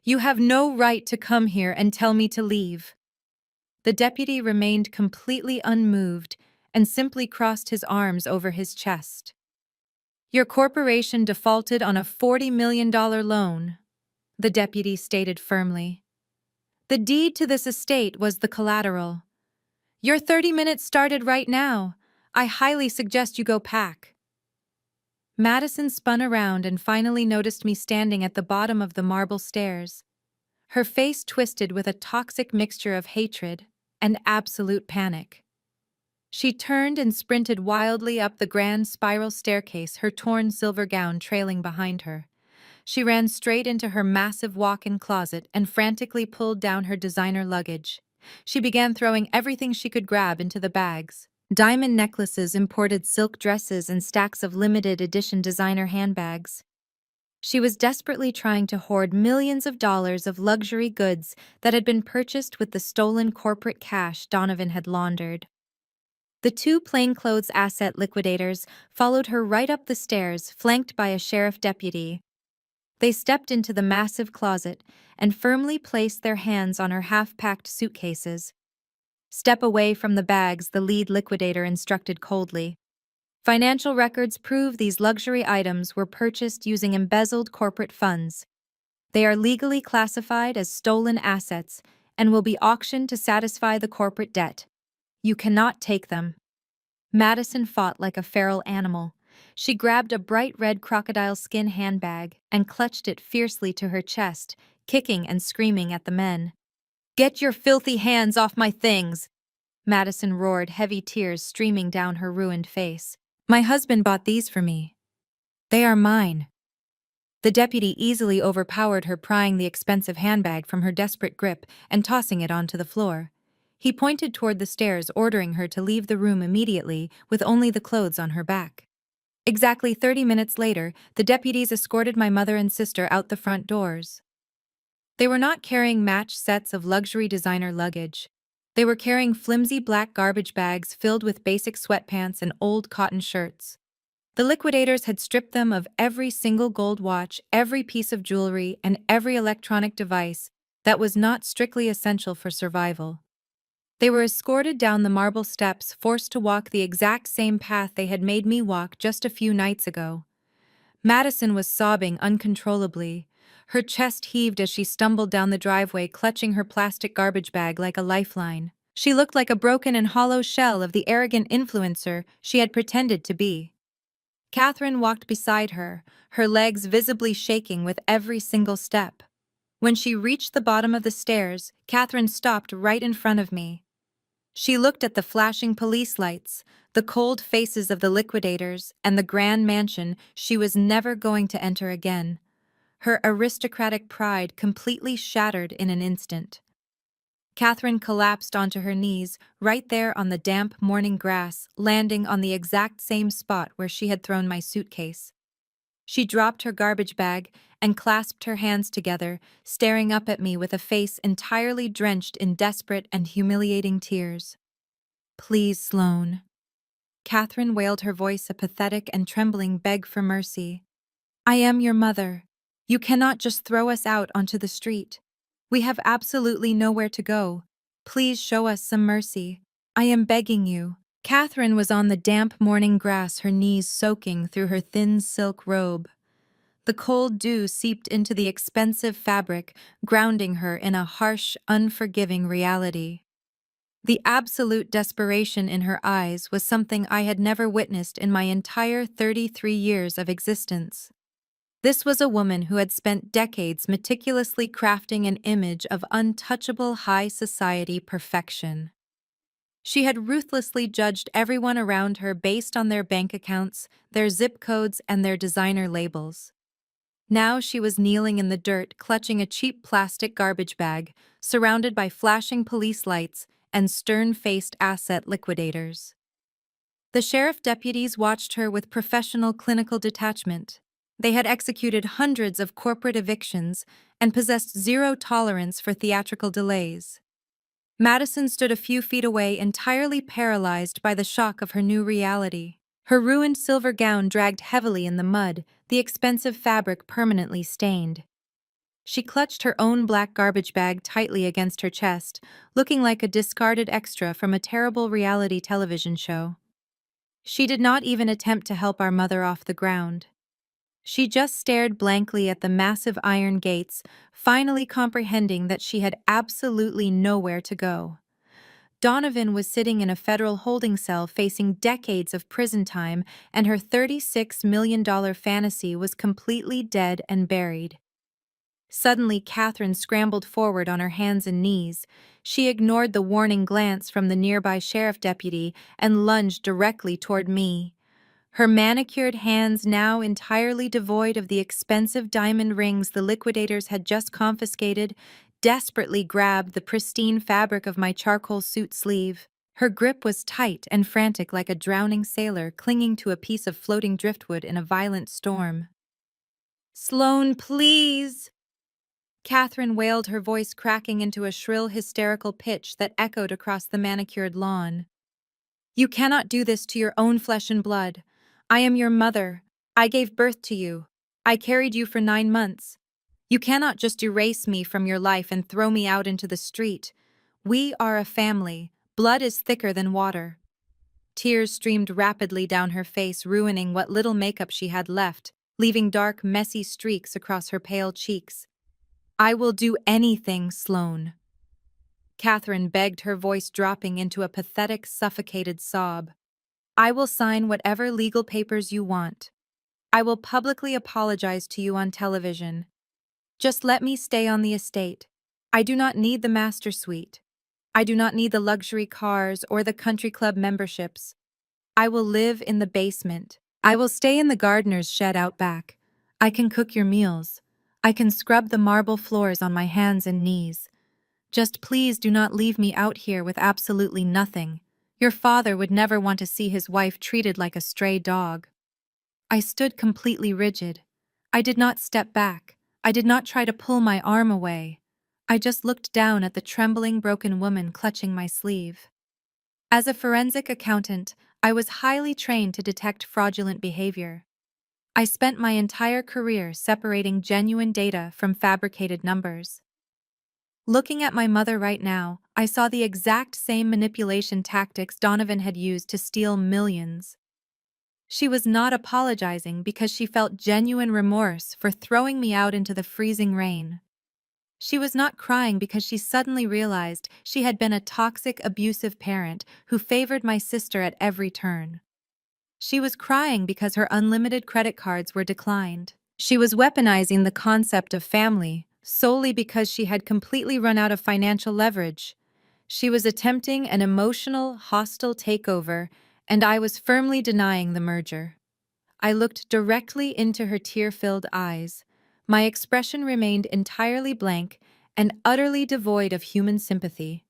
You have no right to come here and tell me to leave." The deputy remained completely unmoved and simply crossed his arms over his chest. "Your corporation defaulted on a $40 million loan," the deputy stated firmly. "The deed to this estate was the collateral. Your 30 minutes started right now. I highly suggest you go pack." Madison spun around and finally noticed me standing at the bottom of the marble stairs. Her face twisted with a toxic mixture of hatred and absolute panic. She turned and sprinted wildly up the grand spiral staircase, her torn silver gown trailing behind her. She ran straight into her massive walk-in closet and frantically pulled down her designer luggage. She began throwing everything she could grab into the bags. Diamond necklaces, imported silk dresses, and stacks of limited edition designer handbags. She was desperately trying to hoard millions of dollars of luxury goods that had been purchased with the stolen corporate cash Donovan had laundered. The two plainclothes asset liquidators followed her right up the stairs, flanked by a sheriff deputy. They stepped into the massive closet and firmly placed their hands on her half-packed suitcases. "Step away from the bags," the lead liquidator instructed coldly. "Financial records prove these luxury items were purchased using embezzled corporate funds. They are legally classified as stolen assets and will be auctioned to satisfy the corporate debt. You cannot take them." Madison fought like a feral animal. She grabbed a bright red crocodile skin handbag and clutched it fiercely to her chest, kicking and screaming at the men. "Get your filthy hands off my things!" Madison roared, heavy tears streaming down her ruined face. "My husband bought these for me. They are mine." The deputy easily overpowered her, prying the expensive handbag from her desperate grip and tossing it onto the floor. He pointed toward the stairs, ordering her to leave the room immediately with only the clothes on her back. Exactly 30 minutes later, the deputies escorted my mother and sister out the front doors. They were not carrying matched sets of luxury designer luggage. They were carrying flimsy black garbage bags filled with basic sweatpants and old cotton shirts. The liquidators had stripped them of every single gold watch, every piece of jewelry, and every electronic device that was not strictly essential for survival. They were escorted down the marble steps, forced to walk the exact same path they had made me walk just a few nights ago. Madison was sobbing uncontrollably. Her chest heaved as she stumbled down the driveway, clutching her plastic garbage bag like a lifeline. She looked like a broken and hollow shell of the arrogant influencer she had pretended to be. Catherine walked beside her, her legs visibly shaking with every single step. When she reached the bottom of the stairs, Catherine stopped right in front of me. She looked at the flashing police lights, the cold faces of the liquidators, and the grand mansion she was never going to enter again. Her aristocratic pride completely shattered in an instant. Catherine collapsed onto her knees, right there on the damp morning grass, landing on the exact same spot where she had thrown my suitcase. She dropped her garbage bag and clasped her hands together, staring up at me with a face entirely drenched in desperate and humiliating tears. "Please, Sloane." Catherine wailed, her voice a pathetic and trembling beg for mercy. "I am your mother. You cannot just throw us out onto the street. We have absolutely nowhere to go. Please show us some mercy. I am begging you. Catherine was on the damp morning grass, her knees soaking through her thin silk robe. The cold dew seeped into the expensive fabric, grounding her in a harsh, unforgiving reality. The absolute desperation in her eyes was something I had never witnessed in my entire 33 years of existence. This was a woman who had spent decades meticulously crafting an image of untouchable high society perfection. She had ruthlessly judged everyone around her based on their bank accounts, their zip codes, and their designer labels. Now she was kneeling in the dirt, clutching a cheap plastic garbage bag, surrounded by flashing police lights and stern-faced asset liquidators. The sheriff deputies watched her with professional clinical detachment. They had executed hundreds of corporate evictions and possessed zero tolerance for theatrical delays. Madison stood a few feet away, entirely paralyzed by the shock of her new reality. Her ruined silver gown dragged heavily in the mud, the expensive fabric permanently stained. She clutched her own black garbage bag tightly against her chest, looking like a discarded extra from a terrible reality television show. She did not even attempt to help our mother off the ground. She just stared blankly at the massive iron gates, finally comprehending that she had absolutely nowhere to go. Donovan was sitting in a federal holding cell facing decades of prison time, and her $36 million fantasy was completely dead and buried. Suddenly, Catherine scrambled forward on her hands and knees. She ignored the warning glance from the nearby sheriff deputy and lunged directly toward me. Her manicured hands, now entirely devoid of the expensive diamond rings the liquidators had just confiscated, desperately grabbed the pristine fabric of my charcoal suit sleeve. Her grip was tight and frantic, like a drowning sailor clinging to a piece of floating driftwood in a violent storm. "Sloane, please!" Catherine wailed, her voice cracking into a shrill, hysterical pitch that echoed across the manicured lawn. "You cannot do this to your own flesh and blood. I am your mother. I gave birth to you. I carried you for 9 months. You cannot just erase me from your life and throw me out into the street. We are a family. Blood is thicker than water." Tears streamed rapidly down her face, ruining what little makeup she had left, leaving dark, messy streaks across her pale cheeks. "I will do anything, Sloane." Catherine begged, her voice dropping into a pathetic, suffocated sob. "I will sign whatever legal papers you want. I will publicly apologize to you on television. Just let me stay on the estate. I do not need the master suite. I do not need the luxury cars or the country club memberships. I will live in the basement. I will stay in the gardener's shed out back. I can cook your meals. I can scrub the marble floors on my hands and knees. Just please do not leave me out here with absolutely nothing. Your father would never want to see his wife treated like a stray dog." I stood completely rigid. I did not step back. I did not try to pull my arm away. I just looked down at the trembling, broken woman clutching my sleeve. As a forensic accountant, I was highly trained to detect fraudulent behavior. I spent my entire career separating genuine data from fabricated numbers. Looking at my mother right now, I saw the exact same manipulation tactics Donovan had used to steal millions. She was not apologizing because she felt genuine remorse for throwing me out into the freezing rain. She was not crying because she suddenly realized she had been a toxic, abusive parent who favored my sister at every turn. She was crying because her unlimited credit cards were declined. She was weaponizing the concept of family solely because she had completely run out of financial leverage. She was attempting an emotional, hostile takeover, and I was firmly denying the merger. I looked directly into her tear-filled eyes. My expression remained entirely blank and utterly devoid of human sympathy.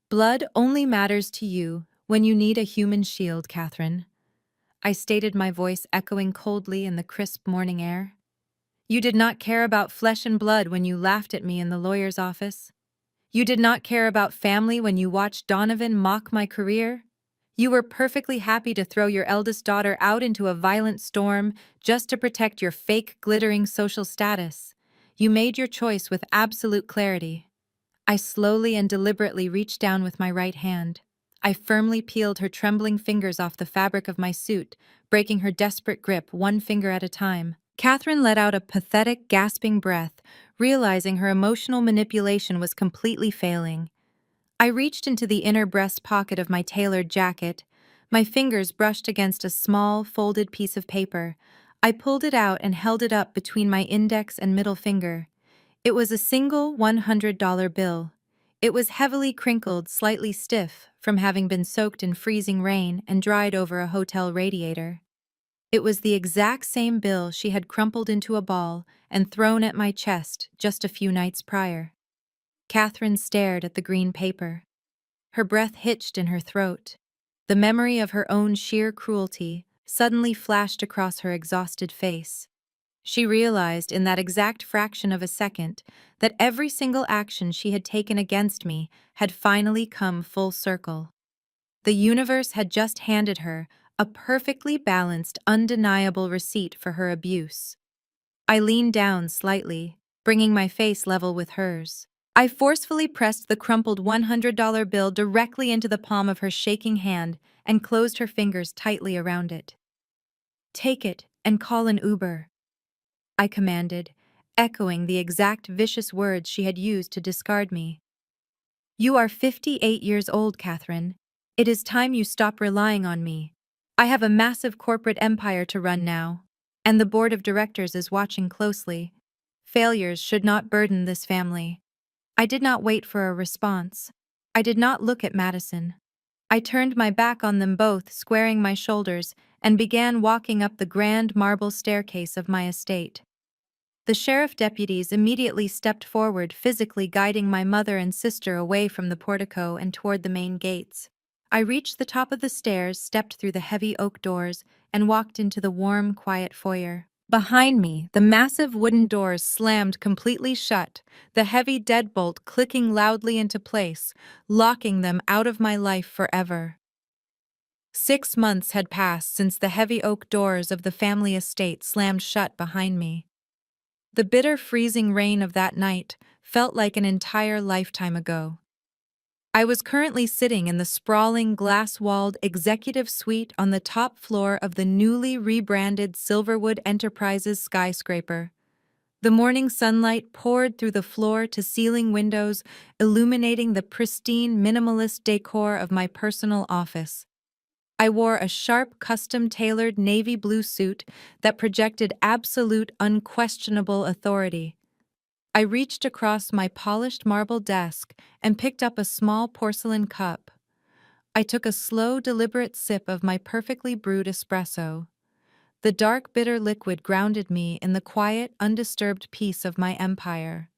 "Blood only matters to you when you need a human shield, Catherine," I stated, my voice echoing coldly in the crisp morning air. "You did not care about flesh and blood when you laughed at me in the lawyer's office. You did not care about family when you watched Donovan mock my career. You were perfectly happy to throw your eldest daughter out into a violent storm just to protect your fake, glittering social status. You made your choice with absolute clarity. I slowly and deliberately reached down with my right hand. I firmly peeled her trembling fingers off the fabric of my suit, breaking her desperate grip one finger at a time. Catherine let out a pathetic, gasping breath, realizing her emotional manipulation was completely failing. I reached into the inner breast pocket of my tailored jacket. My fingers brushed against a small, folded piece of paper. I pulled it out and held it up between my index and middle finger. It was a single $100 bill. It was heavily crinkled, slightly stiff, from having been soaked in freezing rain and dried over a hotel radiator. It was the exact same bill she had crumpled into a ball and thrown at my chest just a few nights prior. Catherine stared at the green paper. Her breath hitched in her throat. The memory of her own sheer cruelty suddenly flashed across her exhausted face. She realized in that exact fraction of a second that every single action she had taken against me had finally come full circle. The universe had just handed her a perfectly balanced, undeniable receipt for her abuse. I leaned down slightly, bringing my face level with hers. I forcefully pressed the crumpled $100 bill directly into the palm of her shaking hand and closed her fingers tightly around it. "Take it and call an Uber," I commanded, echoing the exact vicious words she had used to discard me. "You are 58 years old, Catherine. It is time you stop relying on me. I have a massive corporate empire to run now, and the board of directors is watching closely. Failures should not burden this family." I did not wait for a response. I did not look at Madison. I turned my back on them both, squaring my shoulders, and began walking up the grand marble staircase of my estate. The sheriff deputies immediately stepped forward, physically guiding my mother and sister away from the portico and toward the main gates. I reached the top of the stairs, stepped through the heavy oak doors, and walked into the warm, quiet foyer. Behind me, the massive wooden doors slammed completely shut, the heavy deadbolt clicking loudly into place, locking them out of my life forever. 6 months had passed since the heavy oak doors of the family estate slammed shut behind me. The bitter freezing rain of that night felt like an entire lifetime ago. I was currently sitting in the sprawling glass-walled executive suite on the top floor of the newly rebranded Silverwood Enterprises skyscraper. The morning sunlight poured through the floor-to-ceiling windows, illuminating the pristine, minimalist decor of my personal office. I wore a sharp, custom-tailored navy blue suit that projected absolute, unquestionable authority. I reached across my polished marble desk and picked up a small porcelain cup. I took a slow, deliberate sip of my perfectly brewed espresso. The dark, bitter liquid grounded me in the quiet, undisturbed peace of my empire.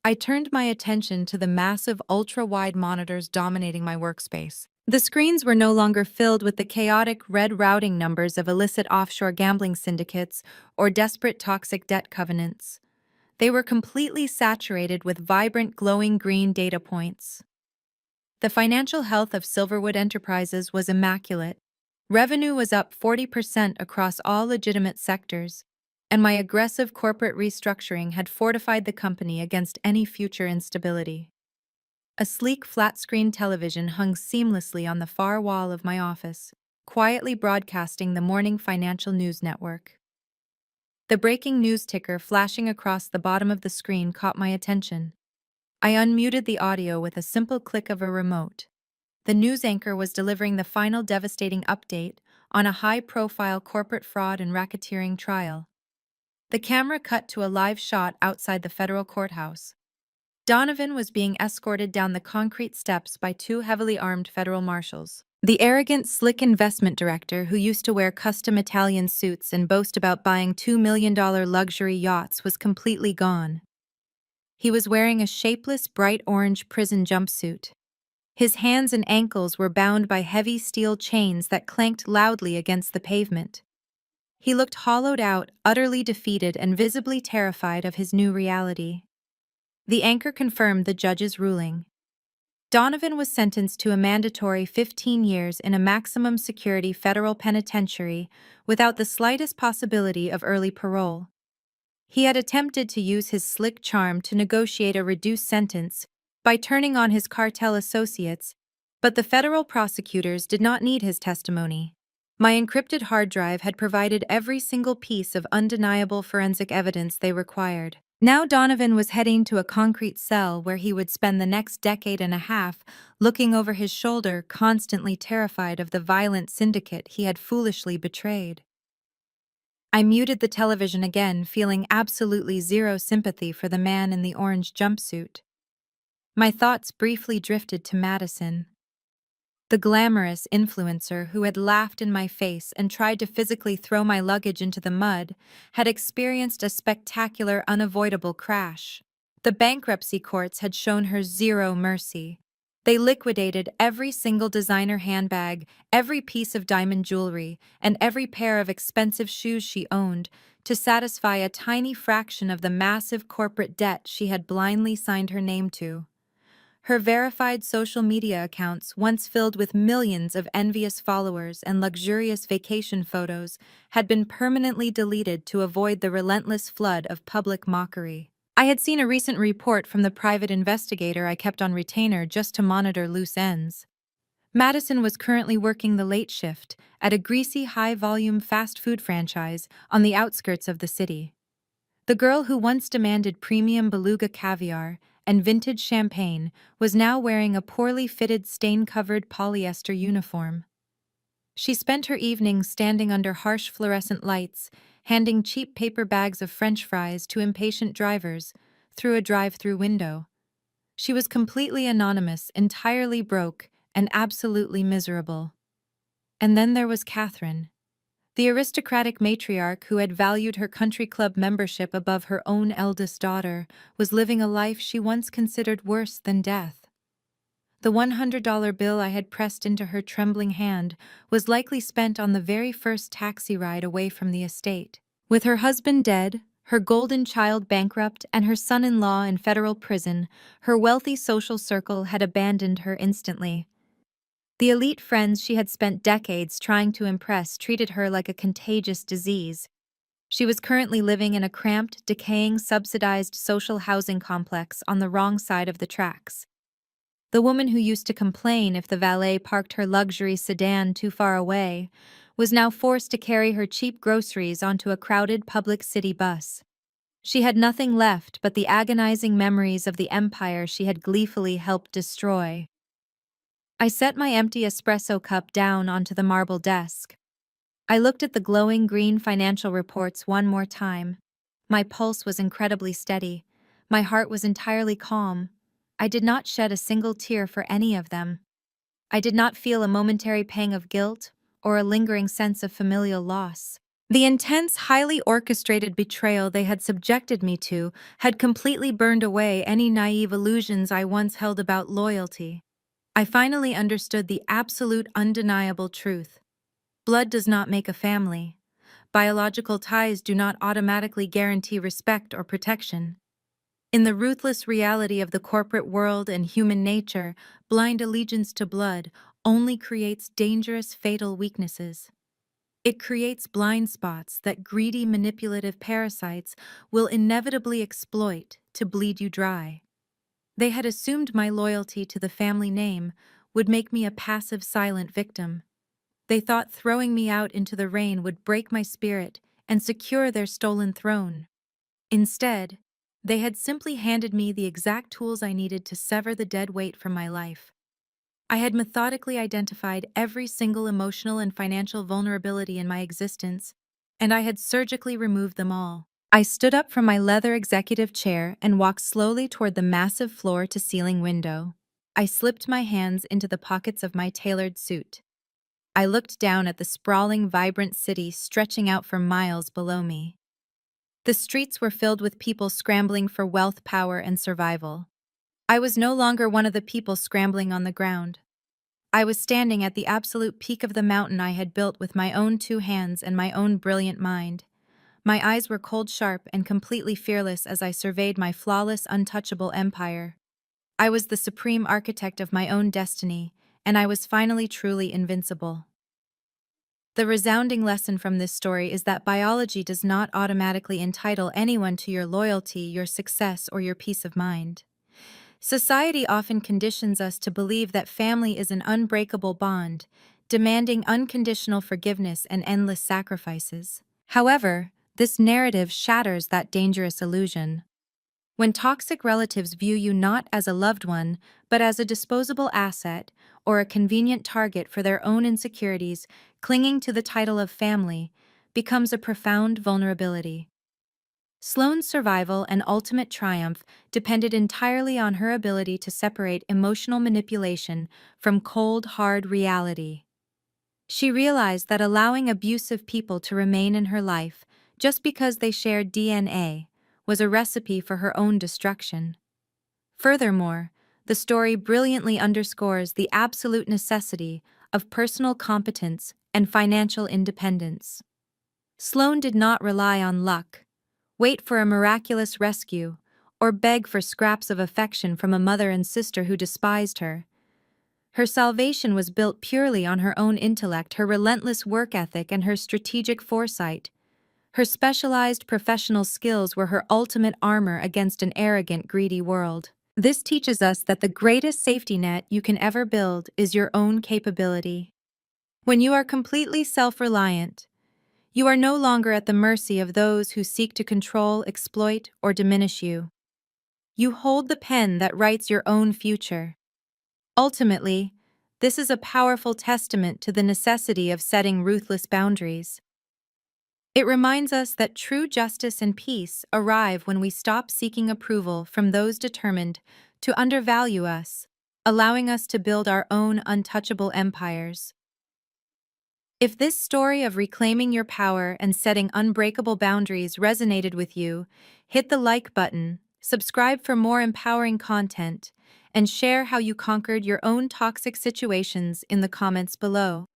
I turned my attention to the massive, ultra-wide monitors dominating my workspace. The screens were no longer filled with the chaotic red routing numbers of illicit offshore gambling syndicates or desperate toxic debt covenants. They were completely saturated with vibrant, glowing green data points. The financial health of Silverwood Enterprises was immaculate. Revenue was up 40% across all legitimate sectors, and my aggressive corporate restructuring had fortified the company against any future instability. A sleek flat-screen television hung seamlessly on the far wall of my office, quietly broadcasting the morning financial news network. The breaking news ticker flashing across the bottom of the screen caught my attention. I unmuted the audio with a simple click of a remote. The news anchor was delivering the final devastating update on a high-profile corporate fraud and racketeering trial. The camera cut to a live shot outside the federal courthouse. Donovan was being escorted down the concrete steps by two heavily armed federal marshals. The arrogant, slick investment director who used to wear custom Italian suits and boast about buying $2 million luxury yachts was completely gone. He was wearing a shapeless, bright orange prison jumpsuit. His hands and ankles were bound by heavy steel chains that clanked loudly against the pavement. He looked hollowed out, utterly defeated, and visibly terrified of his new reality. The anchor confirmed the judge's ruling. Donovan was sentenced to a mandatory 15 years in a maximum security federal penitentiary without the slightest possibility of early parole. He had attempted to use his slick charm to negotiate a reduced sentence by turning on his cartel associates, but the federal prosecutors did not need his testimony. My encrypted hard drive had provided every single piece of undeniable forensic evidence they required. Now Donovan was heading to a concrete cell where he would spend the next decade and a half looking over his shoulder, constantly terrified of the violent syndicate he had foolishly betrayed. I muted the television again, feeling absolutely zero sympathy for the man in the orange jumpsuit. My thoughts briefly drifted to Madison, the glamorous influencer who had laughed in my face and tried to physically throw my luggage into the mud, had experienced a spectacular, unavoidable crash. The bankruptcy courts had shown her zero mercy. They liquidated every single designer handbag, every piece of diamond jewelry, and every pair of expensive shoes she owned to satisfy a tiny fraction of the massive corporate debt she had blindly signed her name to. Her verified social media accounts, once filled with millions of envious followers and luxurious vacation photos, had been permanently deleted to avoid the relentless flood of public mockery. I had seen a recent report from the private investigator I kept on retainer just to monitor loose ends. Madison was currently working the late shift at a greasy, high-volume fast food franchise on the outskirts of the city. The girl who once demanded premium beluga caviar and vintage champagne was now wearing a poorly fitted stain-covered polyester uniform. She spent her evenings standing under harsh fluorescent lights, handing cheap paper bags of French fries to impatient drivers through a drive-through window. She was completely anonymous, entirely broke, and absolutely miserable. And then there was Catherine. The aristocratic matriarch who had valued her country club membership above her own eldest daughter was living a life she once considered worse than death. The $100 bill I had pressed into her trembling hand was likely spent on the very first taxi ride away from the estate. With her husband dead, her golden child bankrupt, and her son-in-law in federal prison, her wealthy social circle had abandoned her instantly. The elite friends she had spent decades trying to impress treated her like a contagious disease. She was currently living in a cramped, decaying, subsidized social housing complex on the wrong side of the tracks. The woman who used to complain if the valet parked her luxury sedan too far away was now forced to carry her cheap groceries onto a crowded public city bus. She had nothing left but the agonizing memories of the empire she had gleefully helped destroy. I set my empty espresso cup down onto the marble desk. I looked at the glowing green financial reports one more time. My pulse was incredibly steady. My heart was entirely calm. I did not shed a single tear for any of them. I did not feel a momentary pang of guilt or a lingering sense of familial loss. The intense, highly orchestrated betrayal they had subjected me to had completely burned away any naive illusions I once held about loyalty. I finally understood the absolute, undeniable truth. Blood does not make a family. Biological ties do not automatically guarantee respect or protection. In the ruthless reality of the corporate world and human nature, blind allegiance to blood only creates dangerous, fatal weaknesses. It creates blind spots that greedy, manipulative parasites will inevitably exploit to bleed you dry. They had assumed my loyalty to the family name would make me a passive, silent victim. They thought throwing me out into the rain would break my spirit and secure their stolen throne. Instead, they had simply handed me the exact tools I needed to sever the dead weight from my life. I had methodically identified every single emotional and financial vulnerability in my existence, and I had surgically removed them all. I stood up from my leather executive chair and walked slowly toward the massive floor-to-ceiling window. I slipped my hands into the pockets of my tailored suit. I looked down at the sprawling, vibrant city stretching out for miles below me. The streets were filled with people scrambling for wealth, power, and survival. I was no longer one of the people scrambling on the ground. I was standing at the absolute peak of the mountain I had built with my own two hands and my own brilliant mind. My eyes were cold sharp and completely fearless as I surveyed my flawless, untouchable empire. I was the supreme architect of my own destiny, and I was finally truly invincible. The resounding lesson from this story is that biology does not automatically entitle anyone to your loyalty, your success, or your peace of mind. Society often conditions us to believe that family is an unbreakable bond, demanding unconditional forgiveness and endless sacrifices. However, this narrative shatters that dangerous illusion. When toxic relatives view you not as a loved one, but as a disposable asset or a convenient target for their own insecurities, clinging to the title of family becomes a profound vulnerability. Sloane's survival and ultimate triumph depended entirely on her ability to separate emotional manipulation from cold, hard reality. She realized that allowing abusive people to remain in her life, just because they shared DNA, was a recipe for her own destruction. Furthermore, the story brilliantly underscores the absolute necessity of personal competence and financial independence. Sloane did not rely on luck, wait for a miraculous rescue, or beg for scraps of affection from a mother and sister who despised her. Her salvation was built purely on her own intellect, her relentless work ethic, and her strategic foresight. Her specialized professional skills were her ultimate armor against an arrogant, greedy world. This teaches us that the greatest safety net you can ever build is your own capability. When you are completely self-reliant, you are no longer at the mercy of those who seek to control, exploit, or diminish you. You hold the pen that writes your own future. Ultimately, this is a powerful testament to the necessity of setting ruthless boundaries. It reminds us that true justice and peace arrive when we stop seeking approval from those determined to undervalue us, allowing us to build our own untouchable empires. If this story of reclaiming your power and setting unbreakable boundaries resonated with you, hit the like button, subscribe for more empowering content, and share how you conquered your own toxic situations in the comments below.